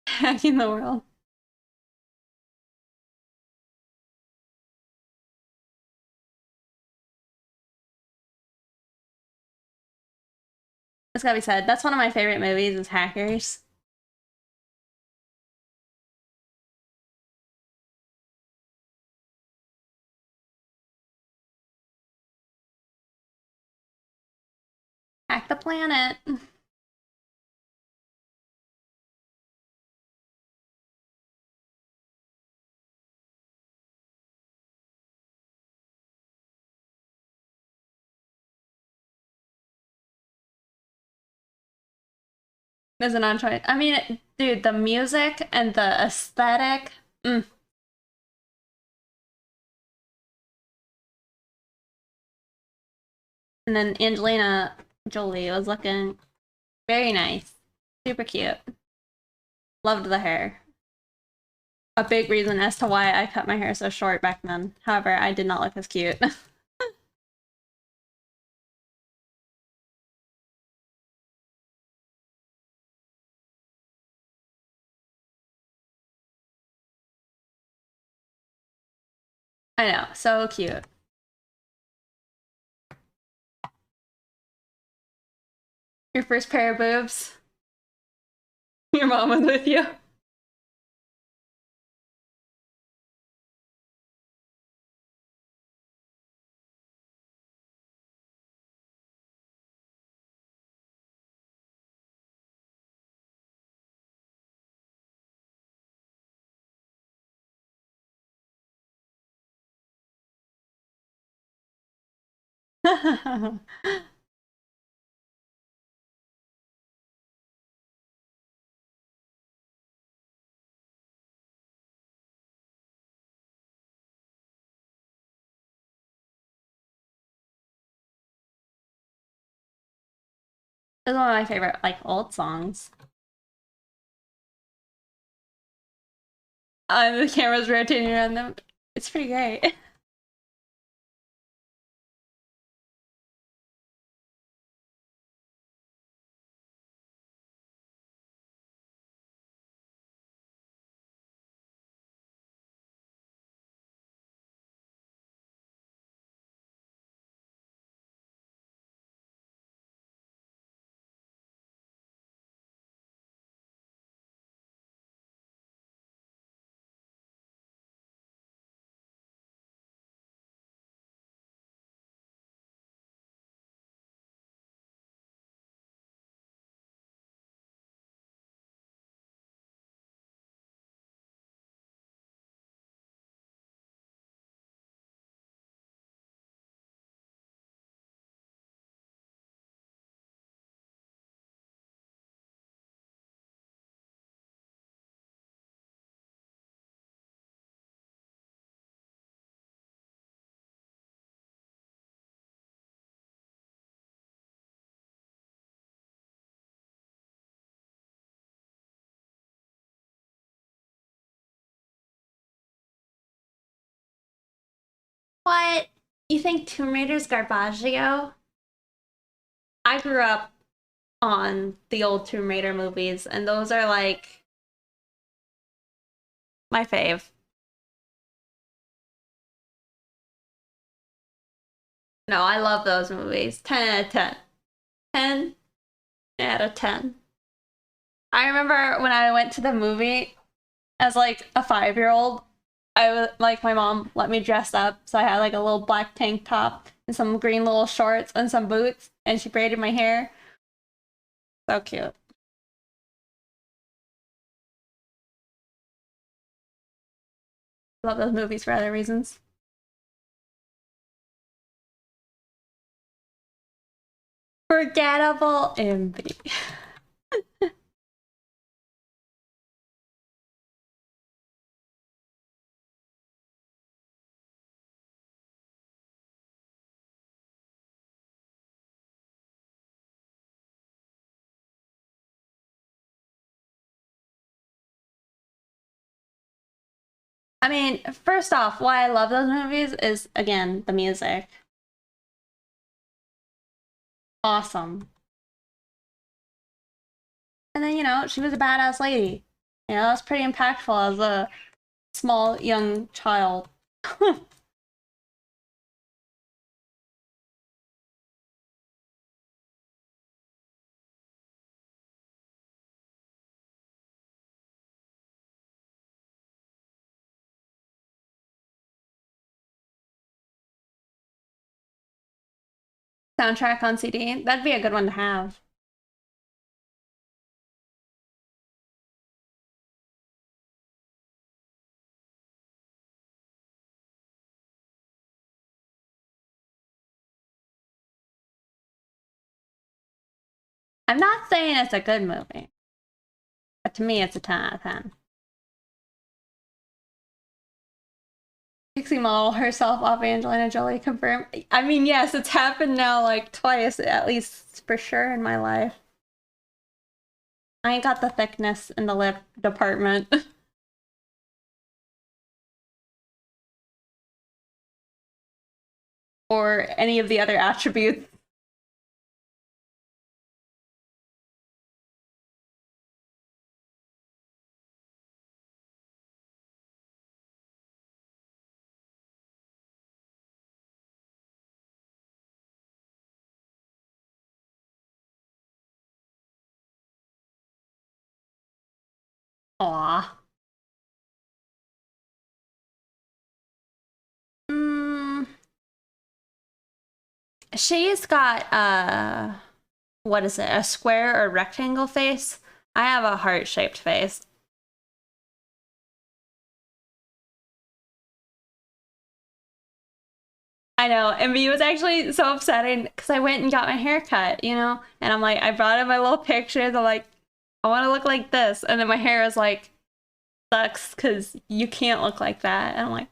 Hacking the world. It's gotta be said. That's one of my favorite movies is Hackers. Hack the planet. There's an on-choice. I mean, dude, the music and the aesthetic. Mm. And then Angelina Jolie was looking very nice. Super cute. Loved the hair. A big reason as to why I cut my hair so short back then. However, I did not look as cute. I know, so cute. Your first pair of boobs. Your mom was with you. Those one of my favorite, like, old songs. The camera's rotating around them. It's pretty great. What? You think Tomb Raider's Garbaggio? I grew up on the old Tomb Raider movies, and those are like my fave. No, I love those movies. 10 out of 10. 10 out of 10. I remember when I went to the movie as like a 5-year-old, I was like, my mom let me dress up, so I had like a little black tank top and some green little shorts and some boots, and she braided my hair. So cute. Love those movies for other reasons. Forgettable Imby. I mean, first off, why I love those movies is, again, the music. Awesome. And then, she was a badass lady. That's pretty impactful as a small, young child. Soundtrack on CD. That'd be a good one to have. I'm not saying it's a good movie, but to me, it's a 10 out of 10. Pixie model herself off Angelina Jolie confirmed. I mean, yes, it's happened now like twice, at least for sure in my life. I ain't got the thickness in the lip department. Or any of the other attributes. Aw. Mm, she's got what is it? A square or rectangle face? I have a heart-shaped face. I know. And me was actually so upsetting because I went and got my hair cut, you know? And I'm like, I brought in my little pictures. I'm like, I want to look like this. And then my hair is like, sucks because you can't look like that. And I'm like,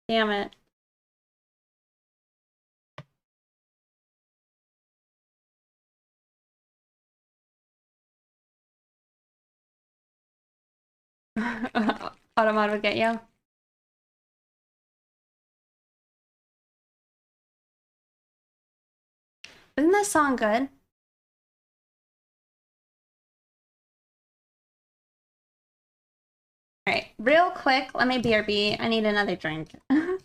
damn it. Automod would get you. Isn't this song good? All right, real quick, let me BRB. I need another drink. Gonna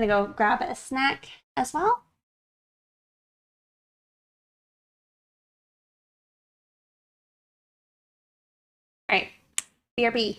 go grab a snack as well. All right, BRB.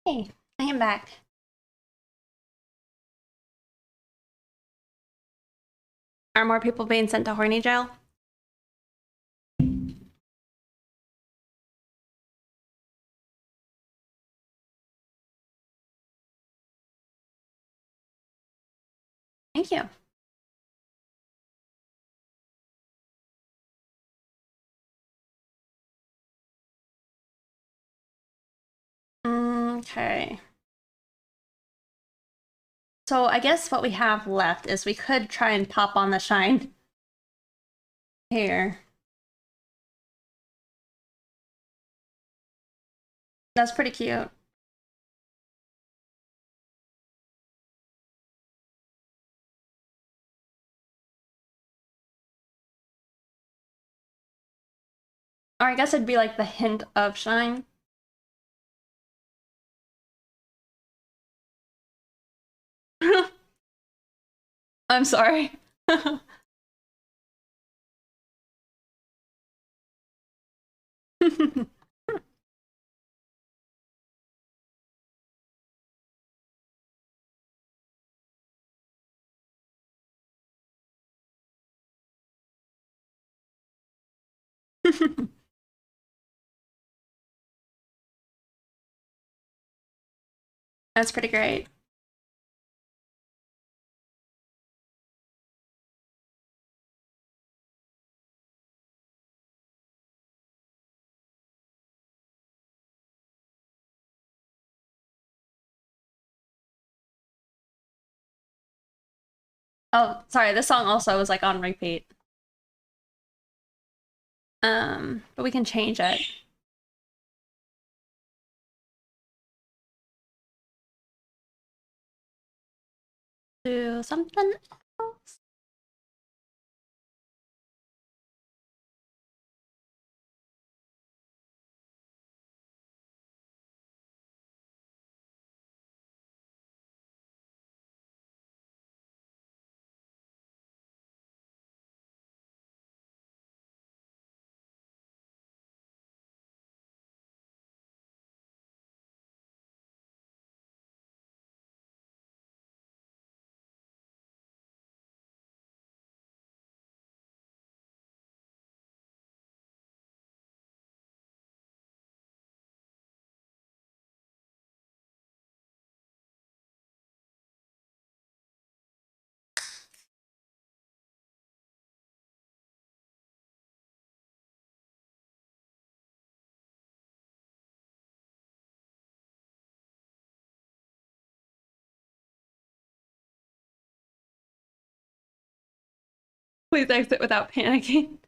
Hey, I am back. Are more people being sent to horny jail? Thank you. Okay. So I guess what we have left is we could try and pop on the shine here. That's pretty cute. Or I guess it'd be like the hint of shine. I'm sorry. That's pretty great. Oh, sorry, this song also was like on repeat. But we can change it. Do something else. Please exit without panicking.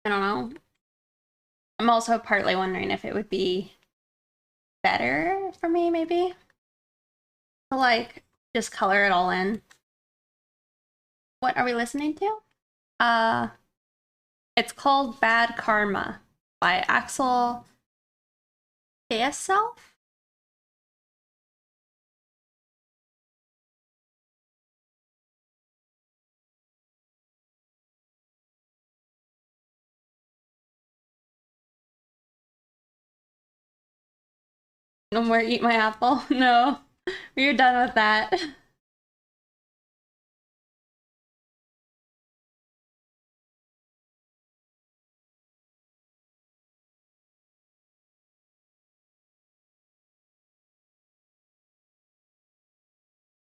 I don't know. I'm also partly wondering if it would be better for me, maybe, to like just color it all in. What are we listening to? It's called Bad Karma by Axel Self. No more eat my apple. No, we're done with that.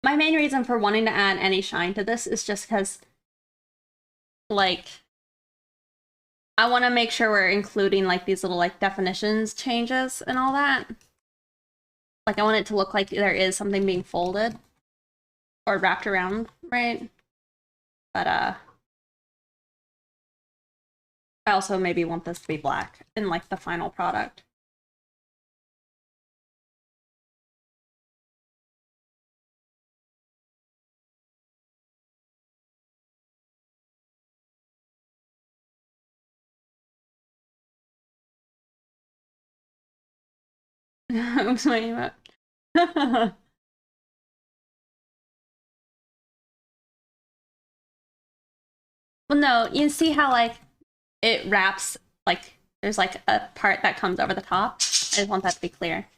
My main reason for wanting to add any shine to this is just because, like, I want to make sure we're including like these little like definitions changes and all that. Like, I want it to look like there is something being folded or wrapped around, right? But I also maybe want this to be black in like the final product. was my emote. Well, no, you see how like it wraps, like there's like a part that comes over the top. I just want that to be clear.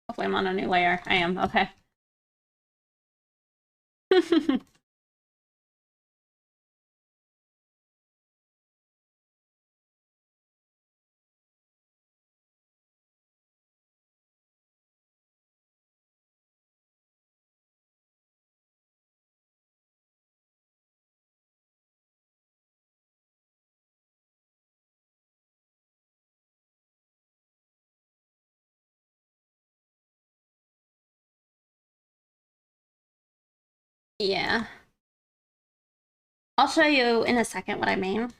Hopefully I'm on a new layer. I am, okay. Yeah. I'll show you in a second what I mean.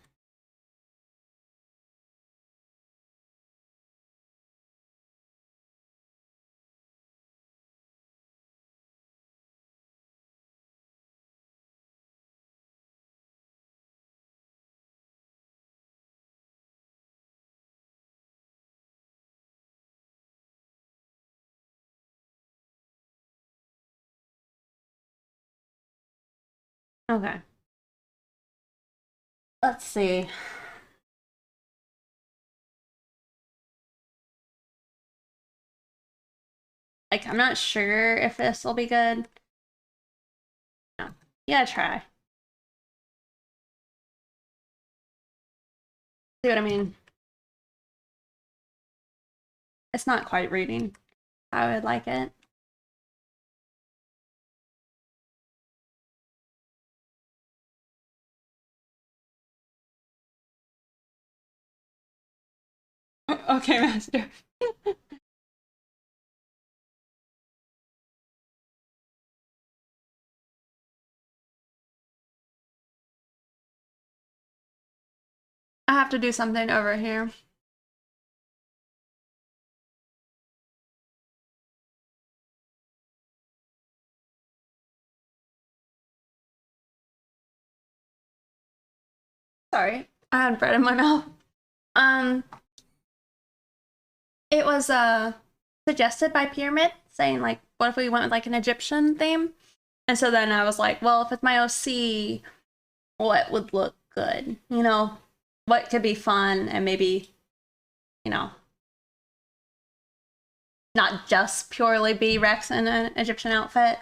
Okay. Let's see. Like, I'm not sure if this will be good. No. Yeah, try. See what I mean? It's not quite reading how I would like it. Okay, master. I have to do something over here. Sorry, I had bread in my mouth. Um, it was suggested by Pyramid, saying like, what if we went with like an Egyptian theme? And so then I was like, well, if it's my OC, what would look good? You know, what could be fun and maybe, you know, not just purely be Rex in an Egyptian outfit.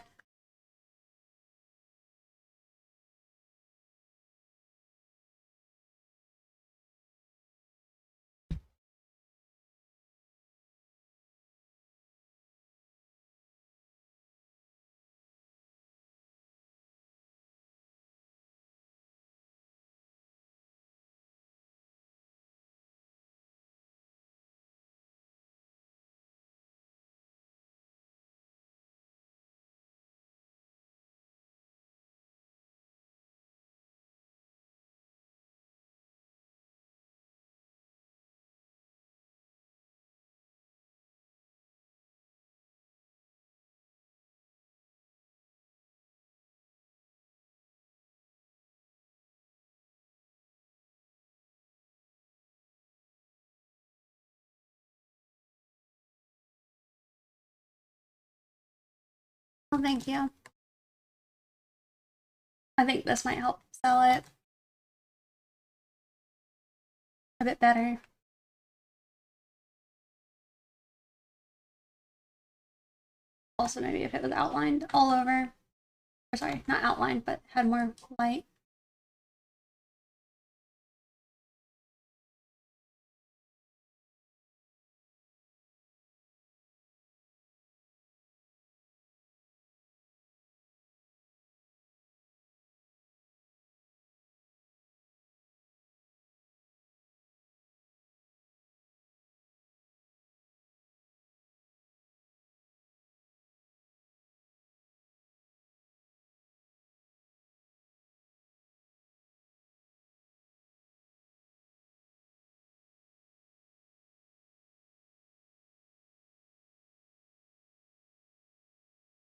Well, thank you. I think this might help sell it a bit better. Also, maybe if it was outlined all over. Or sorry, not outlined, but had more light.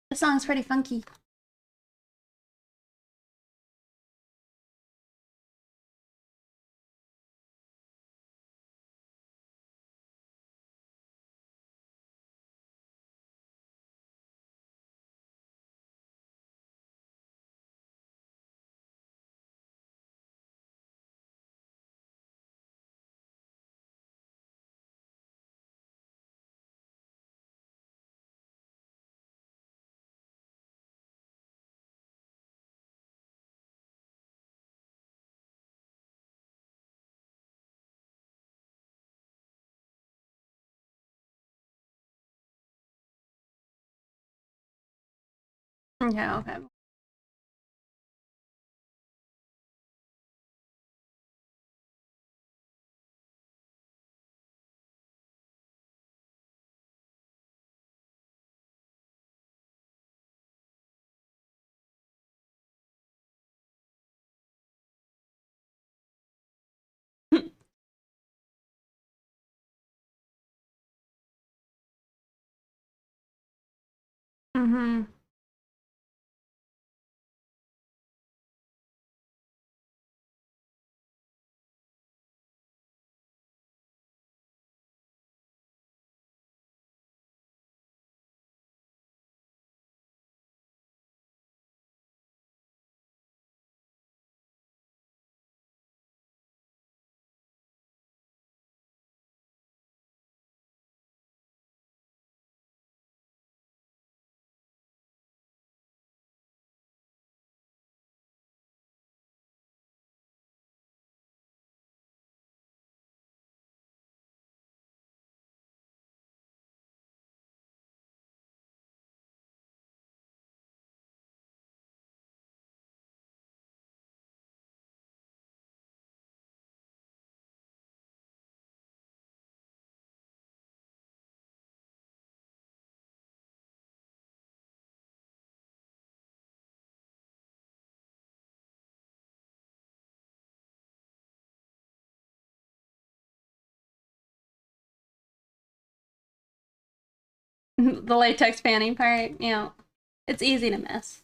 The song's pretty funky. Okay, okay. Mm-hmm. The latex panty part, you know, it's easy to miss.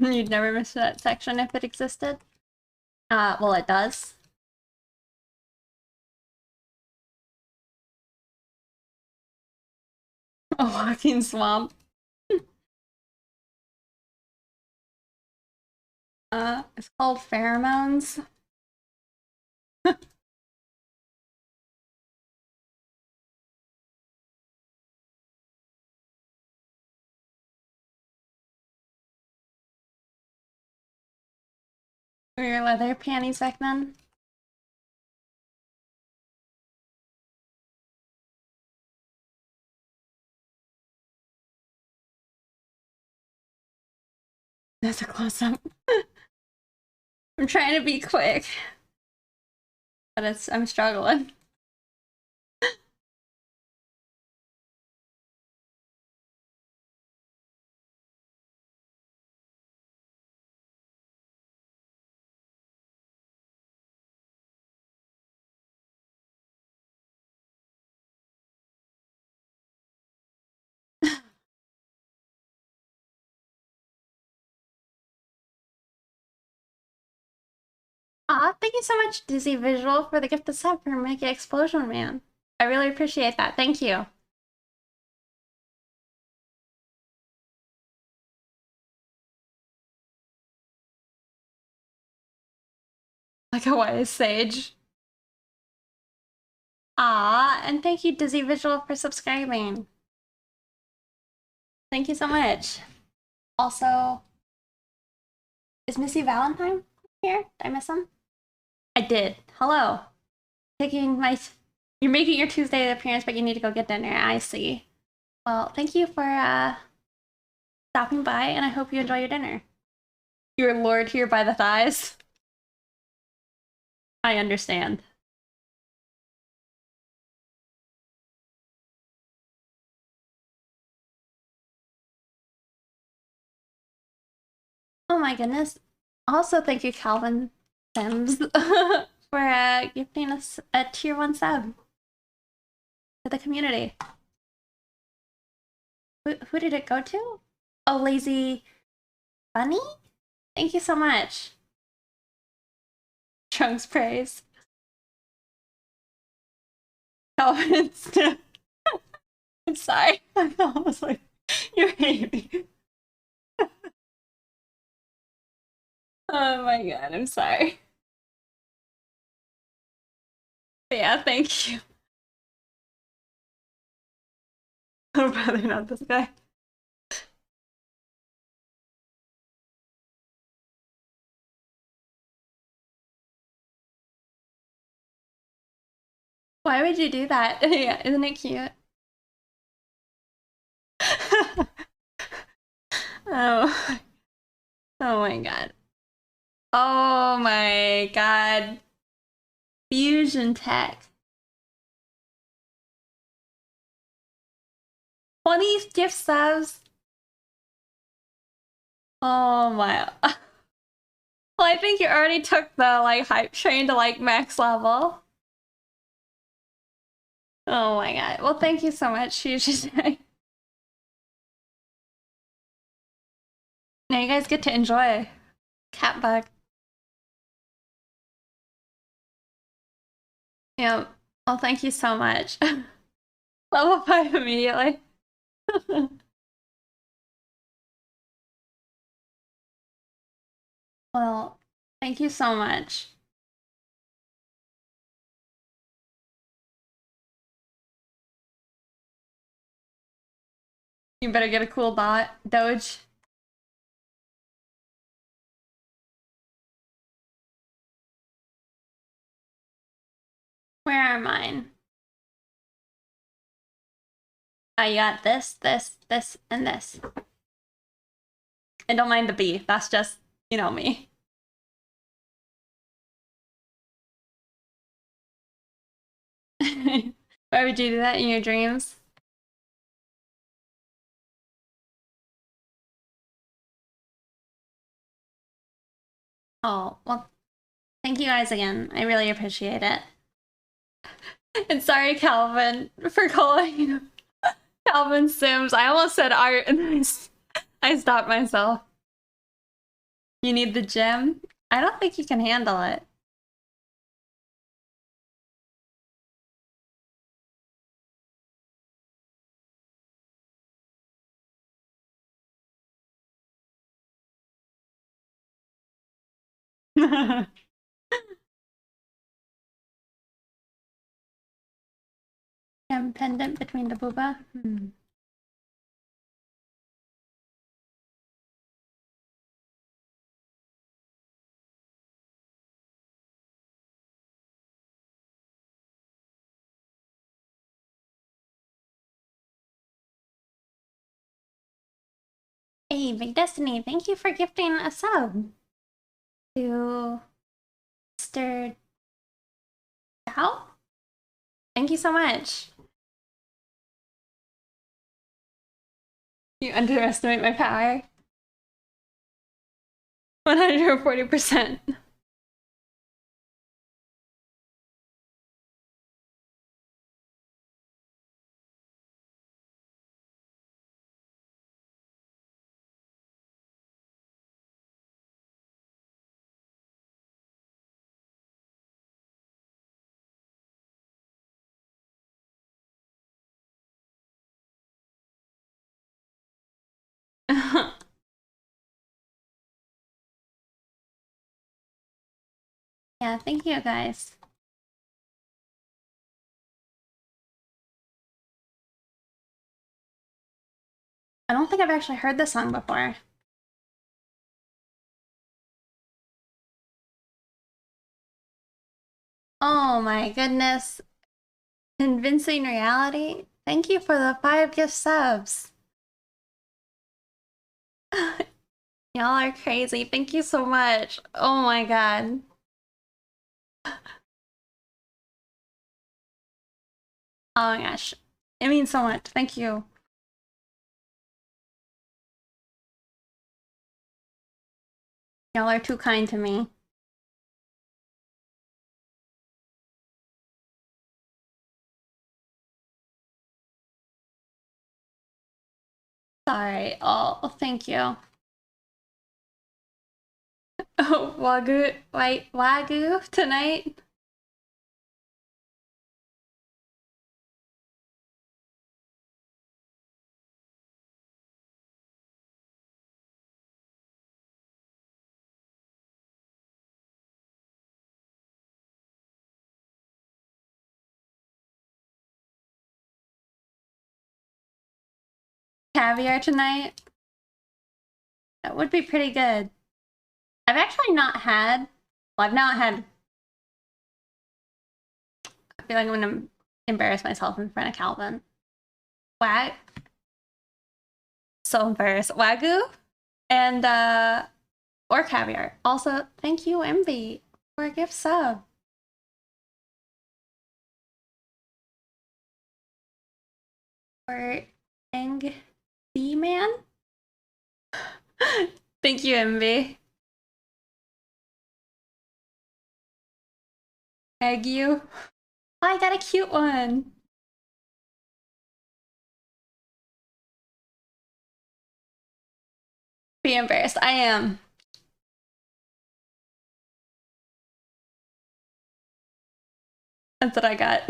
You'd never miss that section if it existed. Well, it does. A walking swamp. It's called pheromones. Were your leather panties back then? That's a close up. I'm trying to be quick, but I'm struggling. Aw, thank you so much, Dizzy Visual, for the gift of sub for Mega Explosion Man. I really appreciate that. Thank you. Like a wise sage. Ah, and thank you, Dizzy Visual, for subscribing. Thank you so much. Also, is Missy Valentine here? Did I miss him? I did. Hello. Taking my. You're making your Tuesday appearance, but you need to go get dinner. I see. Well, thank you for stopping by, and I hope you enjoy your dinner. You're lured here by the thighs. I understand. Oh my goodness. Also, thank you, Calvin Sims, for gifting us a tier 1 sub to the community. Who did it go to? Oh, Lazy Bunny? Thank you so much. Trunks praise. Calvin, I'm sorry. I was like, you hate me. Oh my god, I'm sorry. But yeah, thank you. Oh, brother, not this guy. Why would you do that? Yeah, isn't it cute? Oh, oh my god. Oh my god. Fusion tech. 20 gift subs. Oh my. Well, I think you already took the like hype train to like max level. Oh my god. Well, thank you so much, Fusion tech. Now you guys get to enjoy Catbug. Yeah. Well, thank you so much. Level 5 immediately. Well, thank you so much. You better get a cool dot, Doge. Where are mine? I got this, this, and this. I don't mind the B. That's just, you know, me. Why would you do that in your dreams? Oh, well, thank you guys again. I really appreciate it. And sorry, Calvin, for calling you Calvin Sims. I almost said art and then I stopped myself. You need the gym? I don't think you can handle it. Gem pendant between the booba? Hmm. Hey, Big Destiny, thank you for gifting a sub to Mr. Dow. Thank you so much. You underestimate my power. 140%. Yeah, thank you guys. I don't think I've actually heard this song before. Oh my goodness. Convincing reality. Thank you for the 5 gift subs. Y'all are crazy. Thank you so much. Oh my god. Oh my gosh. It means so much. Thank you. Y'all are too kind to me. Sorry. Oh, thank you. Oh, Wagyu, wait, Wagyu tonight? caviar tonight. That would be pretty good. I've actually not had, well, I've not had, I feel like I'm gonna embarrass myself in front of Calvin. So embarrassed. Wagyu and or caviar. Also, thank you, Envy, for a gift sub. Or Eng B Man. Thank you, Envy. Egg you. Oh, I got a cute one. Be embarrassed. I am. That's what I got.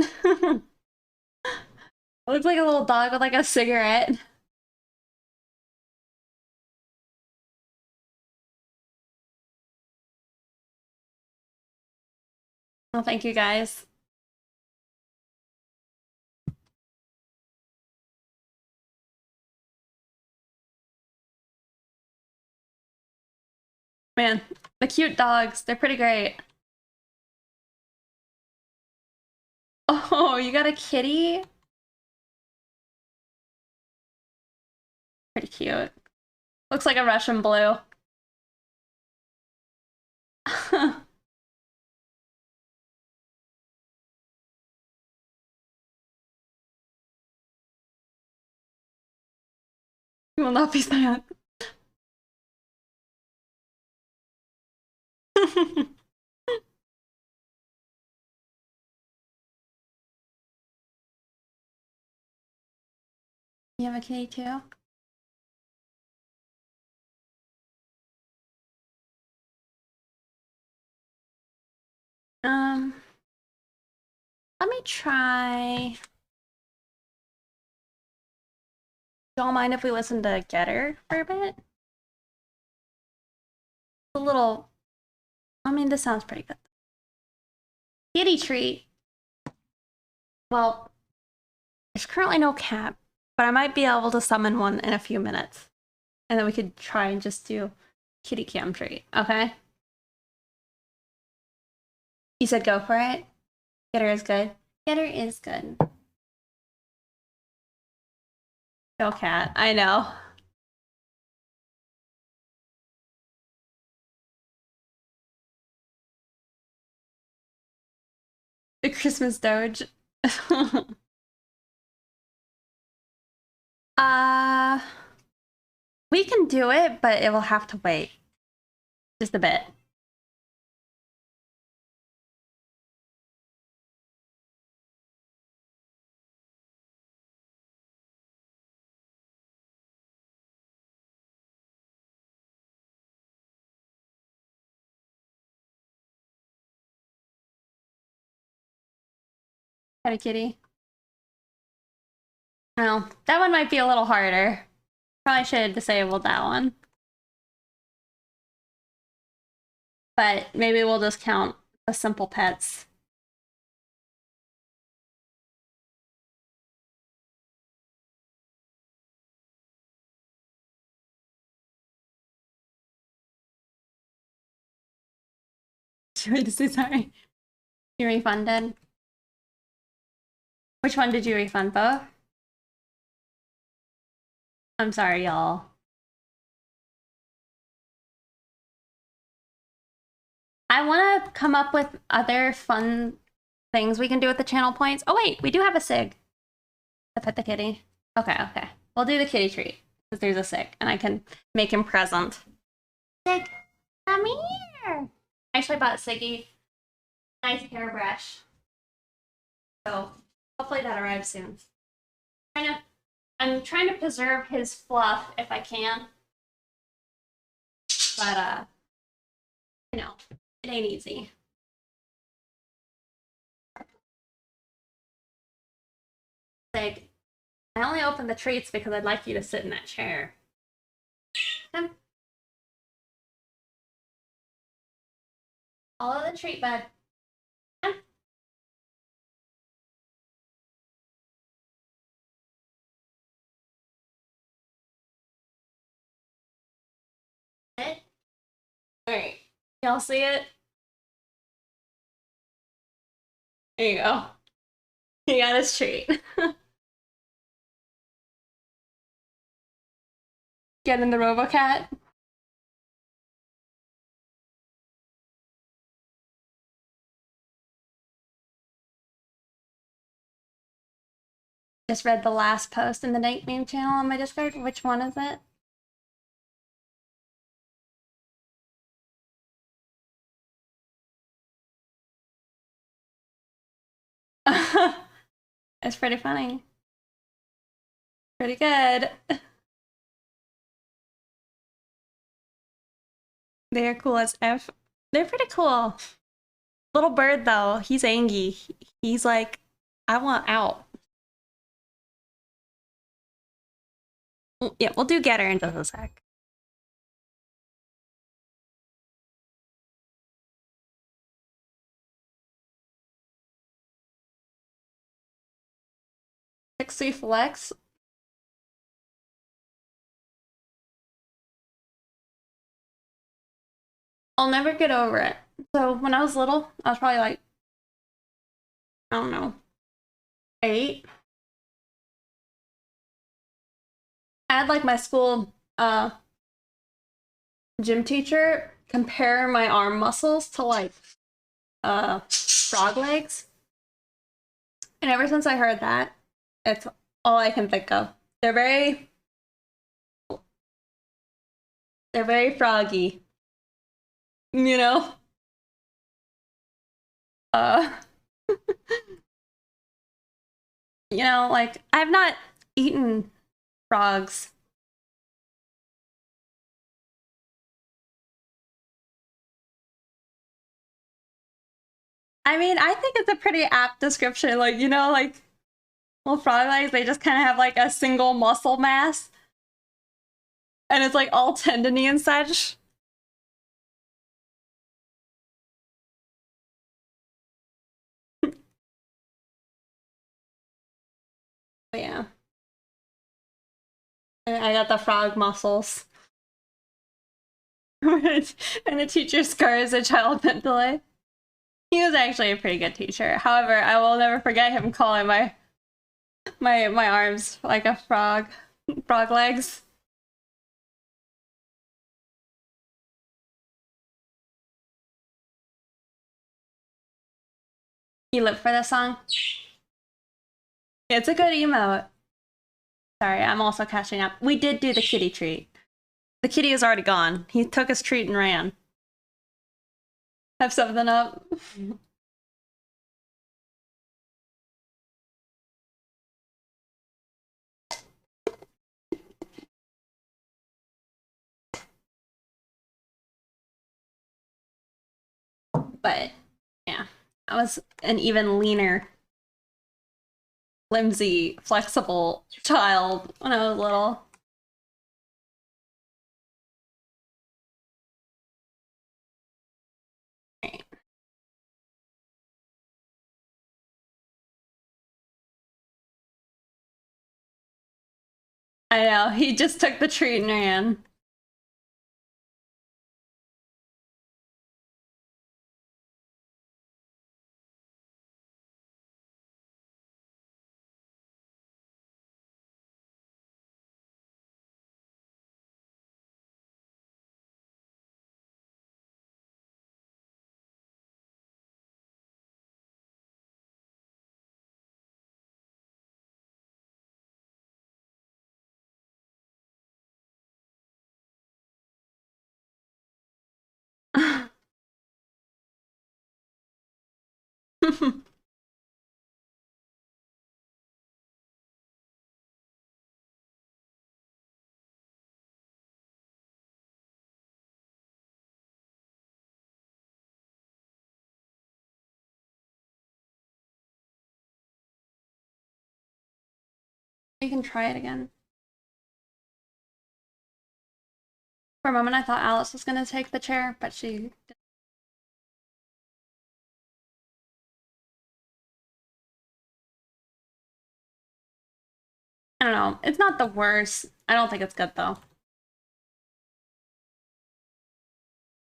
It looks like a little dog with like a cigarette. Well, thank you guys. Man, the cute dogs, they're pretty great. Oh, you got a kitty? Pretty cute. Looks like a Russian blue. You will not be sad. You have a kitty too? Um, let me try. Don't mind if we listen to Getter for a bit? A little. I mean, this sounds pretty good. Kitty treat. Well, there's currently no cat, but I might be able to summon one in a few minutes. And then we could try and just do kitty cam treat, okay? You said go for it? Getter is good. Getter is good. Go cat, I know. The Christmas Doge. uh, we can do it, but it will have to wait. Just a bit. Pet a kitty. Well, that one might be a little harder. Probably should have disabled that one. But maybe we'll just count the simple pets. Sorry. You refunded? Which one did you refund, both? I'm sorry, y'all. I want to come up with other fun things we can do with the channel points. Oh wait, we do have a SIG. To pet the kitty. Okay, okay. We'll do the kitty treat, because there's a SIG, and I can make him present. SIG, come here! I actually bought Siggy a nice hairbrush. So hopefully that arrives soon. I'm trying to preserve his fluff if I can. But you know, it ain't easy. Like, I only opened the treats because I'd like you to sit in that chair. Come. Follow the treat, bud. Come. Alright. Y'all see it? There you go. He got his treat. Get in the RoboCat. Just read the last post in the Night Meme channel on my Discord. Which one is it? It's pretty funny. Pretty good. They're cool as F. They're pretty cool. Little bird though, he's angry. He's like, I want out. Yeah, we'll do Getter in just a sec. Pixie Flex. I'll never get over it. So when I was little, I was probably like, I don't know, 8. I had like my school gym teacher compare my arm muscles to like frog legs. And ever since I heard that, it's all I can think of. They're very froggy. You know? Uh you know, like I've not eaten frogs. I mean, I think it's a pretty apt description. Like, you know, like, well, frog legs, they just kind of have like a single muscle mass. And it's like all tendony and such. But yeah. And I got the frog muscles. And the teacher scars a child mentally. He was actually a pretty good teacher. However, I will never forget him calling my arms like a frog. Frog legs. You live for this song? It's a good emote. Sorry, I'm also catching up. We did do the kitty treat. The kitty is already gone. He took his treat and ran. Have something up. But yeah, I was an even leaner, flimsy, flexible child when I was little. Right. I know, he just took the treat and ran. You can try it again. For a moment, I thought Alice was gonna take the chair, but she. I don't know. It's not the worst. I don't think it's good though.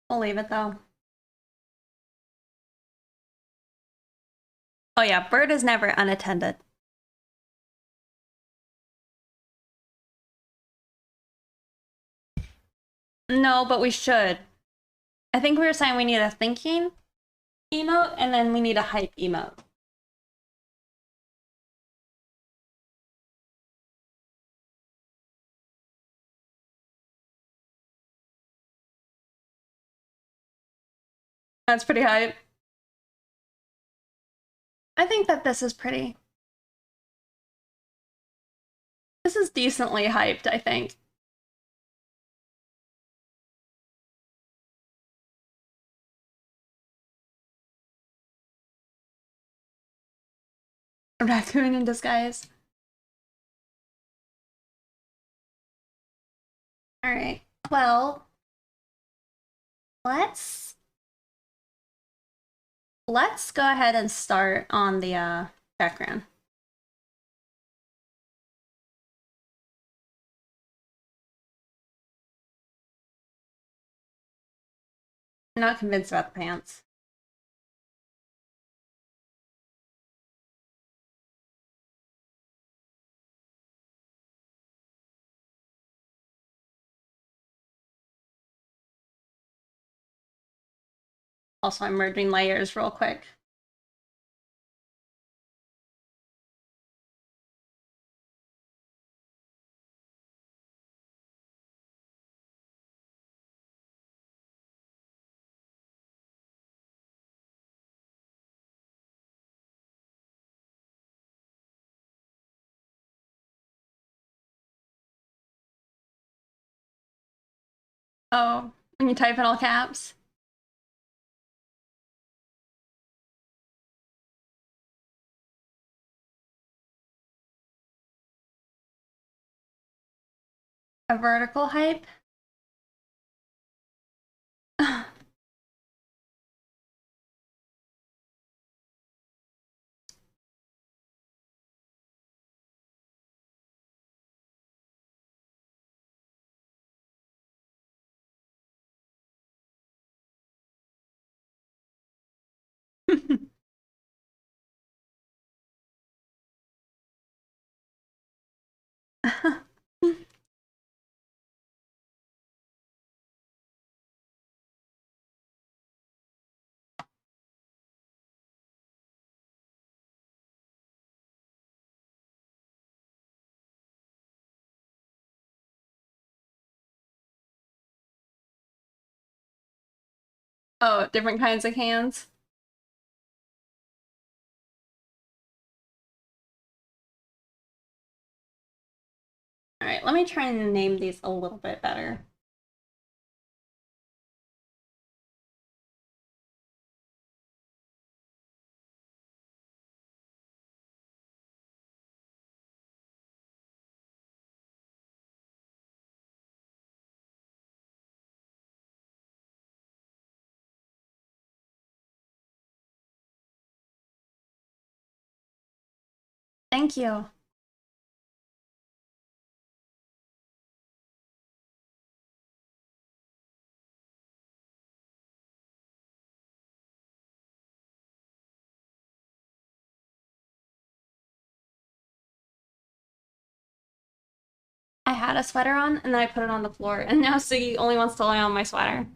We'll leave it though. Oh yeah, bird is never unattended. No, but we should. I think we were saying we need a thinking emote and then we need a hype emote. That's pretty hype. I think that this is pretty. This is decently hyped, I think. A raccoon in disguise. All right. Well, let's go ahead and start on the background. I'm not convinced about the pants. Also, I'm merging layers real quick. Oh, when you type in all caps. A vertical hype. Oh, different kinds of cans. All right, let me try and name these a little bit better. Thank you. I had a sweater on and then I put it on the floor and now Siggy only wants to lay on my sweater.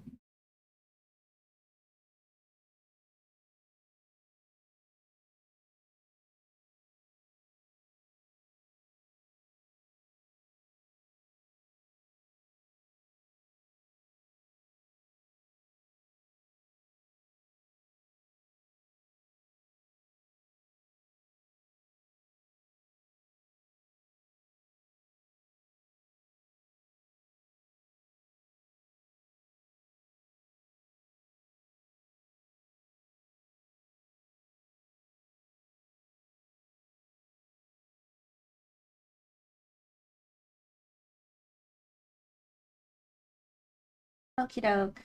Okie doke.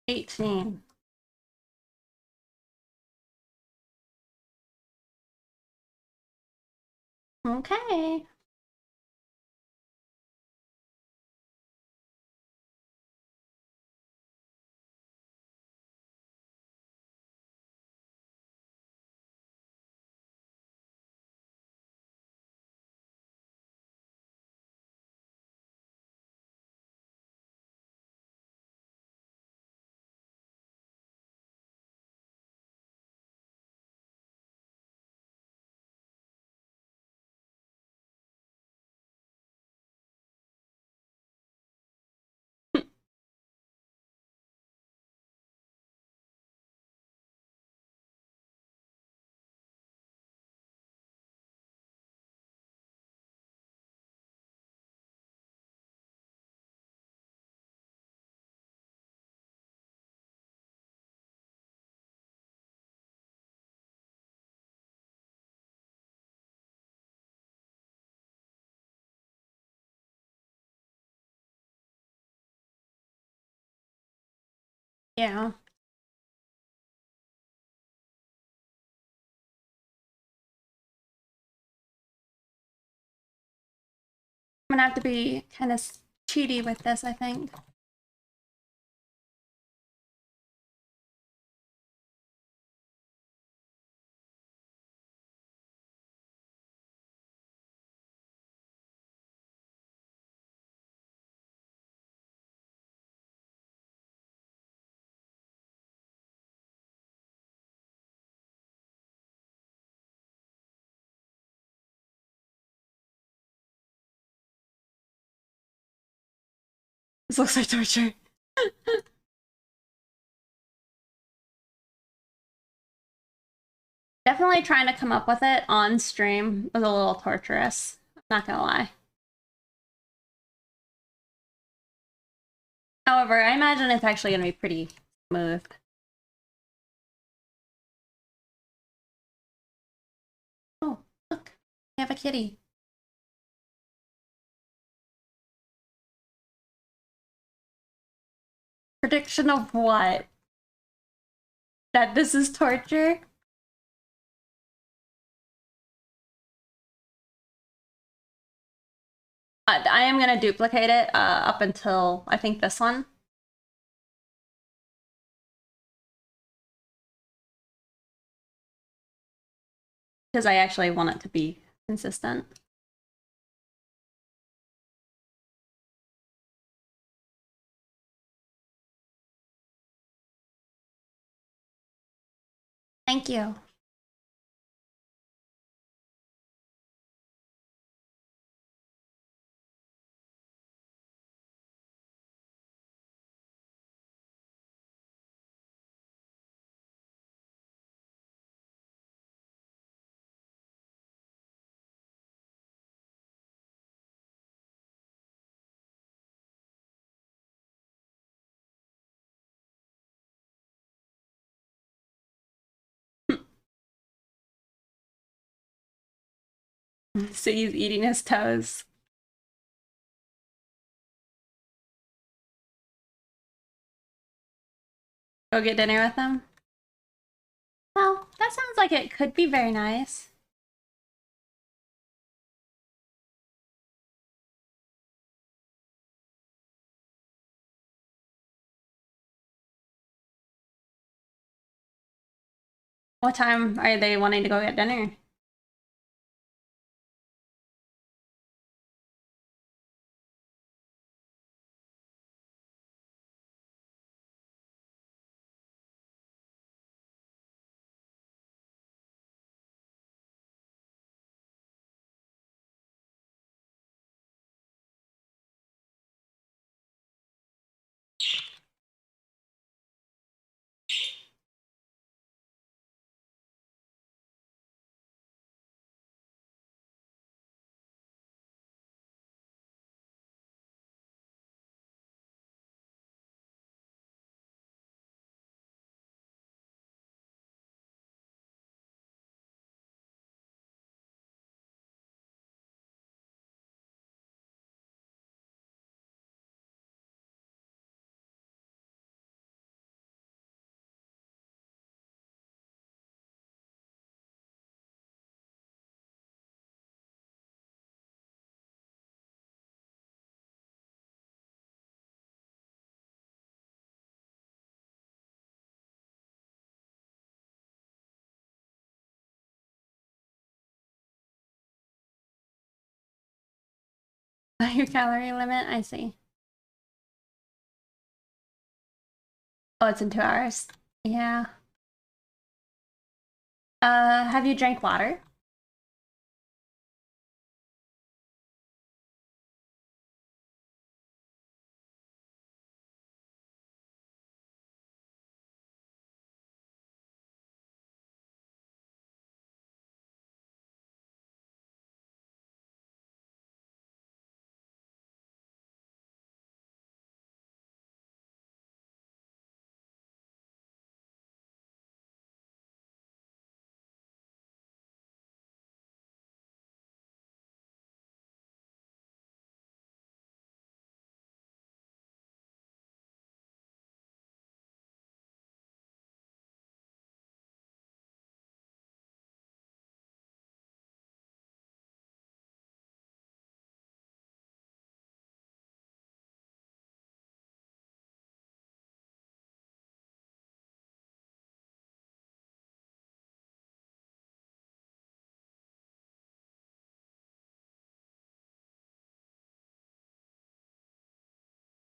18. Okay. Yeah. I'm gonna have to be kind of cheaty with this, I think. This looks like torture. Definitely trying to come up with it on stream was a little torturous. Not gonna lie. However, I imagine it's actually gonna be pretty smooth. Oh, look. We have a kitty. Prediction of what? That this is torture? I am gonna duplicate it up until I think this one. Because I actually want it to be consistent. Thank you. So he's eating his toes. Go get dinner with him? Well, that sounds like it could be very nice. What time are they wanting to go get dinner? Your calorie limit, I see. Oh, it's in 2 hours. Yeah. Have you drank water?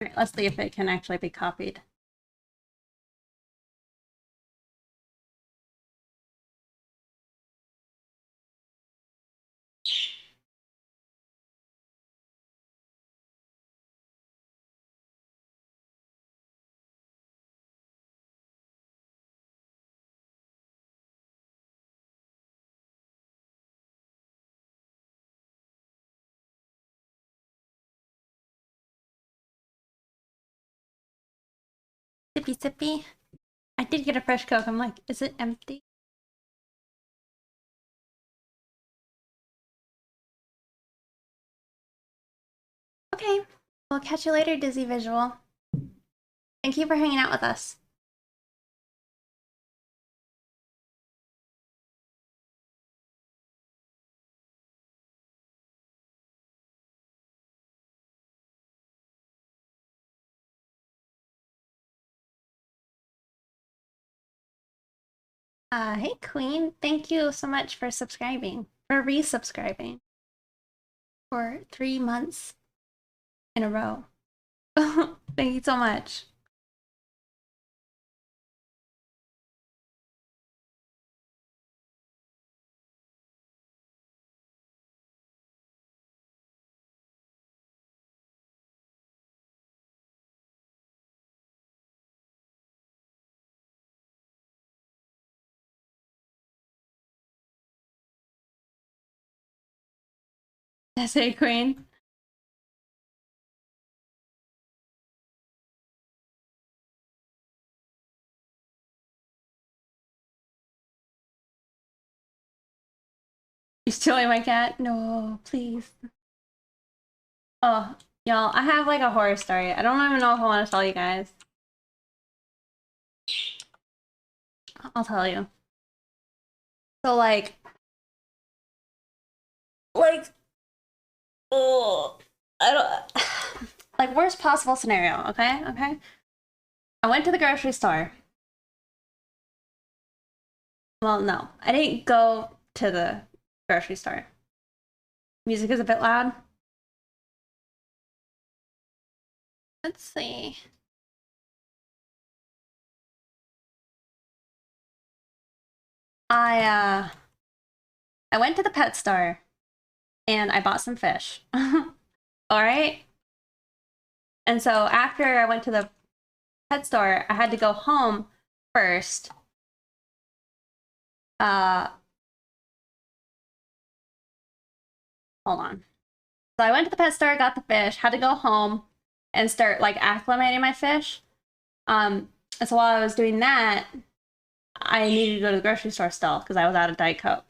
All right, let's see if it can actually be copied. Sippy sippy. I did get a fresh Coke. I'm like, is it empty? Okay. We'll catch you later, Dizzy Visual. Thank you for hanging out with us. Hey Queen, thank you so much for subscribing, for resubscribing for 3 months in a row. Thank you so much. Yes, hey Queen. You stealing my cat? No, please. Oh, y'all, I have like a horror story. I don't even know if I want to tell you guys. I'll tell you. So oh, I don't, like worst possible scenario, okay? Okay. I went to the grocery store. Well, no, I didn't go to the grocery store. Music is a bit loud. Let's see. I I went to the pet store and I bought some fish. All right. And so after I went to the pet store, I had to go home first. Uh, Hold on. So I went to the pet store, got the fish, had to go home and start like acclimating my fish. And so while I was doing that, I needed to go to the grocery store still because I was out of Diet Coke.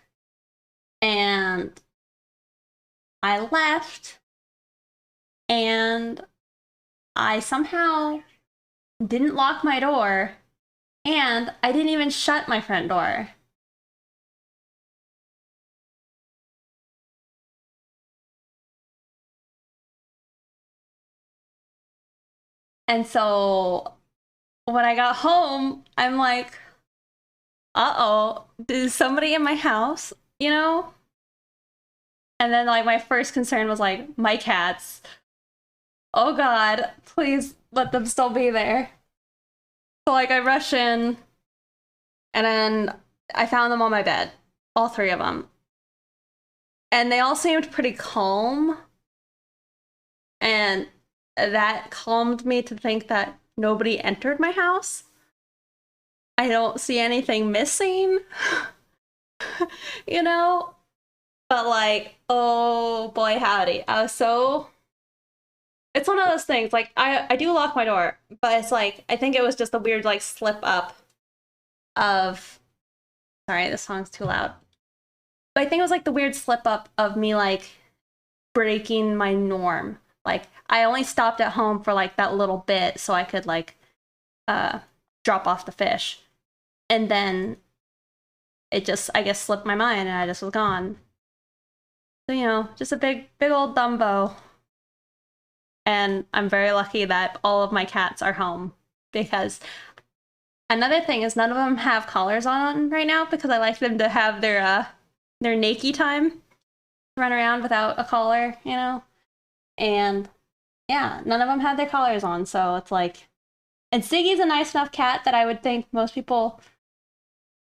And I left and I somehow didn't lock my door and I didn't even shut my front door. And so when I got home, I'm like, uh-oh, is somebody in my house? You know? And then like my first concern was like my cats. Oh God, please let them still be there. So like I rush in and then I found them on my bed, all three of them. And they all seemed pretty calm. And that calmed me to think that nobody entered my house. I don't see anything missing, you know? But like, oh boy, howdy. I was so. It's one of those things, like, I do lock my door, but it's like, I think it was just a weird, like, slip up of. Sorry, this song's too loud. But I think it was like the weird slip up of me, like, breaking my norm. Like, I only stopped at home for like that little bit so I could like drop off the fish. And then it just, I guess, slipped my mind and I just was gone. So, you know, just a big old Dumbo. And I'm very lucky that all of my cats are home because another thing is none of them have collars on right now because I like them to have their naked time, run around without a collar, you know? And yeah, none of them had their collars on, so it's like, and Siggy's a nice enough cat that I would think most people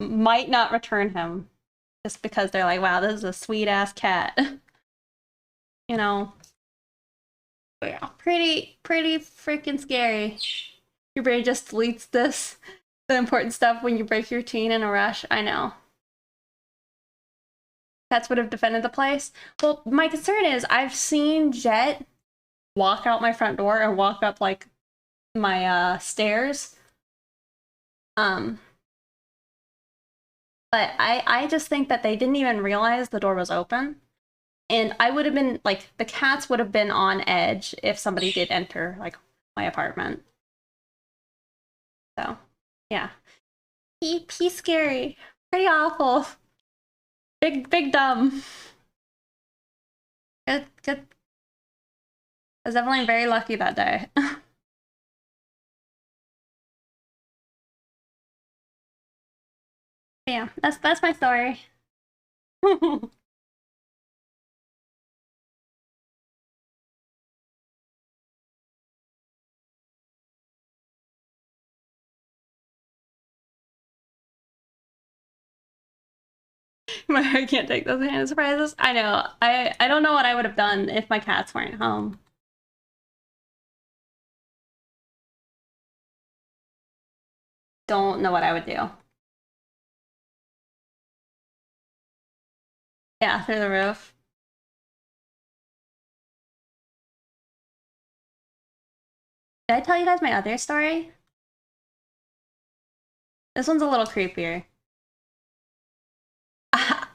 might not return him just because they're like, wow, this is a sweet ass cat. You know? But yeah, pretty freaking scary. Your brain just deletes the important stuff when you break your routine in a rush. I know. Cats would have defended the place. Well, my concern is I've seen Jet walk out my front door and walk up like my stairs. But I just think that they didn't even realize the door was open. And I would have been like the cats would have been on edge if somebody did enter like my apartment. So yeah. He's scary. Pretty awful. Big dumb. Good. I was definitely very lucky that day. Yeah, that's my story. My heart can't take those kind of surprises. I know. I don't know what I would have done if my cats weren't home. Don't know what I would do. Yeah, through the roof. Did I tell you guys my other story? This one's a little creepier.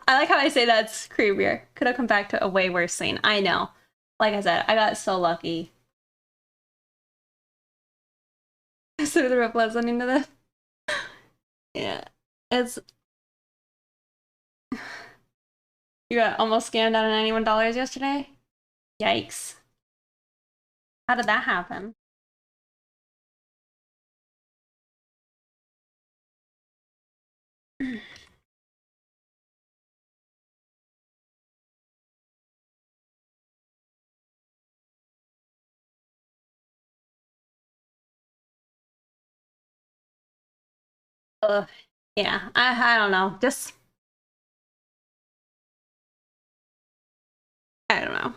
I like how I say that's creepier. Could have come back to a way worse scene. I know. Like I said, I got so lucky. Through the roof listening to this. Yeah. It's you got almost scammed out of $91 yesterday? Yikes. How did that happen? Ugh. Yeah, I don't know. Just I don't know.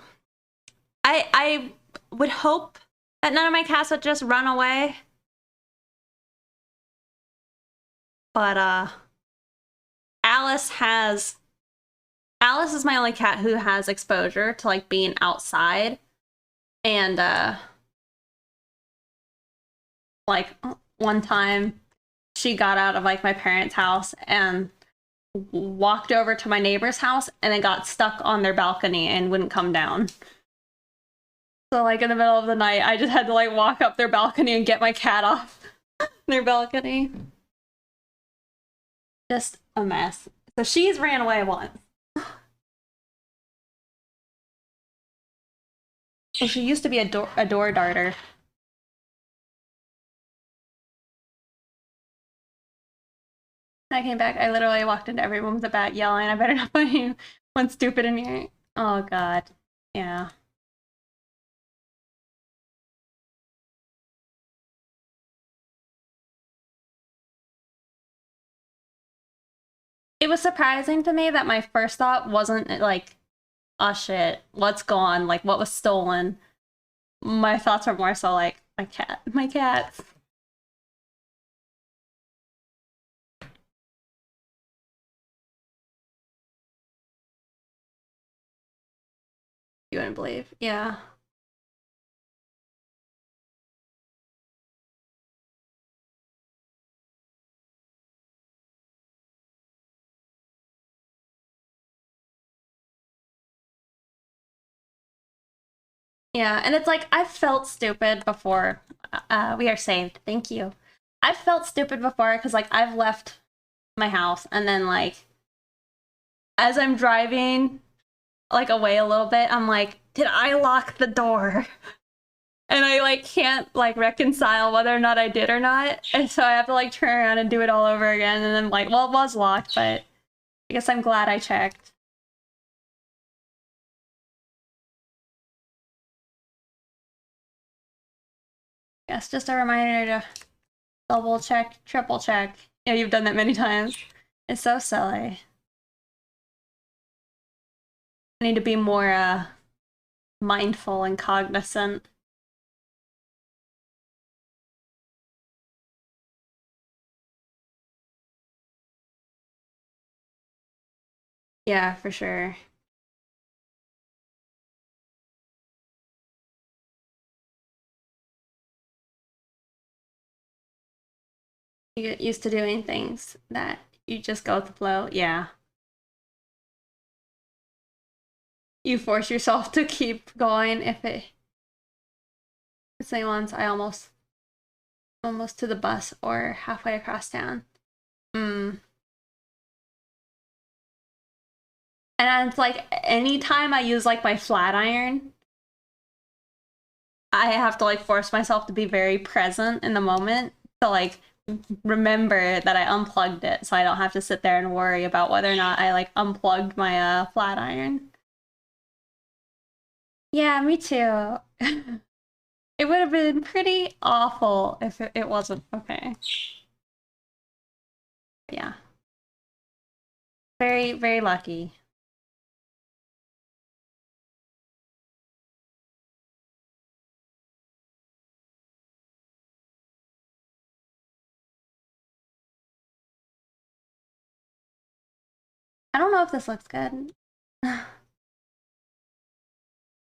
I would hope that none of my cats would just run away. But Alice has Alice is my only cat who has exposure to like being outside. And like one time she got out of like my parents' house and walked over to my neighbor's house and then got stuck on their balcony and wouldn't come down. So like in the middle of the night, I just had to like walk up their balcony and get my cat off their balcony. Just a mess. So she's ran away once. So she used to be a door darter. When I came back, I literally walked into every room with a bat yelling, I better not find anyone stupid in here. Oh god. Yeah. It was surprising to me that my first thought wasn't like, oh shit, what's gone? Like, what was stolen? My thoughts were more so like, my cat, my cats. You wouldn't believe. Yeah. Yeah, and it's like, I've felt stupid before. We are saved. Thank you. I've felt stupid before because, like, I've left my house and then, like, as I'm driving, like, away a little bit, I'm like, did I lock the door? And I, like, can't, like, reconcile whether or not I did or not. And so I have to, like, turn around and do it all over again. And I'm like, well, it was locked, but I guess I'm glad I checked. Yes, just a reminder to double check, triple check. Yeah, you've done that many times. It's so silly. I need to be more mindful and cognizant. Yeah, for sure. You get used to doing things that you just go with the flow. Yeah. You force yourself to keep going if it say once I almost to the bus or halfway across town. Mm. And it's like anytime I use like my flat iron, I have to like force myself to be very present in the moment to like remember that I unplugged it so I don't have to sit there and worry about whether or not I like unplugged my flat iron. Yeah, me too. It would have been pretty awful if it wasn't okay. Yeah. Very, very lucky. I don't know if this looks good.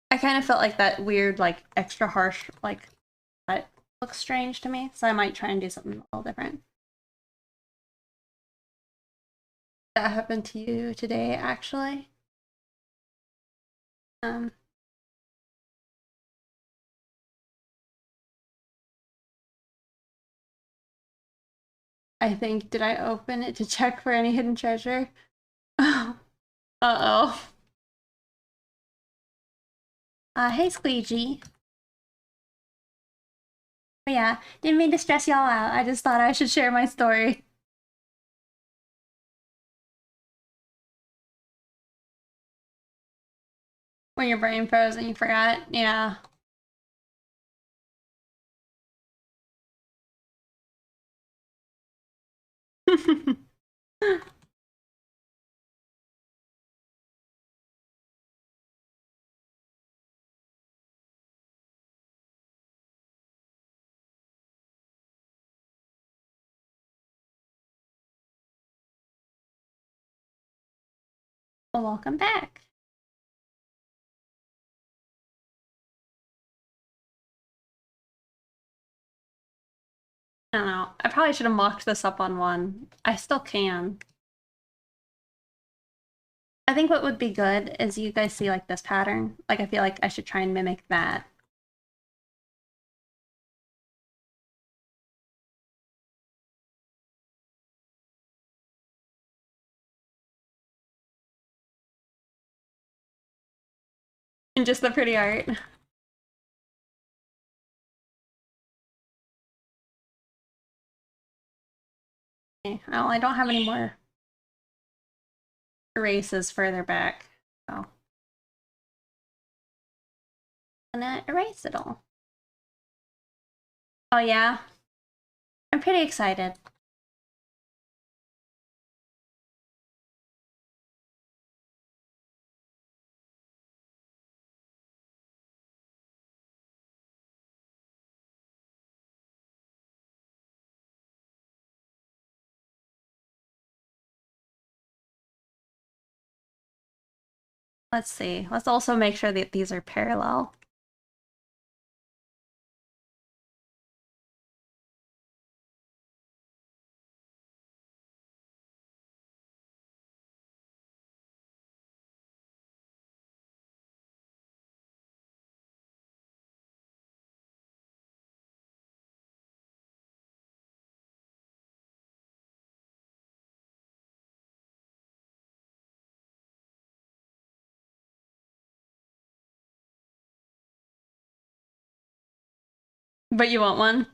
I kind of felt like that weird, like extra harsh, like that looks strange to me. So I might try and do something a little different. That happened to you today, actually. Um, I think, did I open it to check for any hidden treasure? Uh-oh. Hey, Squeegee. But yeah, didn't mean to stress y'all out. I just thought I should share my story. When your brain froze and you forgot. Yeah. Well, welcome back. I don't know. I probably should have mocked this up on one. I still can. I think what would be good is you guys see like this pattern. Like I feel like I should try and mimic that. And just the pretty art. Okay. Well, I don't have any more erases further back. So gonna erase it all. Oh yeah, I'm pretty excited. Let's see. Let's also make sure that these are parallel. But you want one?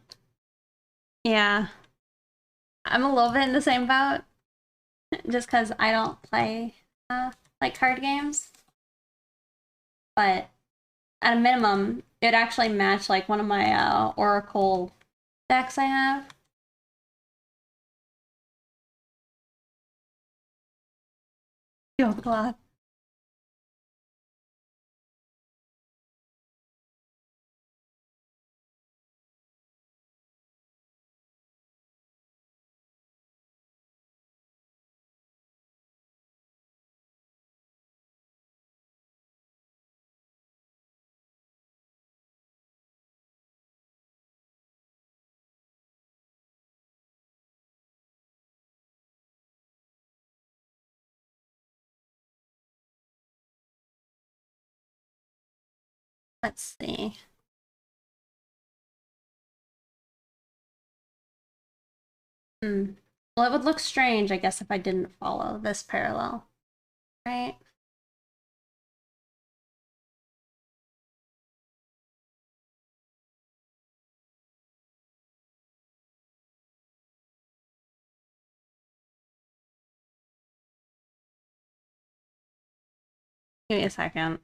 Yeah. I'm a little bit in the same boat. Just because I don't play like card games. But at a minimum, it would actually match like one of my Oracle decks I have. Oh god. Let's see. Well, it would look strange, I guess, if I didn't follow this parallel, right? Give me a second.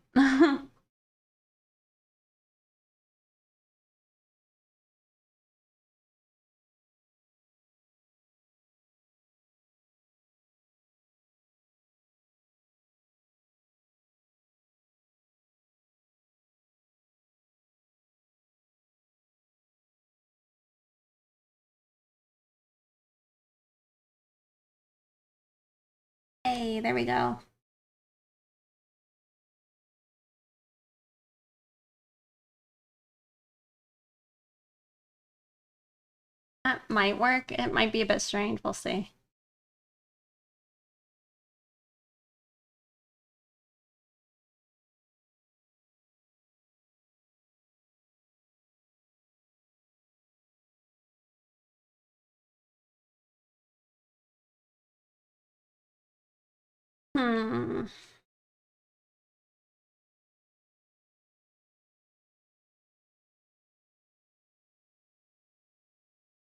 Hey, there we go. That might work. It might be a bit strange. We'll see. Hmm.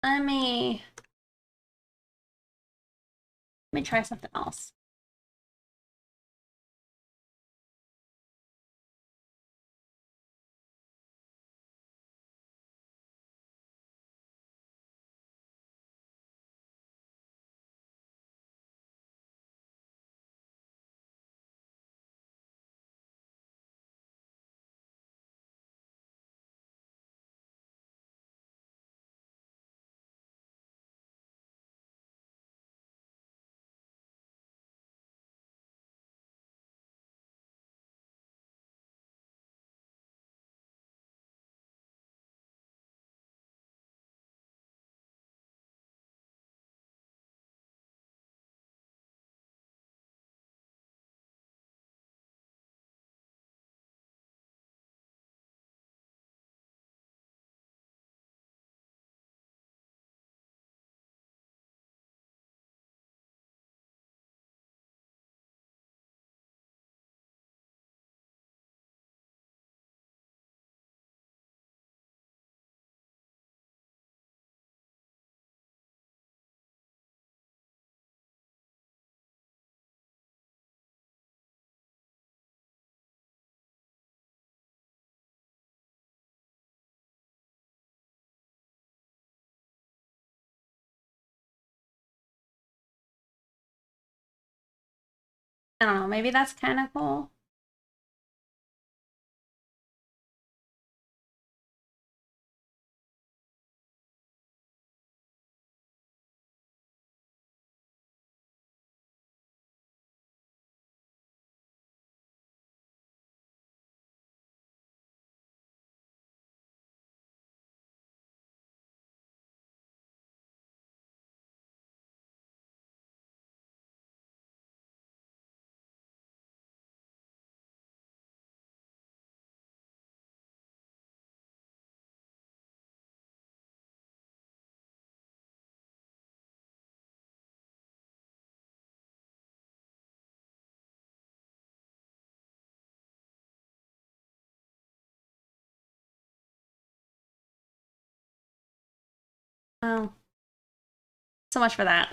Let me try something else. I don't know, maybe that's kind of cool. Oh, so much for that.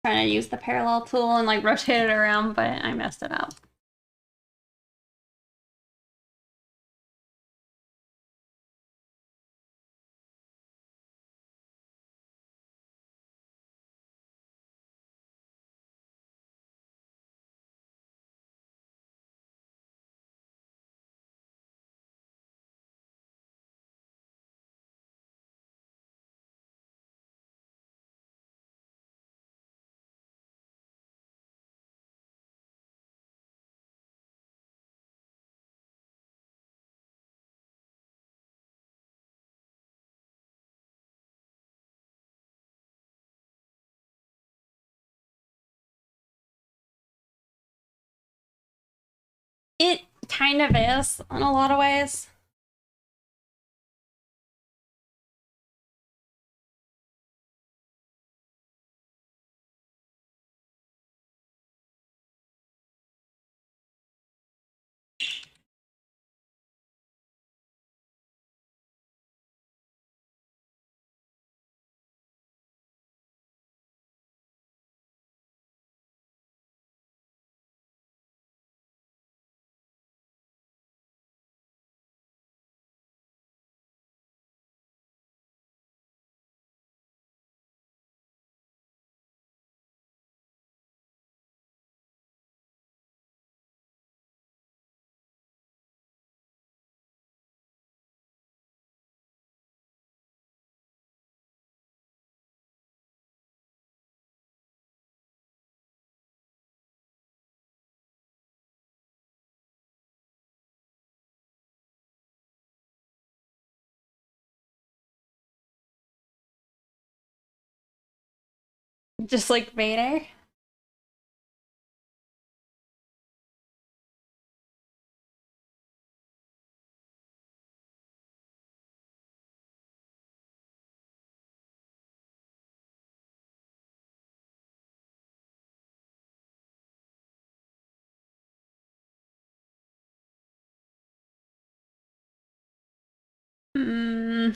Trying to use the parallel tool and like rotate it around, but I messed it up. It kind of is in a lot of ways. Just like Vader. Mm.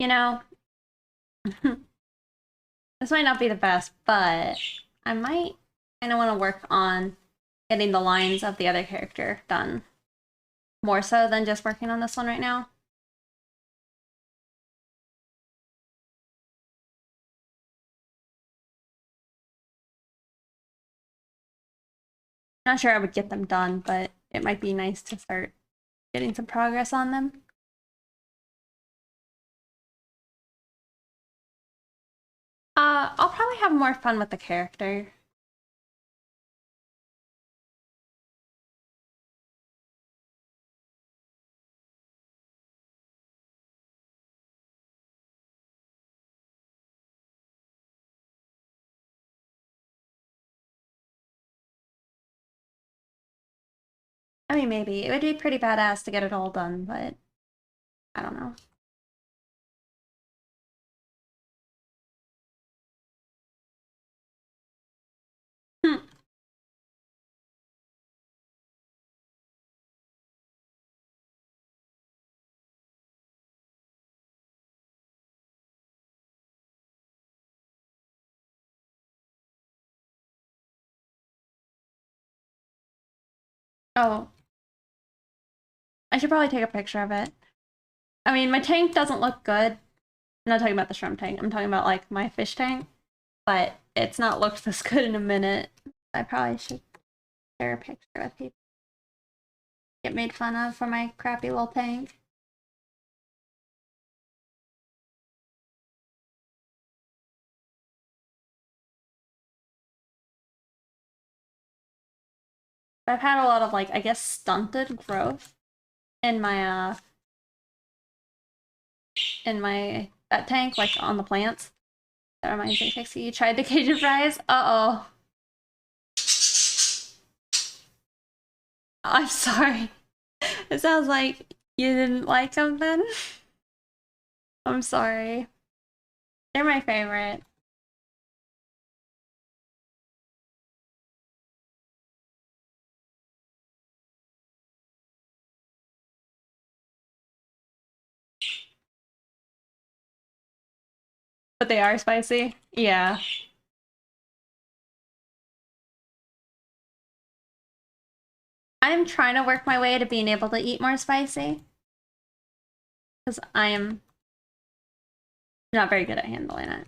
You know, this might not be the best, but I might kind of want to work on getting the lines of the other character done more so than just working on this one right now. Not sure I would get them done, but it might be nice to start getting some progress on them. I'll probably have more fun with the character. I mean, maybe. It would be pretty badass to get it all done, but I don't know. Hmm. Oh, I should probably take a picture of it. I mean, my tank doesn't look good. I'm not talking about the shrimp tank. I'm talking about, like, my fish tank. But it's not looked this good in a minute. I probably should share a picture with people. Get made fun of for my crappy little tank. I've had a lot of, like, I guess stunted growth in my that tank, like on the plants. That reminds me, Pixie, you tried the Cajun fries? Uh-oh. I'm sorry. It sounds like you didn't like them then. I'm sorry. They're my favorite. But they are spicy. Yeah. I'm trying to work my way to being able to eat more spicy. Because I am not very good at handling it.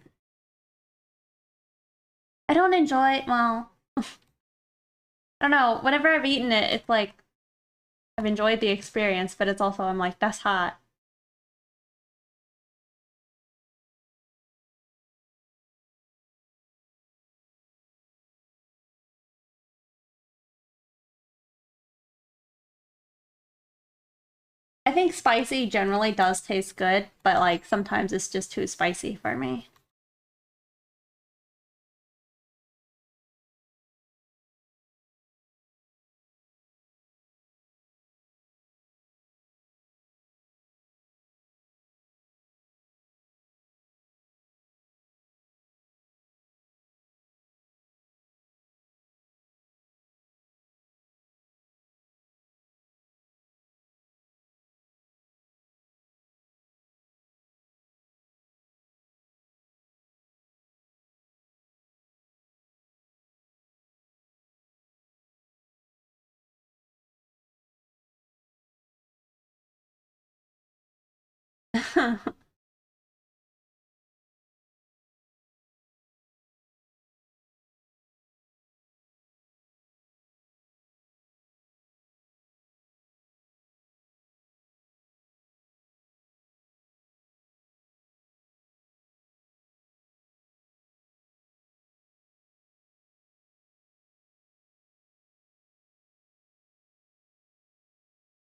I don't enjoy, well, I don't know. Whenever I've eaten it, it's like I've enjoyed the experience, but it's also, I'm like, that's hot. I think spicy generally does taste good, but like sometimes it's just too spicy for me.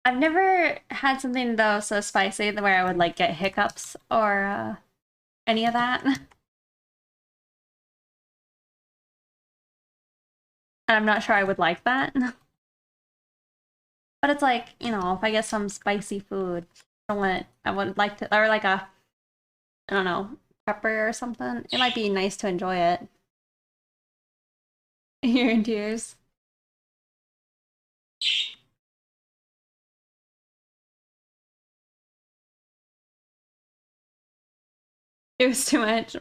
I've never had something though so spicy where I would like get hiccups or any of that. And I'm not sure I would like that. But it's like, you know, if I get some spicy food, I would like to, or like I don't know, pepper or something. It might be nice to enjoy it. You're in tears. It was too much.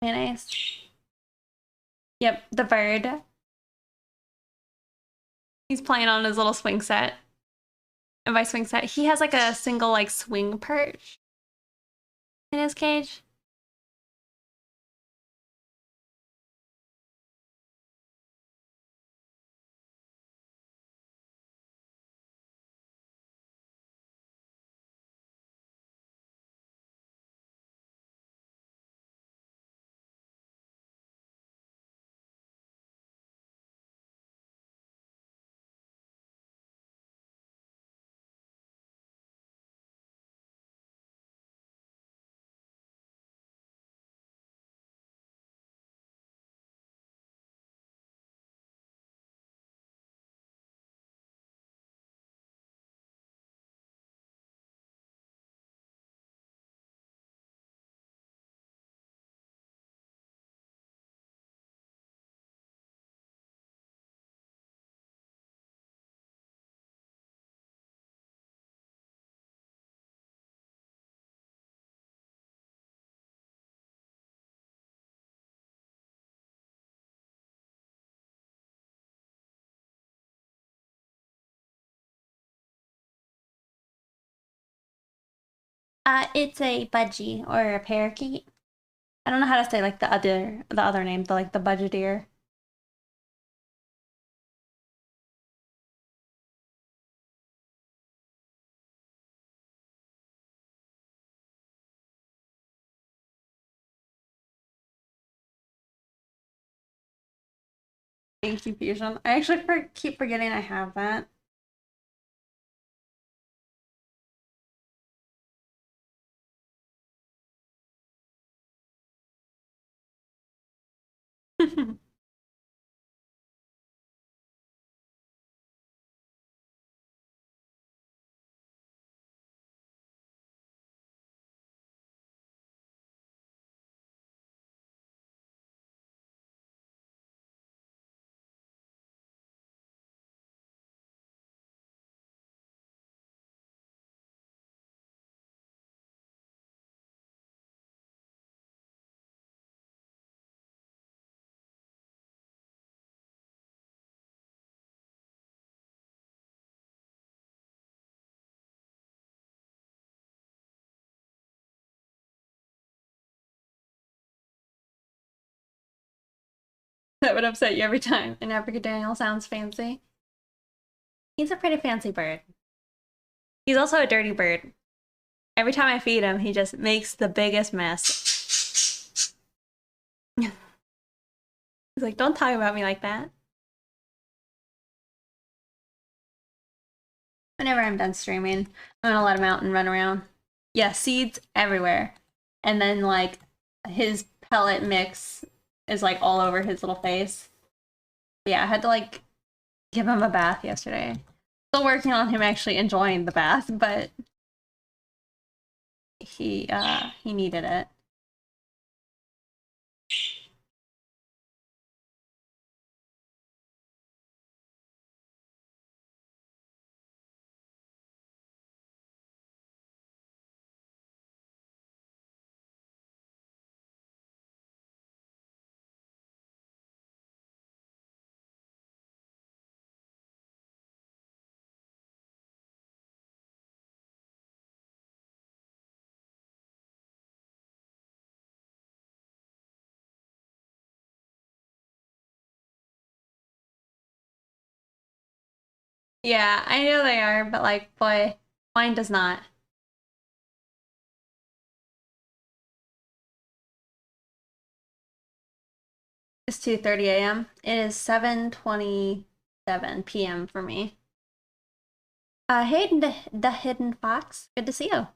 Mayonnaise. Yep, the bird. He's playing on his little swing set. And by swing set, he has like a single like swing perch in his cage. It's a budgie or a parakeet. I don't know how to say like the other name, the budgeteer. Thank you, Fusion. I actually keep forgetting I have that. That would upset you every time. An Abracadaniel sounds fancy. He's a pretty fancy bird. He's also a dirty bird. Every time I feed him, he just makes the biggest mess. He's like, don't talk about me like that. Whenever I'm done streaming, I'm gonna let him out and run around. Yeah, seeds everywhere. And then like his pellet mix is like all over his little face. But yeah, I had to like give him a bath yesterday. Still working on him actually enjoying the bath, but he needed it. Yeah, I know they are, but like, boy, mine does not. It's 2:30 a.m. It is 7:27 p.m. for me. Hey, the Hidden Fox. Good to see you.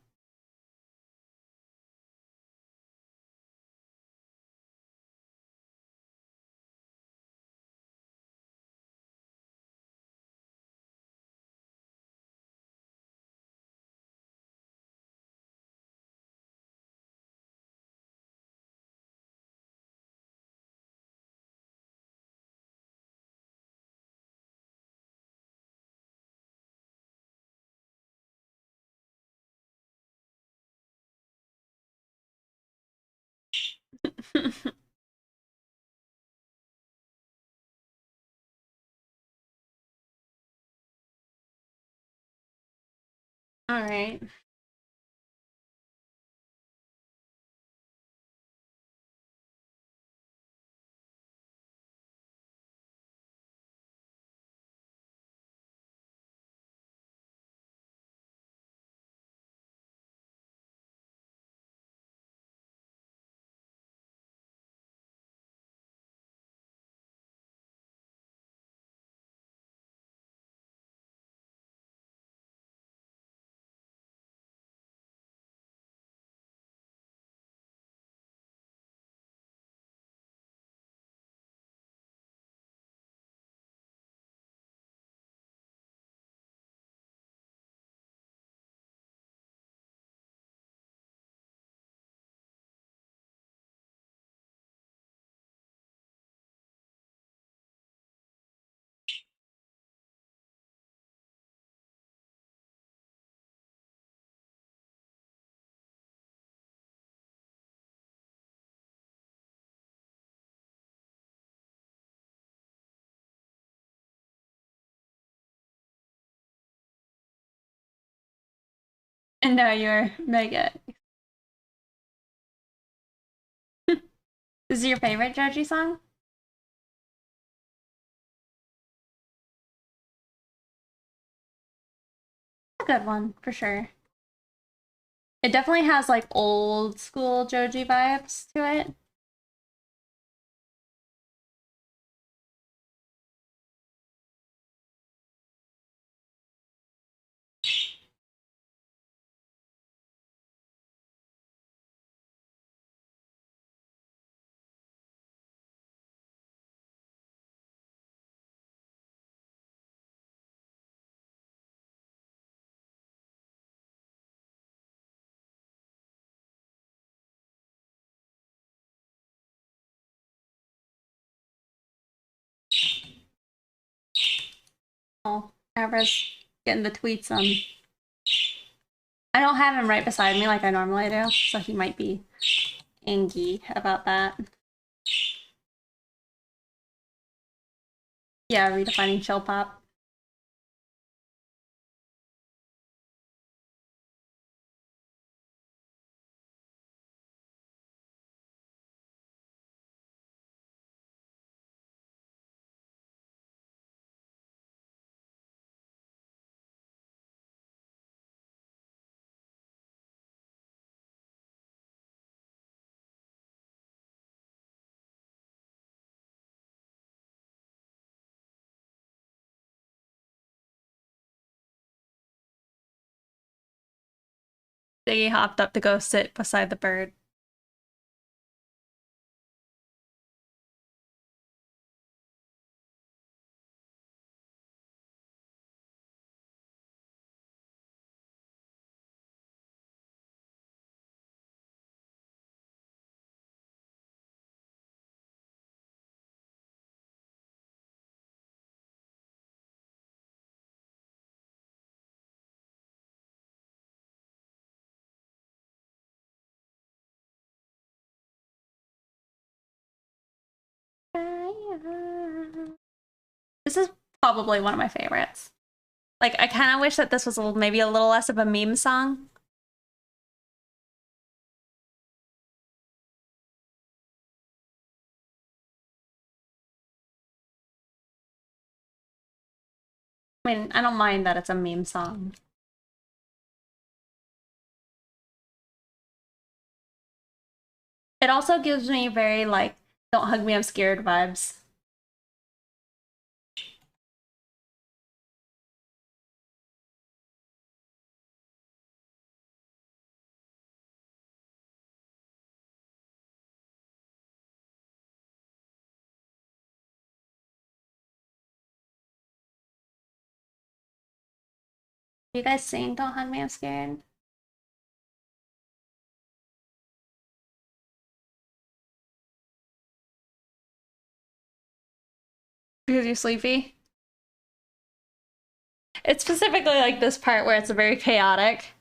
All right. And now you're mega. This is your favorite Joji song? A good one, for sure. It definitely has like old school Joji vibes to it. Oh, Avra's getting the tweets on. I don't have him right beside me like I normally do, so he might be angry about that. Yeah, redefining chill pop. They hopped up to go sit beside the bird. This is probably one of my favorites. Like, I kind of wish that this was maybe a little less of a meme song. I mean, I don't mind that it's a meme song. It also gives me very, like, don't hug me, I'm scared vibes. You guys sing Don't Hug Me, I'm Scared? Because you're sleepy? It's specifically like this part where it's very chaotic.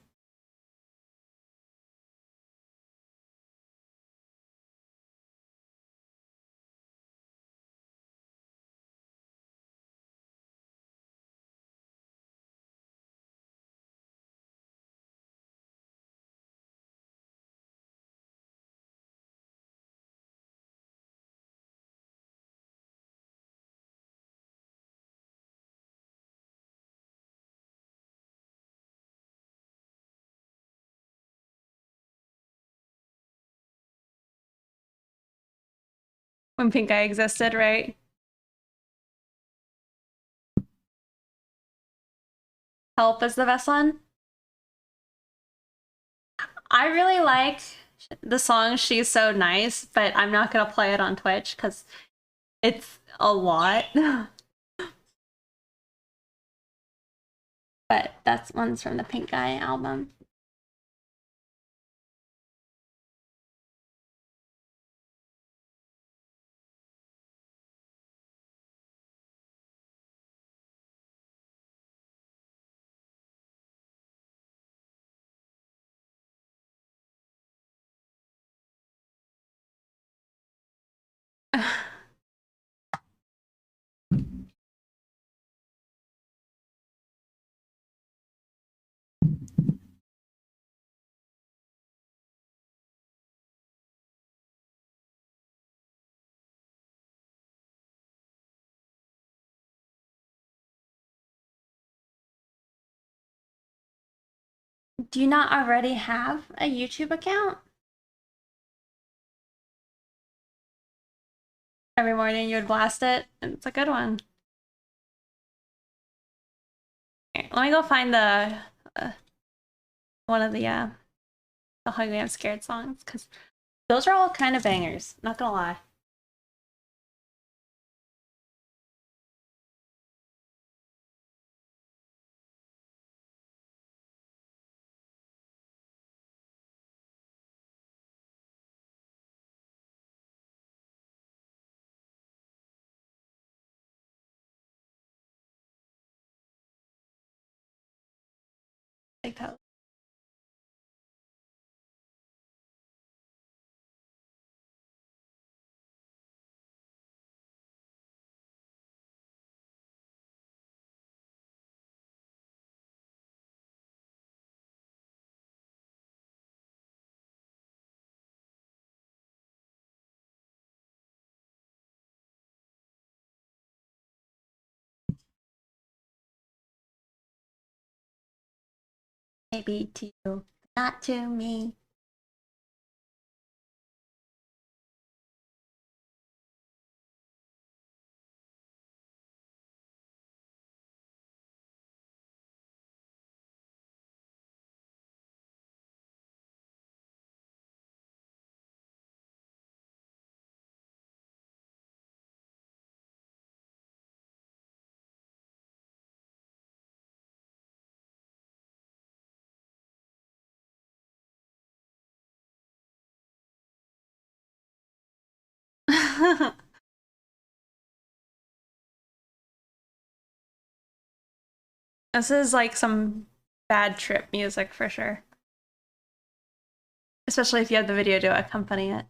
When Pink Eye existed, right? Help is the best one. I really like the song She's So Nice, but I'm not gonna play it on Twitch because it's a lot. But that's one's from the Pink Eye album. Do you not already have a YouTube account? Every morning you would blast it, and it's a good one. Here, let me go find the one of the Hug Me I'm Scared songs, because those are all kind of bangers, not gonna lie. Like that. Maybe to you, not to me. This is like some bad trip music for sure. Especially if you have the video to accompany it.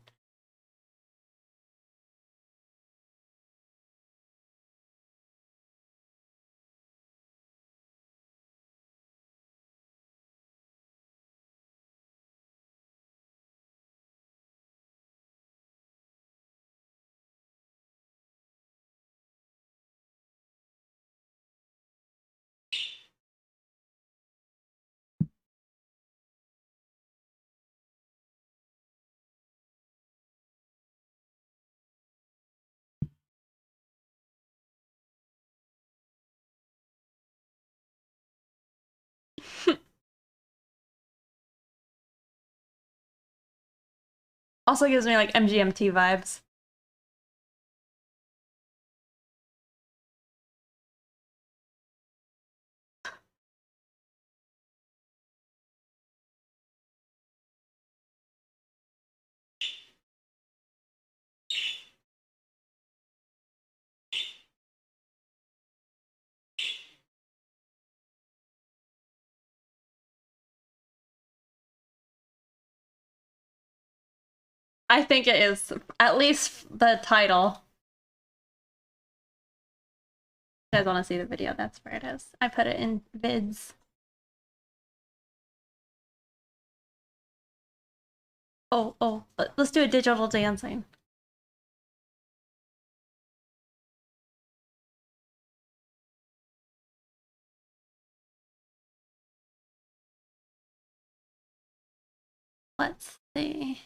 Also gives me like MGMT vibes. I think it is, at least the title. If you guys want to see the video, that's where it is. I put it in vids. Oh, let's do a digital dancing. Let's see.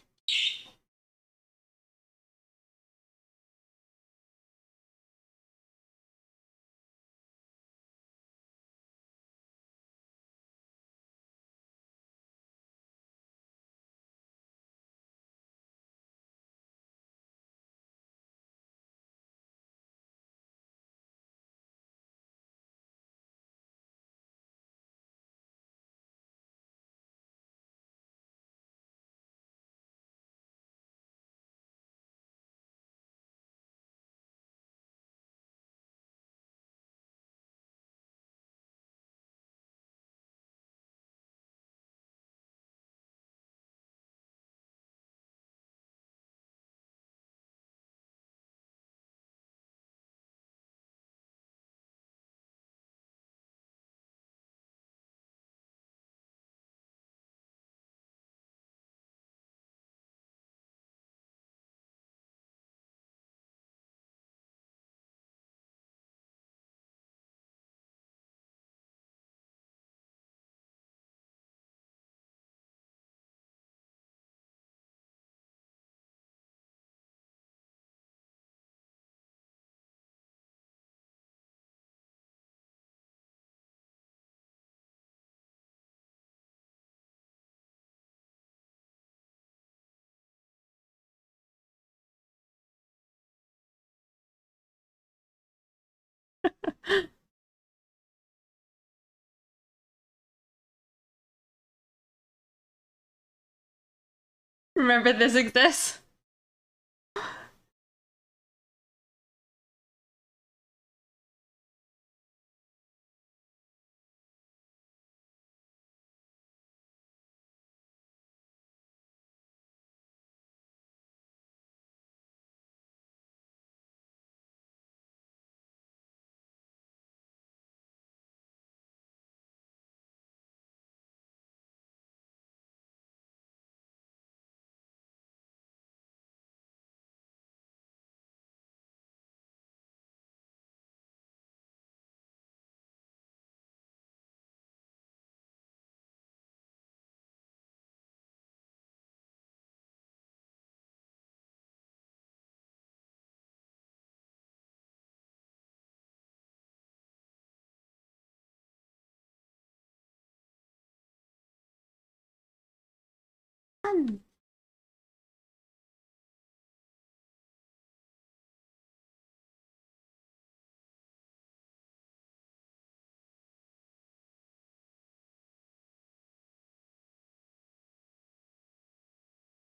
Remember this exists?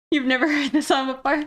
You've never heard this song before?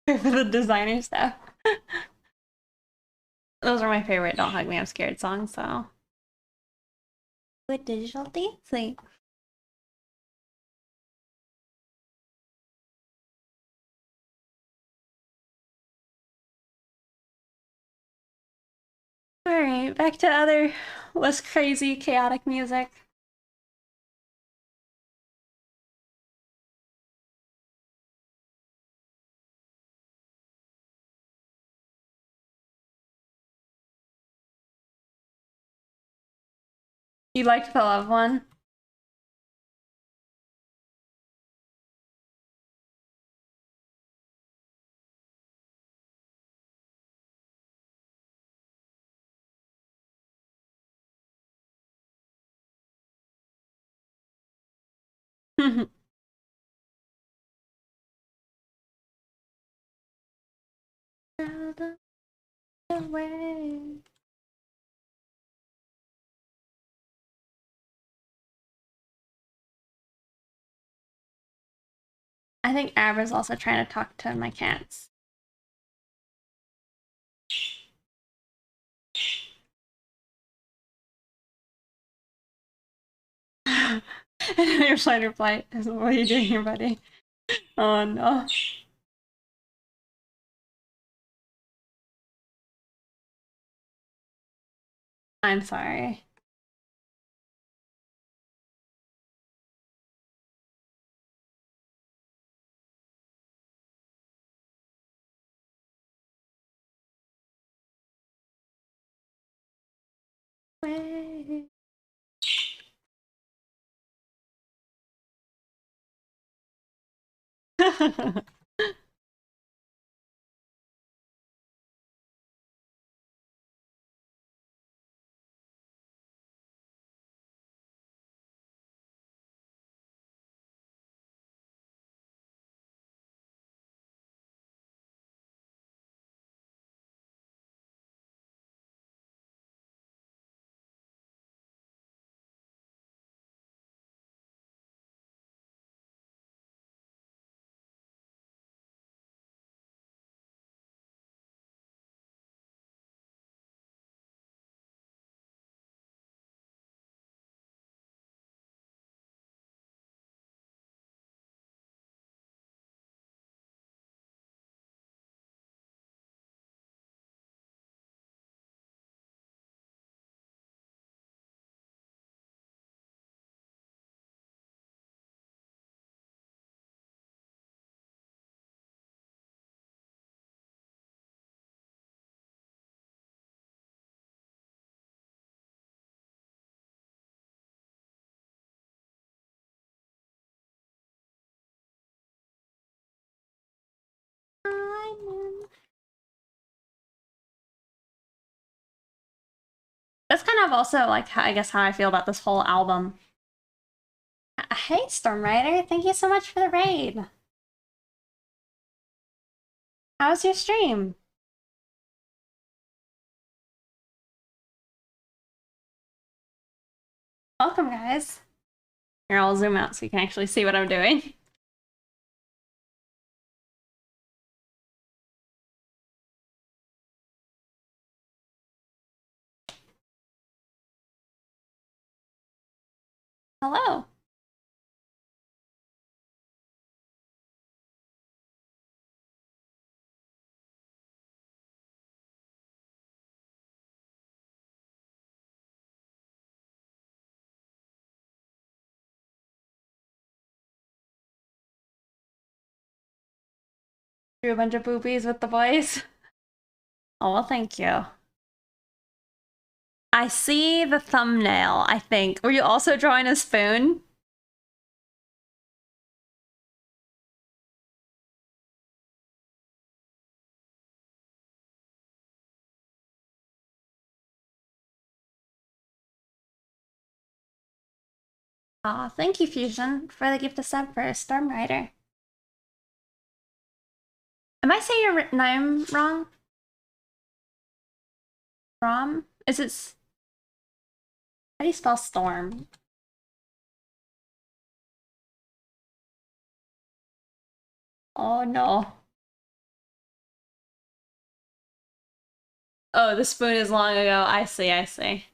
For the designer stuff. Those are my favorite Don't Hug Me, I'm Scared songs, so. With digital dancing. Alright, back to other less crazy, chaotic music. You liked the Love one? Away. I think Abra's also trying to talk to my cats. Your flight or flight is what are you doing here, buddy? Oh no. I'm sorry. Way. That's kind of also like I guess how I feel about this whole album. Hey Storm Rider, thank you so much for the raid. How was your stream? Welcome, guys. Here, I'll zoom out so you can actually see what I'm doing. Hello. Drew a bunch of boobies with the boys. Oh, well, thank you. I see the thumbnail, I think. Were you also drawing a spoon? Aw, thank you, Fusion, for the gift of sub for Storm Rider. Am I saying your name wrong? Rom? Is it... How do you spell storm? Oh no. Oh, the spoon is long ago. I see, I see.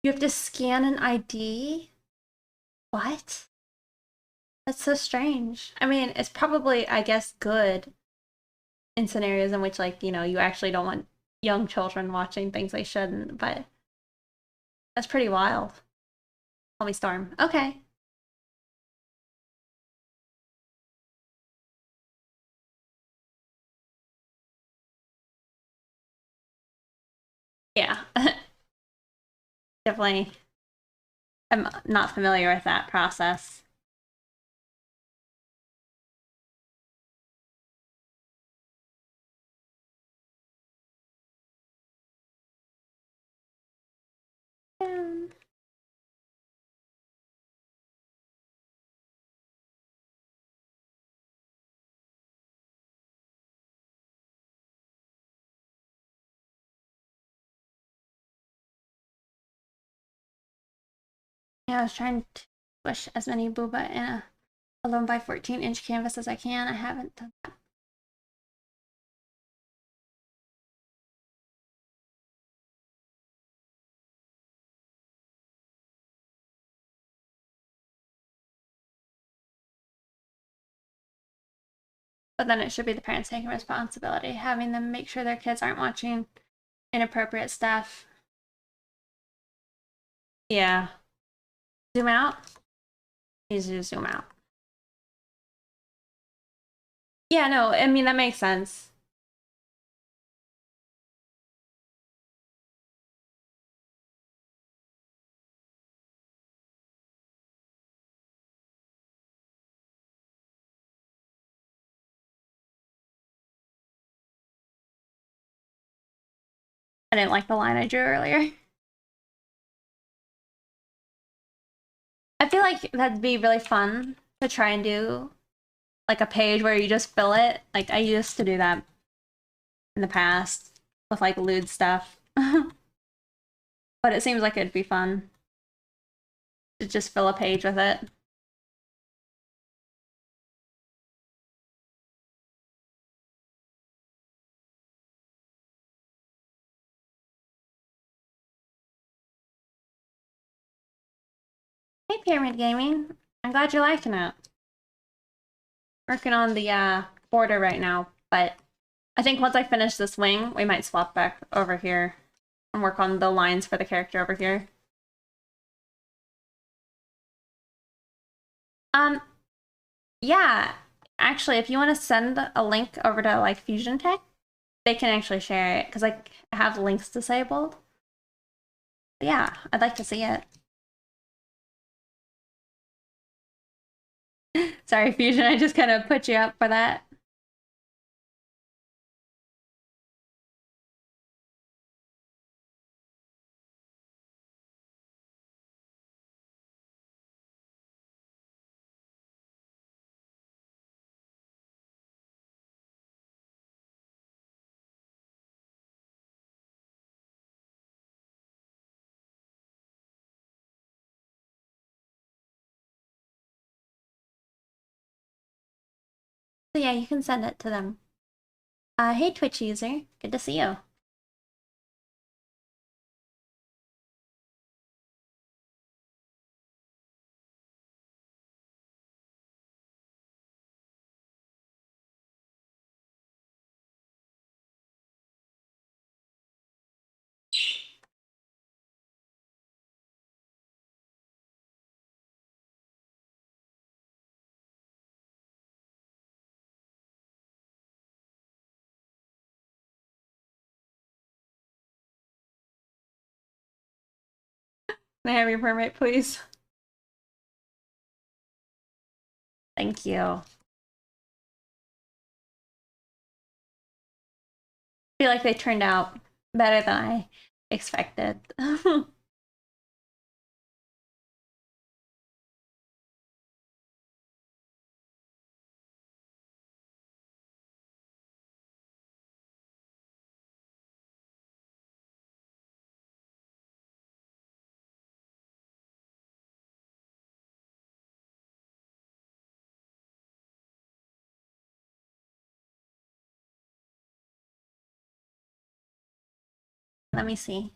You have to scan an ID? What? That's so strange. I mean, it's probably, I guess, good in scenarios in which, like, you know, you actually don't want young children watching things they shouldn't, but that's pretty wild. Call me Storm. Okay. Yeah. Definitely. I'm not familiar with that process. Um, yeah, I was trying to push as many booba in a 11 by 14-inch canvas as I can. I haven't done that. But then it should be the parents taking responsibility, having them make sure their kids aren't watching inappropriate stuff. Yeah. Zoom out. Easy to zoom out. Yeah, no, I mean, that makes sense. I didn't like the line I drew earlier. I feel like that'd be really fun to try and do, like a page where you just fill it. Like, I used to do that in the past with, like, lewd stuff. But it seems like it'd be fun to just fill a page with it. Hey, Pyramid Gaming. I'm glad you're liking it. Working on the border right now, but I think once I finish this wing, we might swap back over here and work on the lines for the character over here. Um, yeah, actually, if you want to send a link over to, like, Fusion Tech, they can actually share it because I have links disabled. But yeah, I'd like to see it. Sorry, Fusion, I just kind of put you up for that. So yeah, you can send it to them. Hey, Twitch user. Good to see you. May I have your permit, please? Thank you. I feel like they turned out better than I expected. let me see.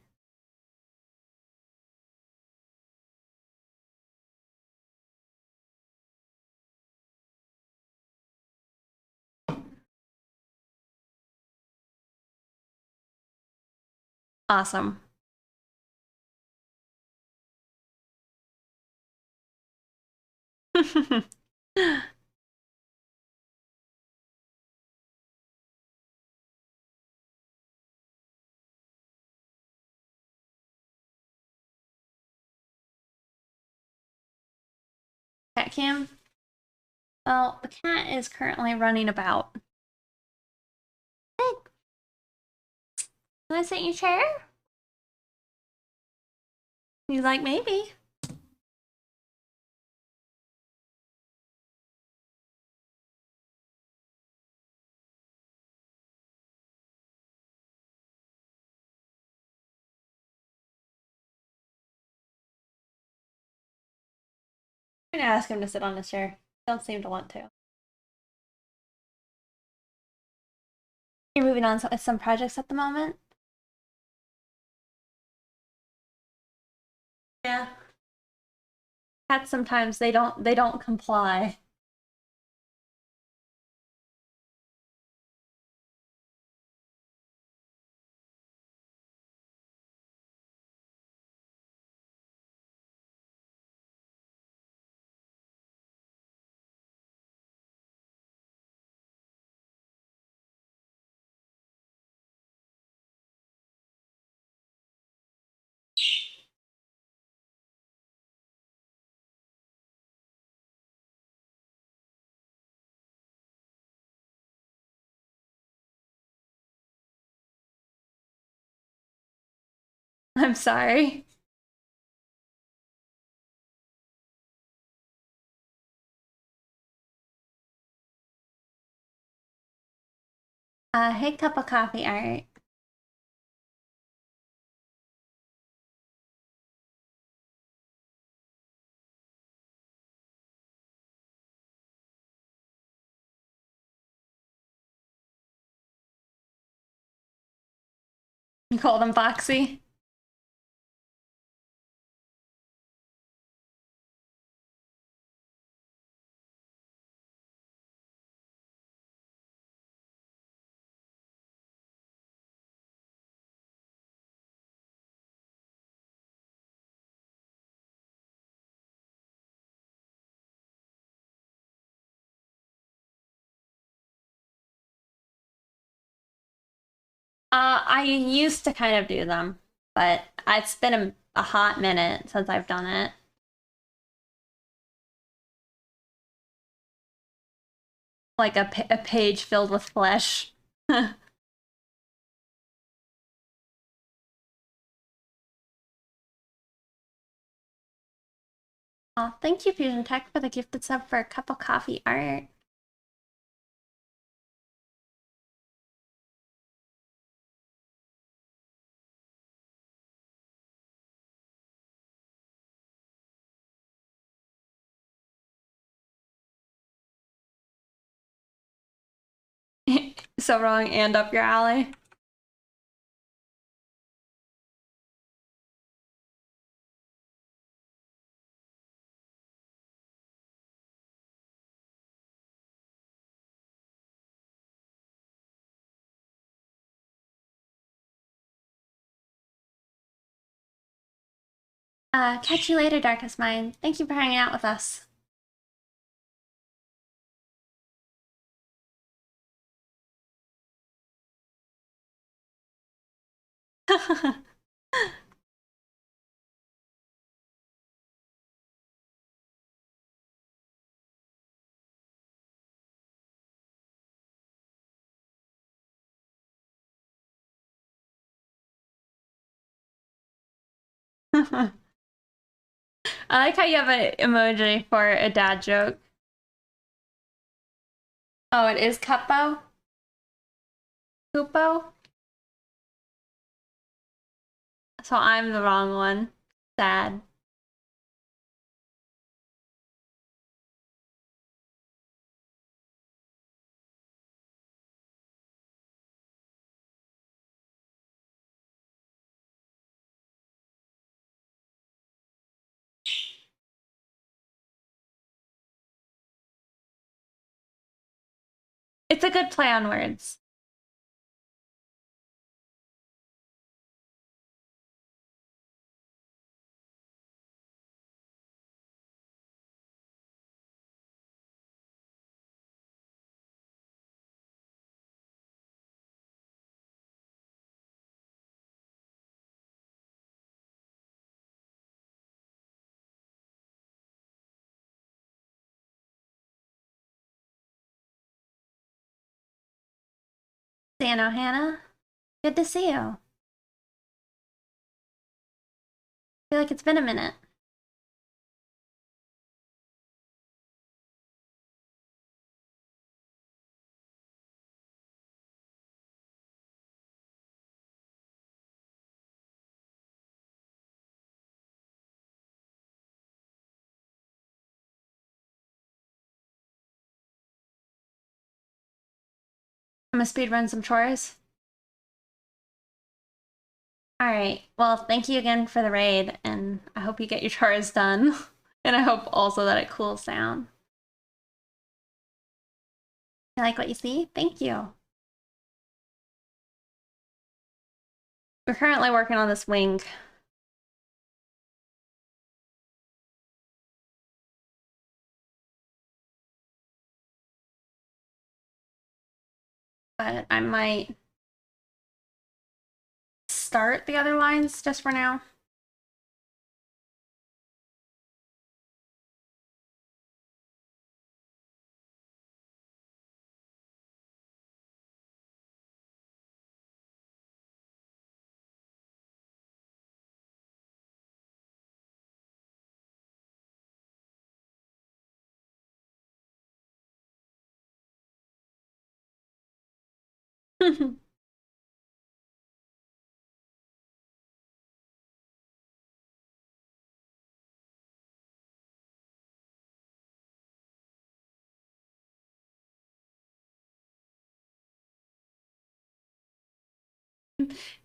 Awesome. Cat cam? Well, the cat is currently running about. Hey, can I sit in your chair? He's like, maybe. I'm gonna ask him to sit on his chair. Don't seem to want to. You're moving on to some projects at the moment? Yeah. Cats sometimes they don't comply. I'm sorry. Hey, cup of coffee, alright. You called him Foxy? I used to kind of do them, but it's been a hot minute since I've done it. Like a page filled with flesh. Oh, thank you, Fusion Tech, for the gifted sub for a cup of coffee art. So wrong and up your alley. Catch you later, Darkest Mind. Thank you for hanging out with us. I like how you have an emoji for a dad joke. Oh, it is Cuppo? Cupo? So I'm the wrong one. Sad. It's a good play on words. Sano, Hannah. Good to see you. I feel like it's been a minute. I'm gonna speedrun some chores. Alright, well, thank you again for the raid, and I hope you get your chores done. And I hope also that it cools down. You like what you see? Thank you. We're currently working on this wing. But I might start the other lines just for now.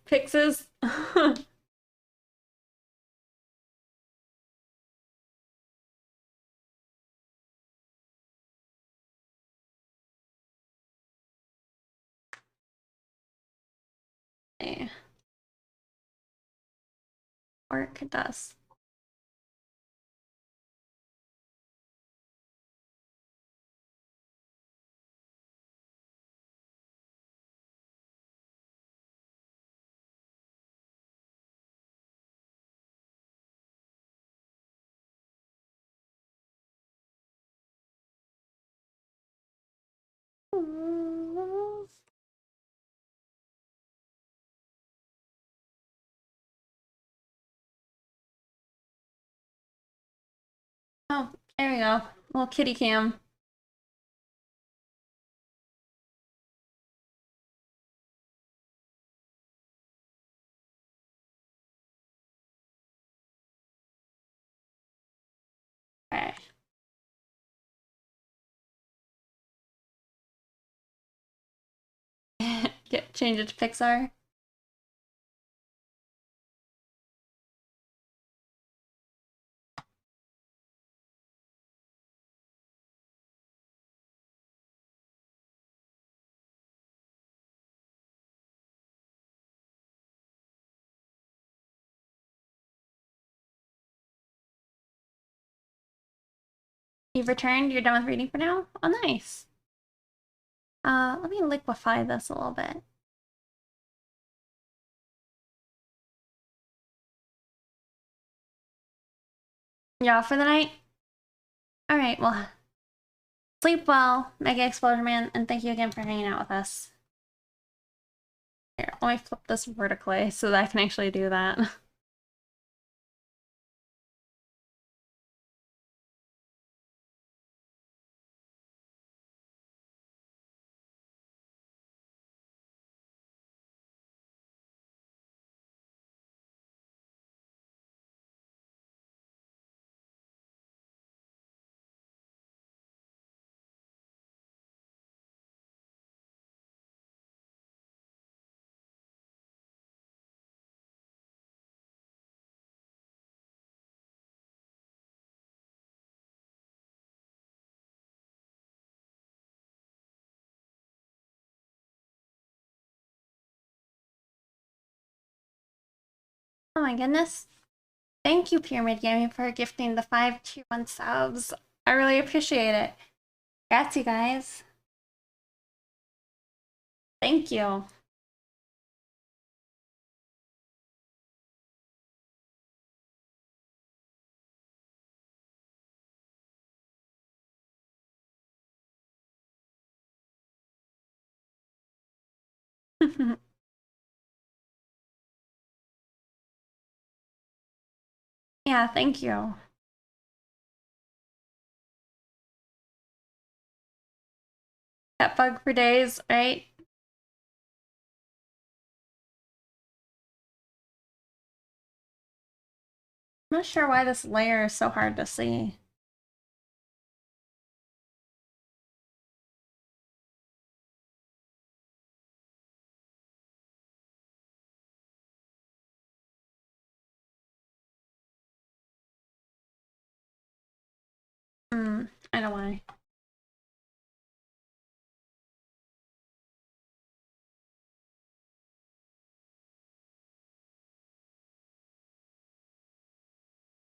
Pixes. Yeah. Work, it does. Oh, there we go. Little kitty cam. Okay. Change it to Pixar. You've returned? You're done with reading for now? Oh, nice. Let me liquefy this a little bit. You off for the night? Alright, well, sleep well, Mega Explosion Man, and thank you again for hanging out with us. Here, let me flip this vertically so that I can actually do that. Oh my goodness. Thank you, Pyramid Gaming, for gifting the 5 tier 1 subs. I really appreciate it. Congrats, you guys. Thank you. Yeah, thank you. That bug for days, right? I'm not sure why this layer is so hard to see. I don't know why.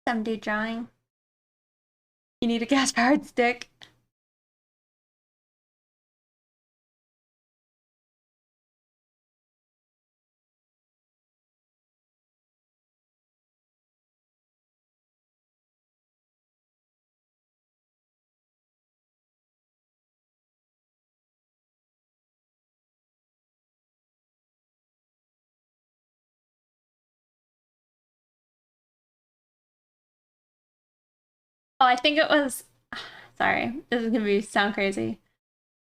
Some dude drawing. You need a gas powered stick. Oh, I think it was. Sorry, this is gonna sound crazy.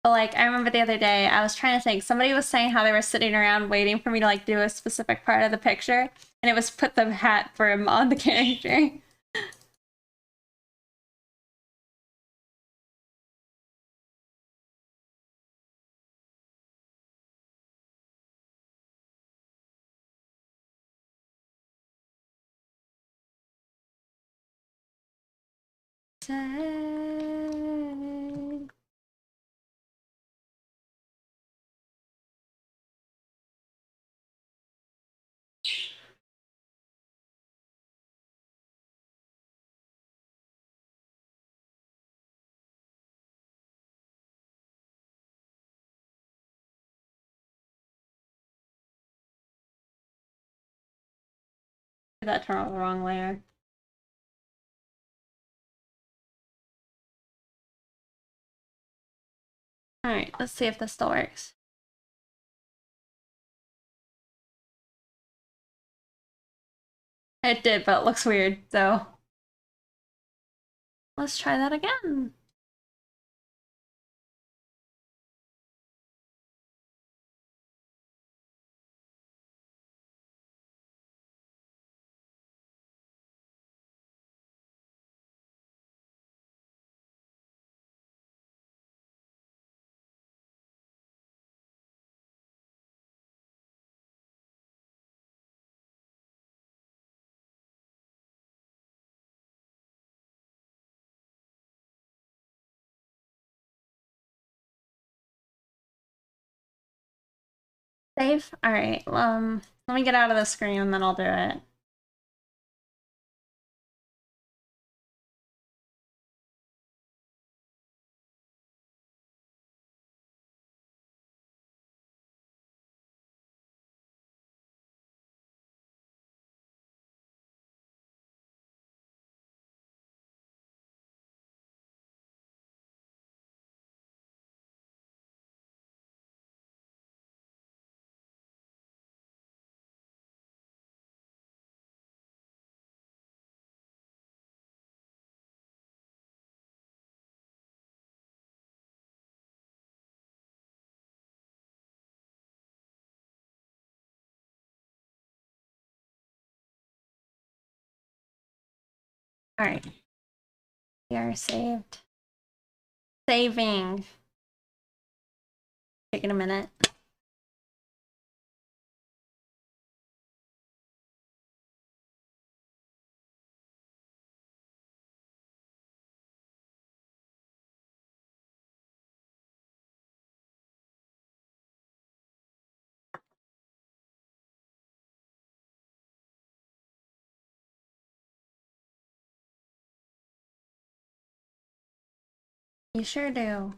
But like, I remember the other day, I was trying to think. Somebody was saying how they were sitting around waiting for me to like do a specific part of the picture, and it was put the hat for him on the character. That turned out the wrong layer. All right, let's see if this still works. It did, but it looks weird, so let's try that again. Save? All right, let me get out of the screen and then I'll do it. All right, we are saved. Saving. Taking a minute. You sure do.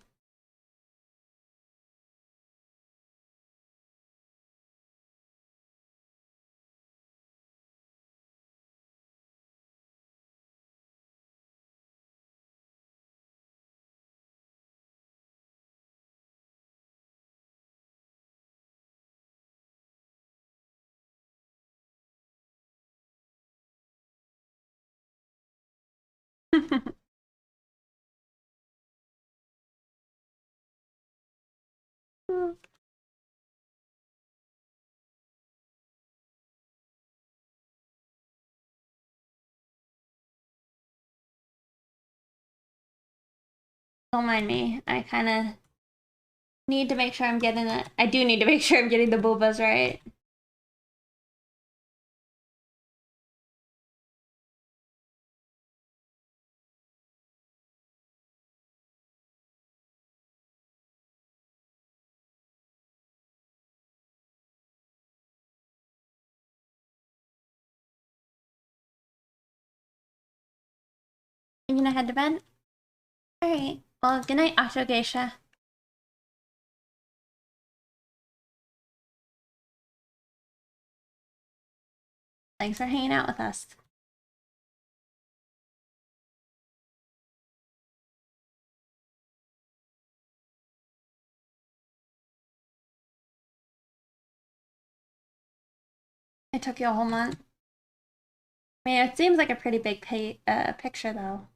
Don't mind me. I kind of need to make sure I'm getting it. I do need to make sure I'm getting the boobas right. You gonna head to bed? Alright. Well, good night, Asho Geisha. Thanks for hanging out with us. It took you a whole month. I mean, it seems like a pretty big picture, though.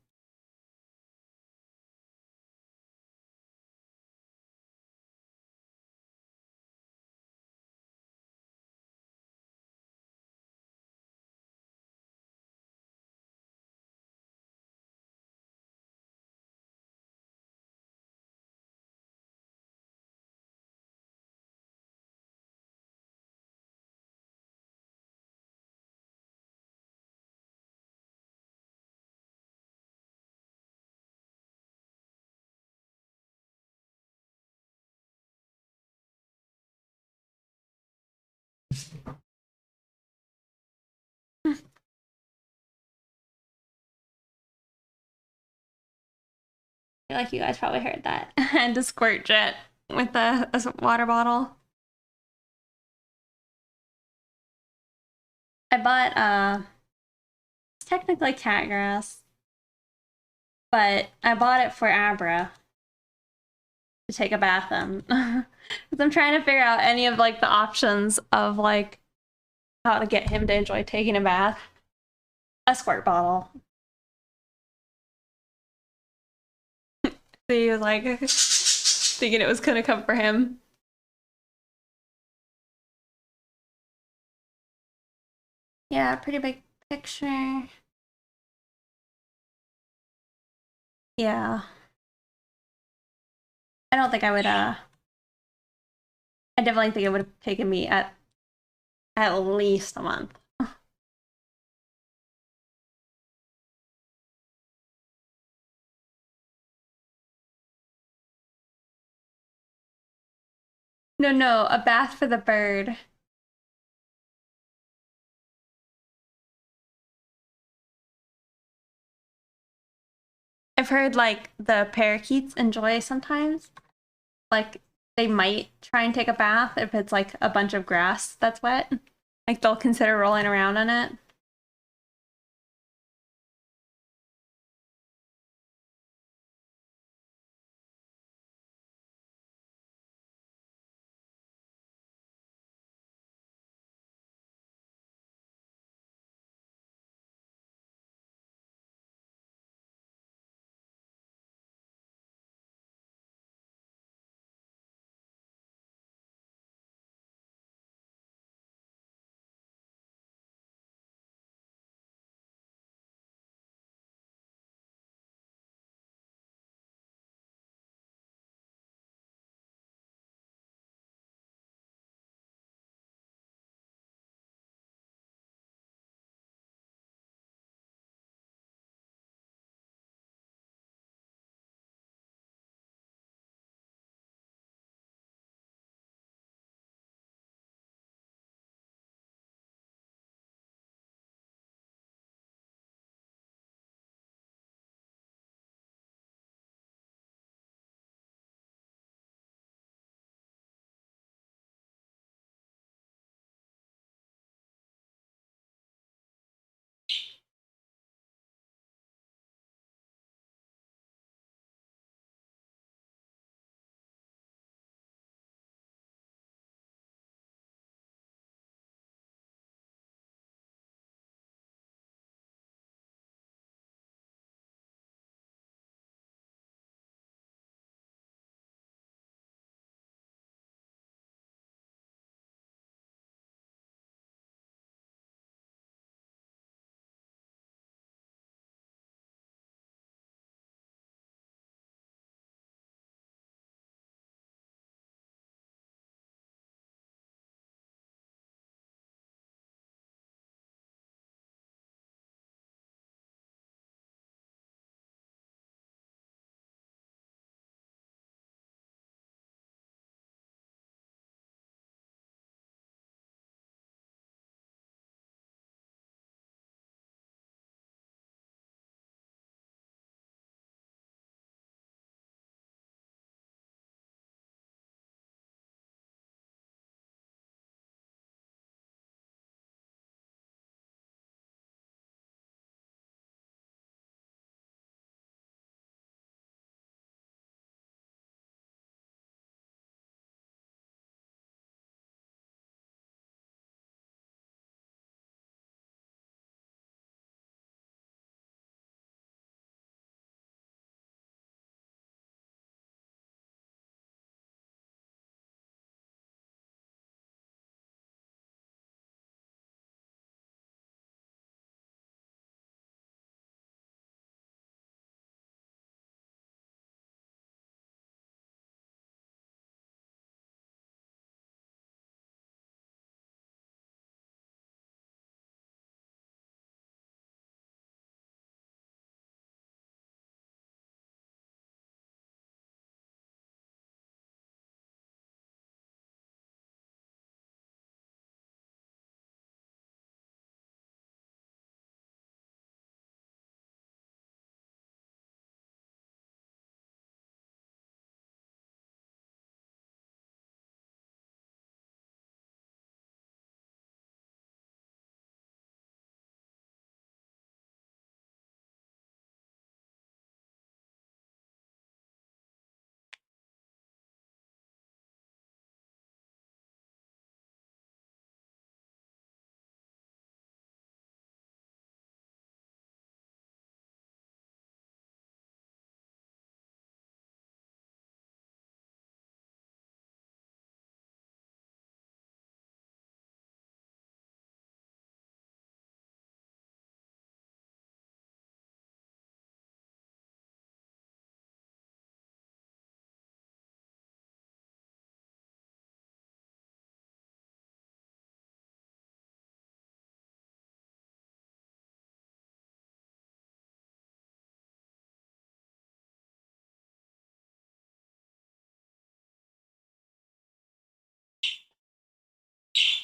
I feel like you guys probably heard that. And a squirt jet with a water bottle. I bought, it's technically cat grass, but I bought it for Abra to take a bath in. Because I'm trying to figure out any of, like, the options of, like, how to get him to enjoy taking a bath. A squirt bottle. So he was like thinking it was gonna come for him. Yeah, pretty big picture. Yeah. I don't think I would I definitely think it would have taken me at least a month. No, no, a bath for the bird. I've heard like the parakeets enjoy sometimes. Like they might try and take a bath if it's like a bunch of grass that's wet. Like they'll consider rolling around in it.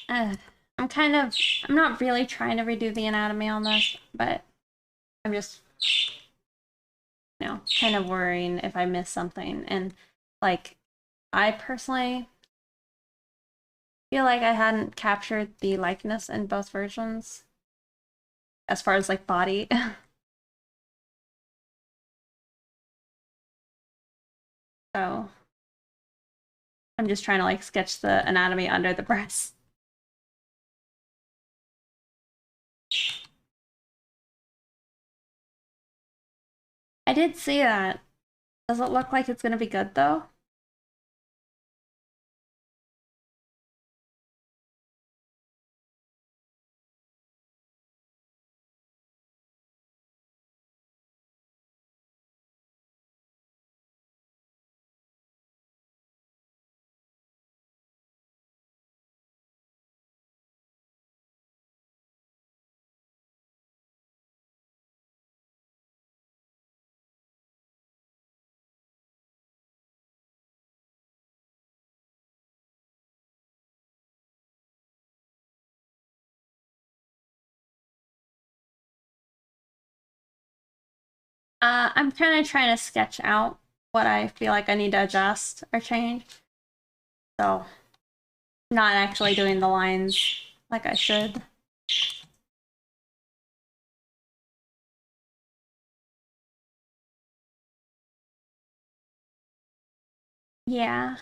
I'm not really trying to redo the anatomy on this, but I'm just, kind of worrying if I miss something. And like, I personally feel like I hadn't captured the likeness in both versions as far as like body. So I'm just trying to like sketch the anatomy under the breast. I did see that. Does it look like it's gonna be good though? I'm kind of trying to sketch out what I feel like I need to adjust or change. So, not actually doing the lines like I should. Yeah.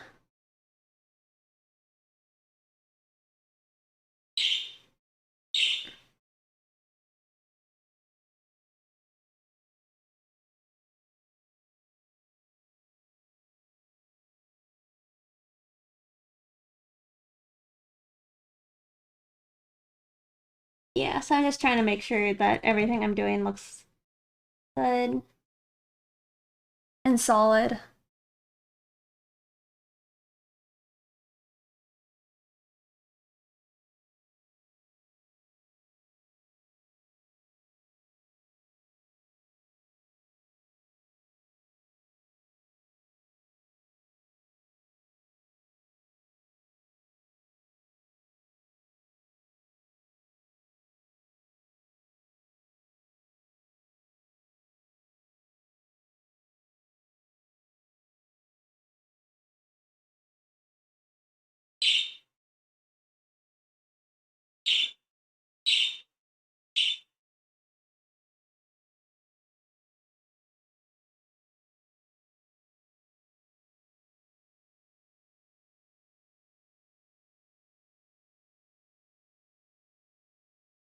Yeah, so I'm just trying to make sure that everything I'm doing looks good and solid.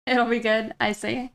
It'll be good, I see.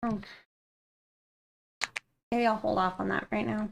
Oh. Maybe I'll hold off on that right now.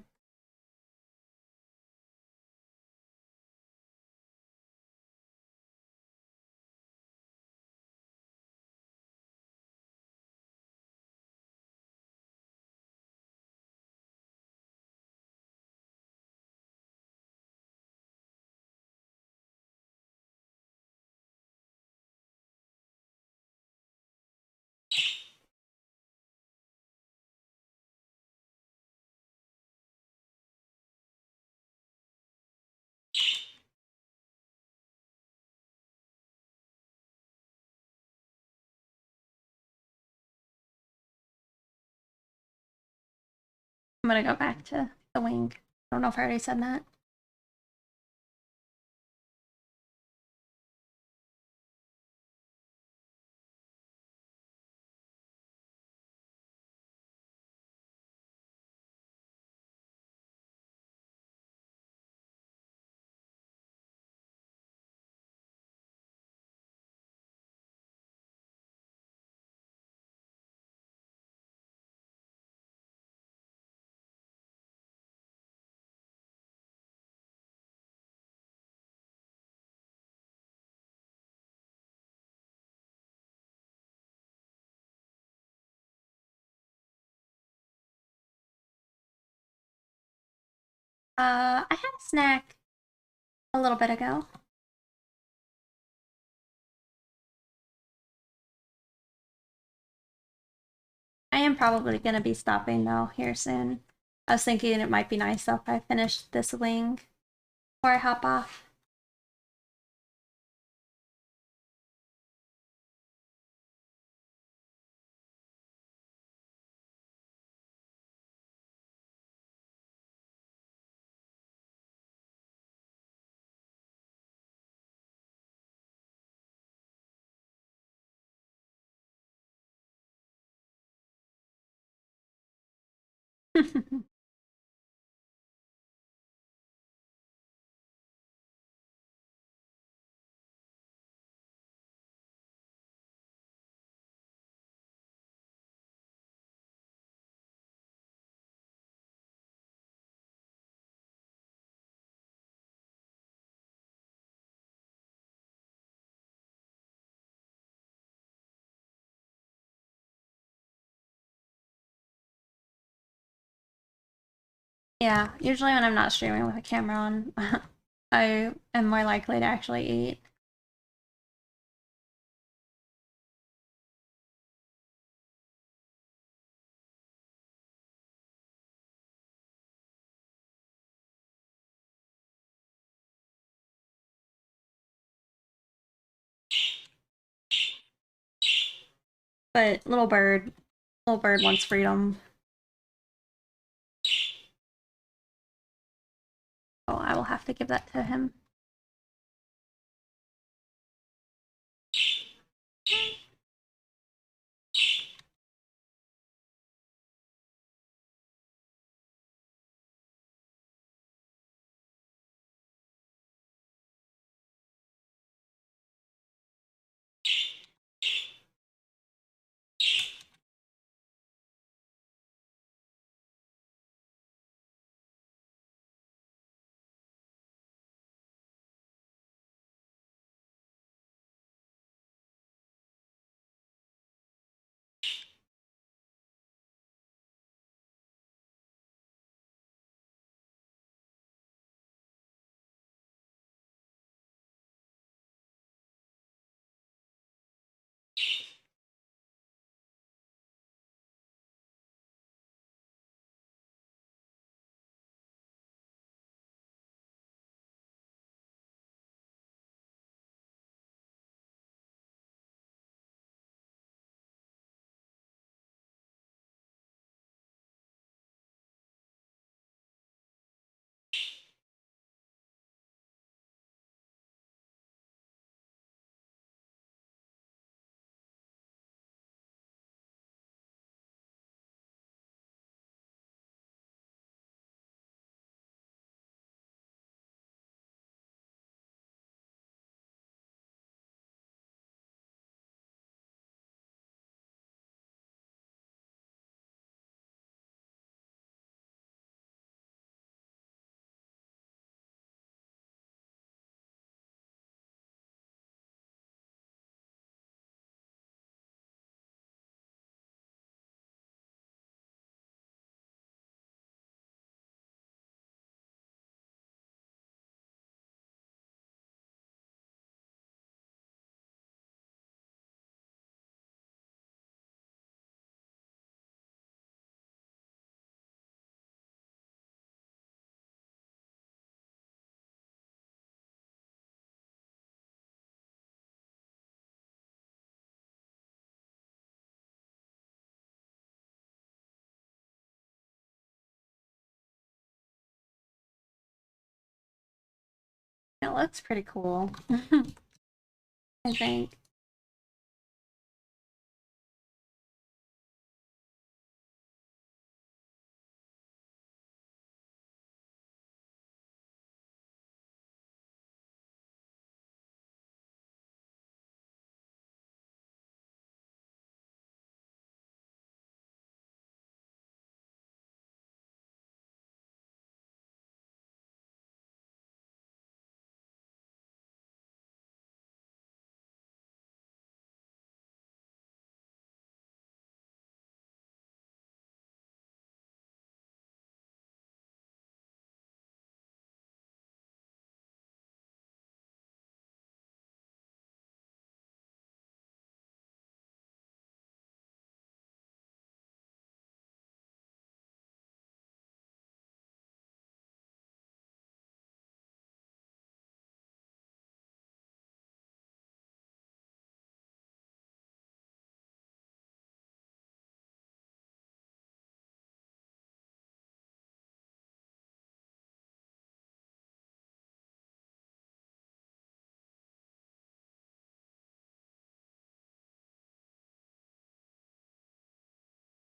I'm gonna go back to the wing. I don't know if I already said that. I had a snack a little bit ago. I am probably gonna be stopping though here soon. I was thinking it might be nice if I finished this wing before I hop off. Yeah, usually when I'm not streaming with a camera on, I am more likely to actually eat. But little bird wants freedom. Oh, I will have to give that to him. It looks pretty cool. I think.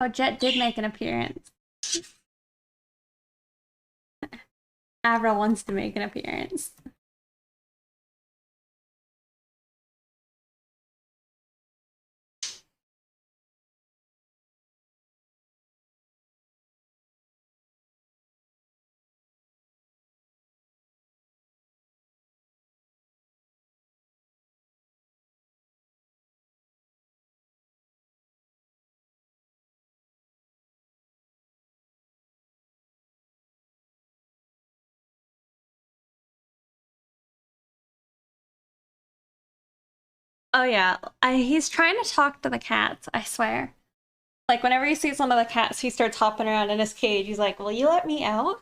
Oh, Jet did make an appearance. Abra wants to make an appearance. Oh yeah, he's trying to talk to the cats, I swear. Like whenever he sees one of the cats, he starts hopping around in his cage. He's like, "Will you let me out?"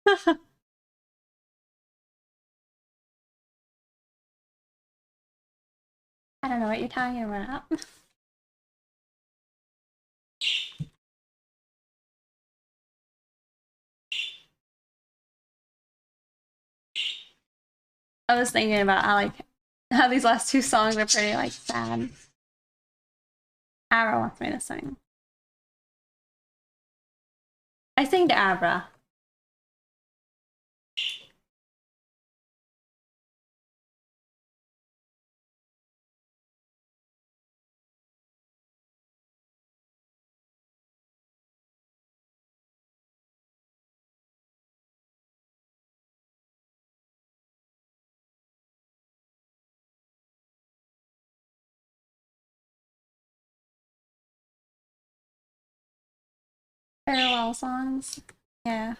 I don't know what you're talking about. I was thinking about how these last two songs are pretty like sad. Abra wants me to sing. I sing to Abra. Farewell songs. Yeah.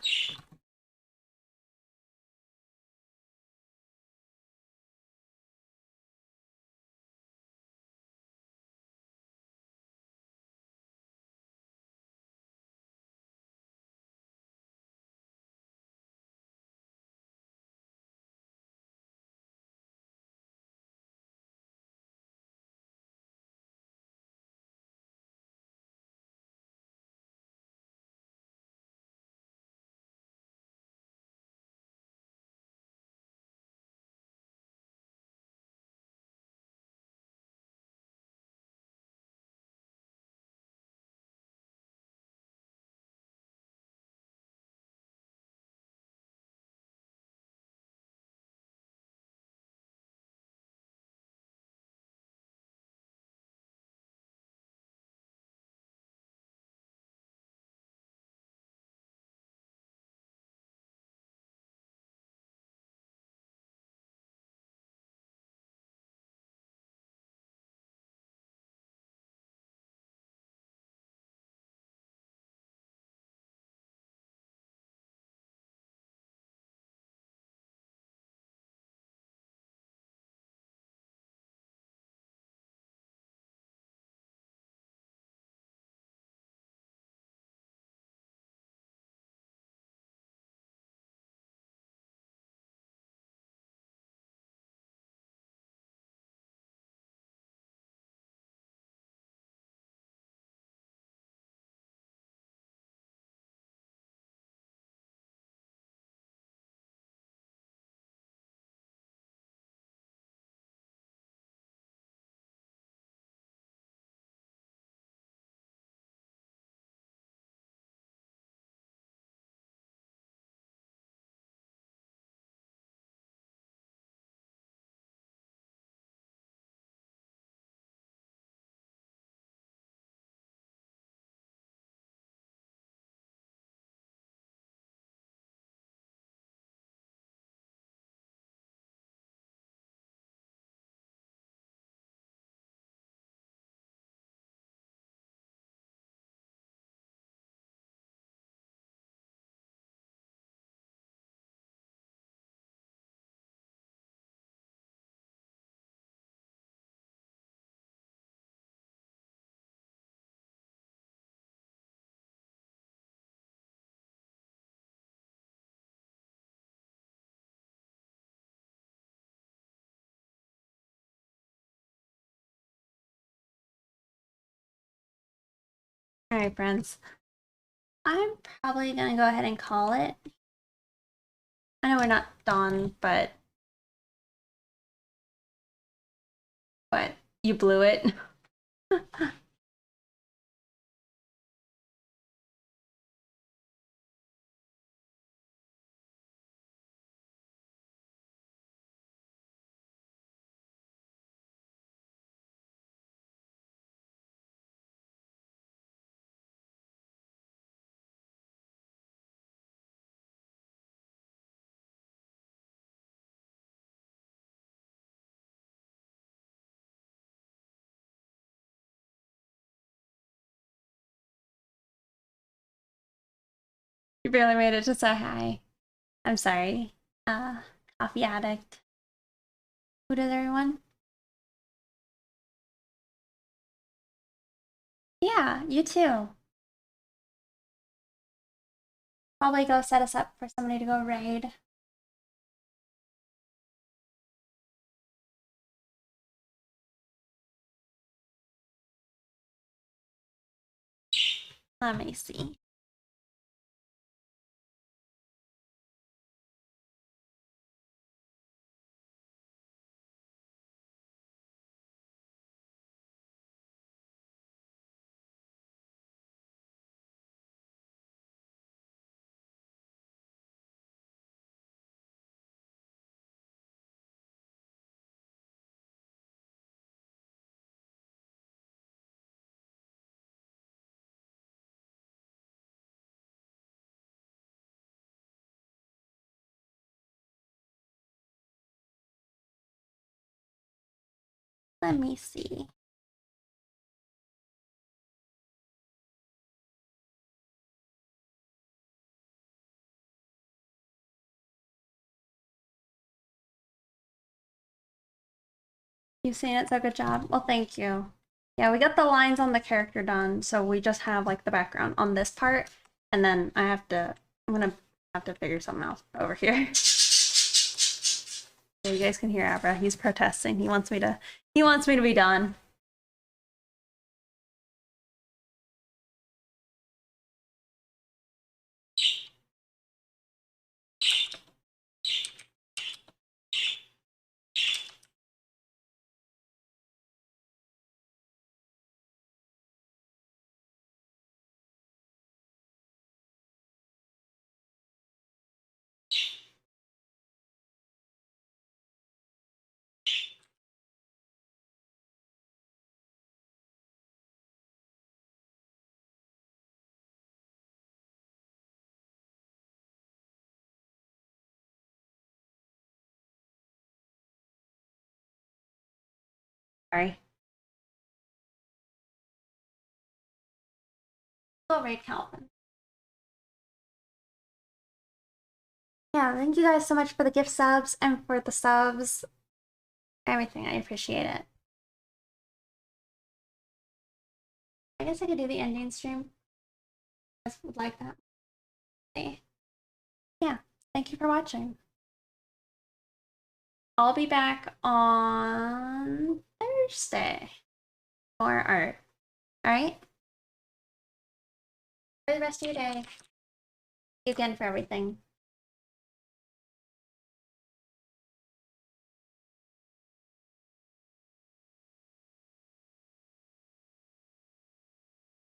Alright, friends. I'm probably gonna go ahead and call it. I know we're not done, but you blew it. You barely made it to say hi. I'm sorry. Coffee addict. Who does everyone? Yeah, you too. Probably go set us up for somebody to go raid. Let me see. Let me see. You've seen it, so good job. Well, thank you. Yeah, we got the lines on the character done, so we just have like the background on this part, and then I'm gonna have to figure something else over here. Yeah, you guys can hear Abra. He's protesting. He wants me to be done. Sorry. Go raid Calvin. Yeah, thank you guys so much for the gift subs and for the subs. Everything, I appreciate it. I guess I could do the ending stream. I just would like that. Yeah, thank you for watching. I'll be back on Thursday for art. Alright? For the rest of your day. Thank you again for everything.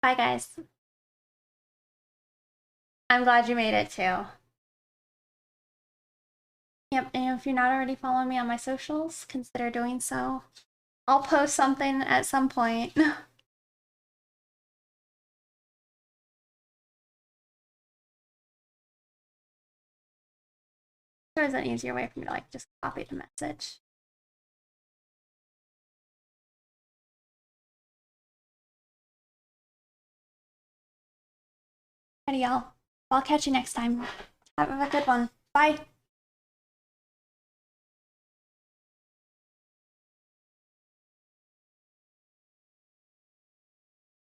Bye, guys. I'm glad you made it too. Yep, and if you're not already following me on my socials, consider doing so. I'll post something at some point. There's an easier way for me to like just copy the message. Alrighty, y'all. I'll catch you next time. Have a good one. Bye.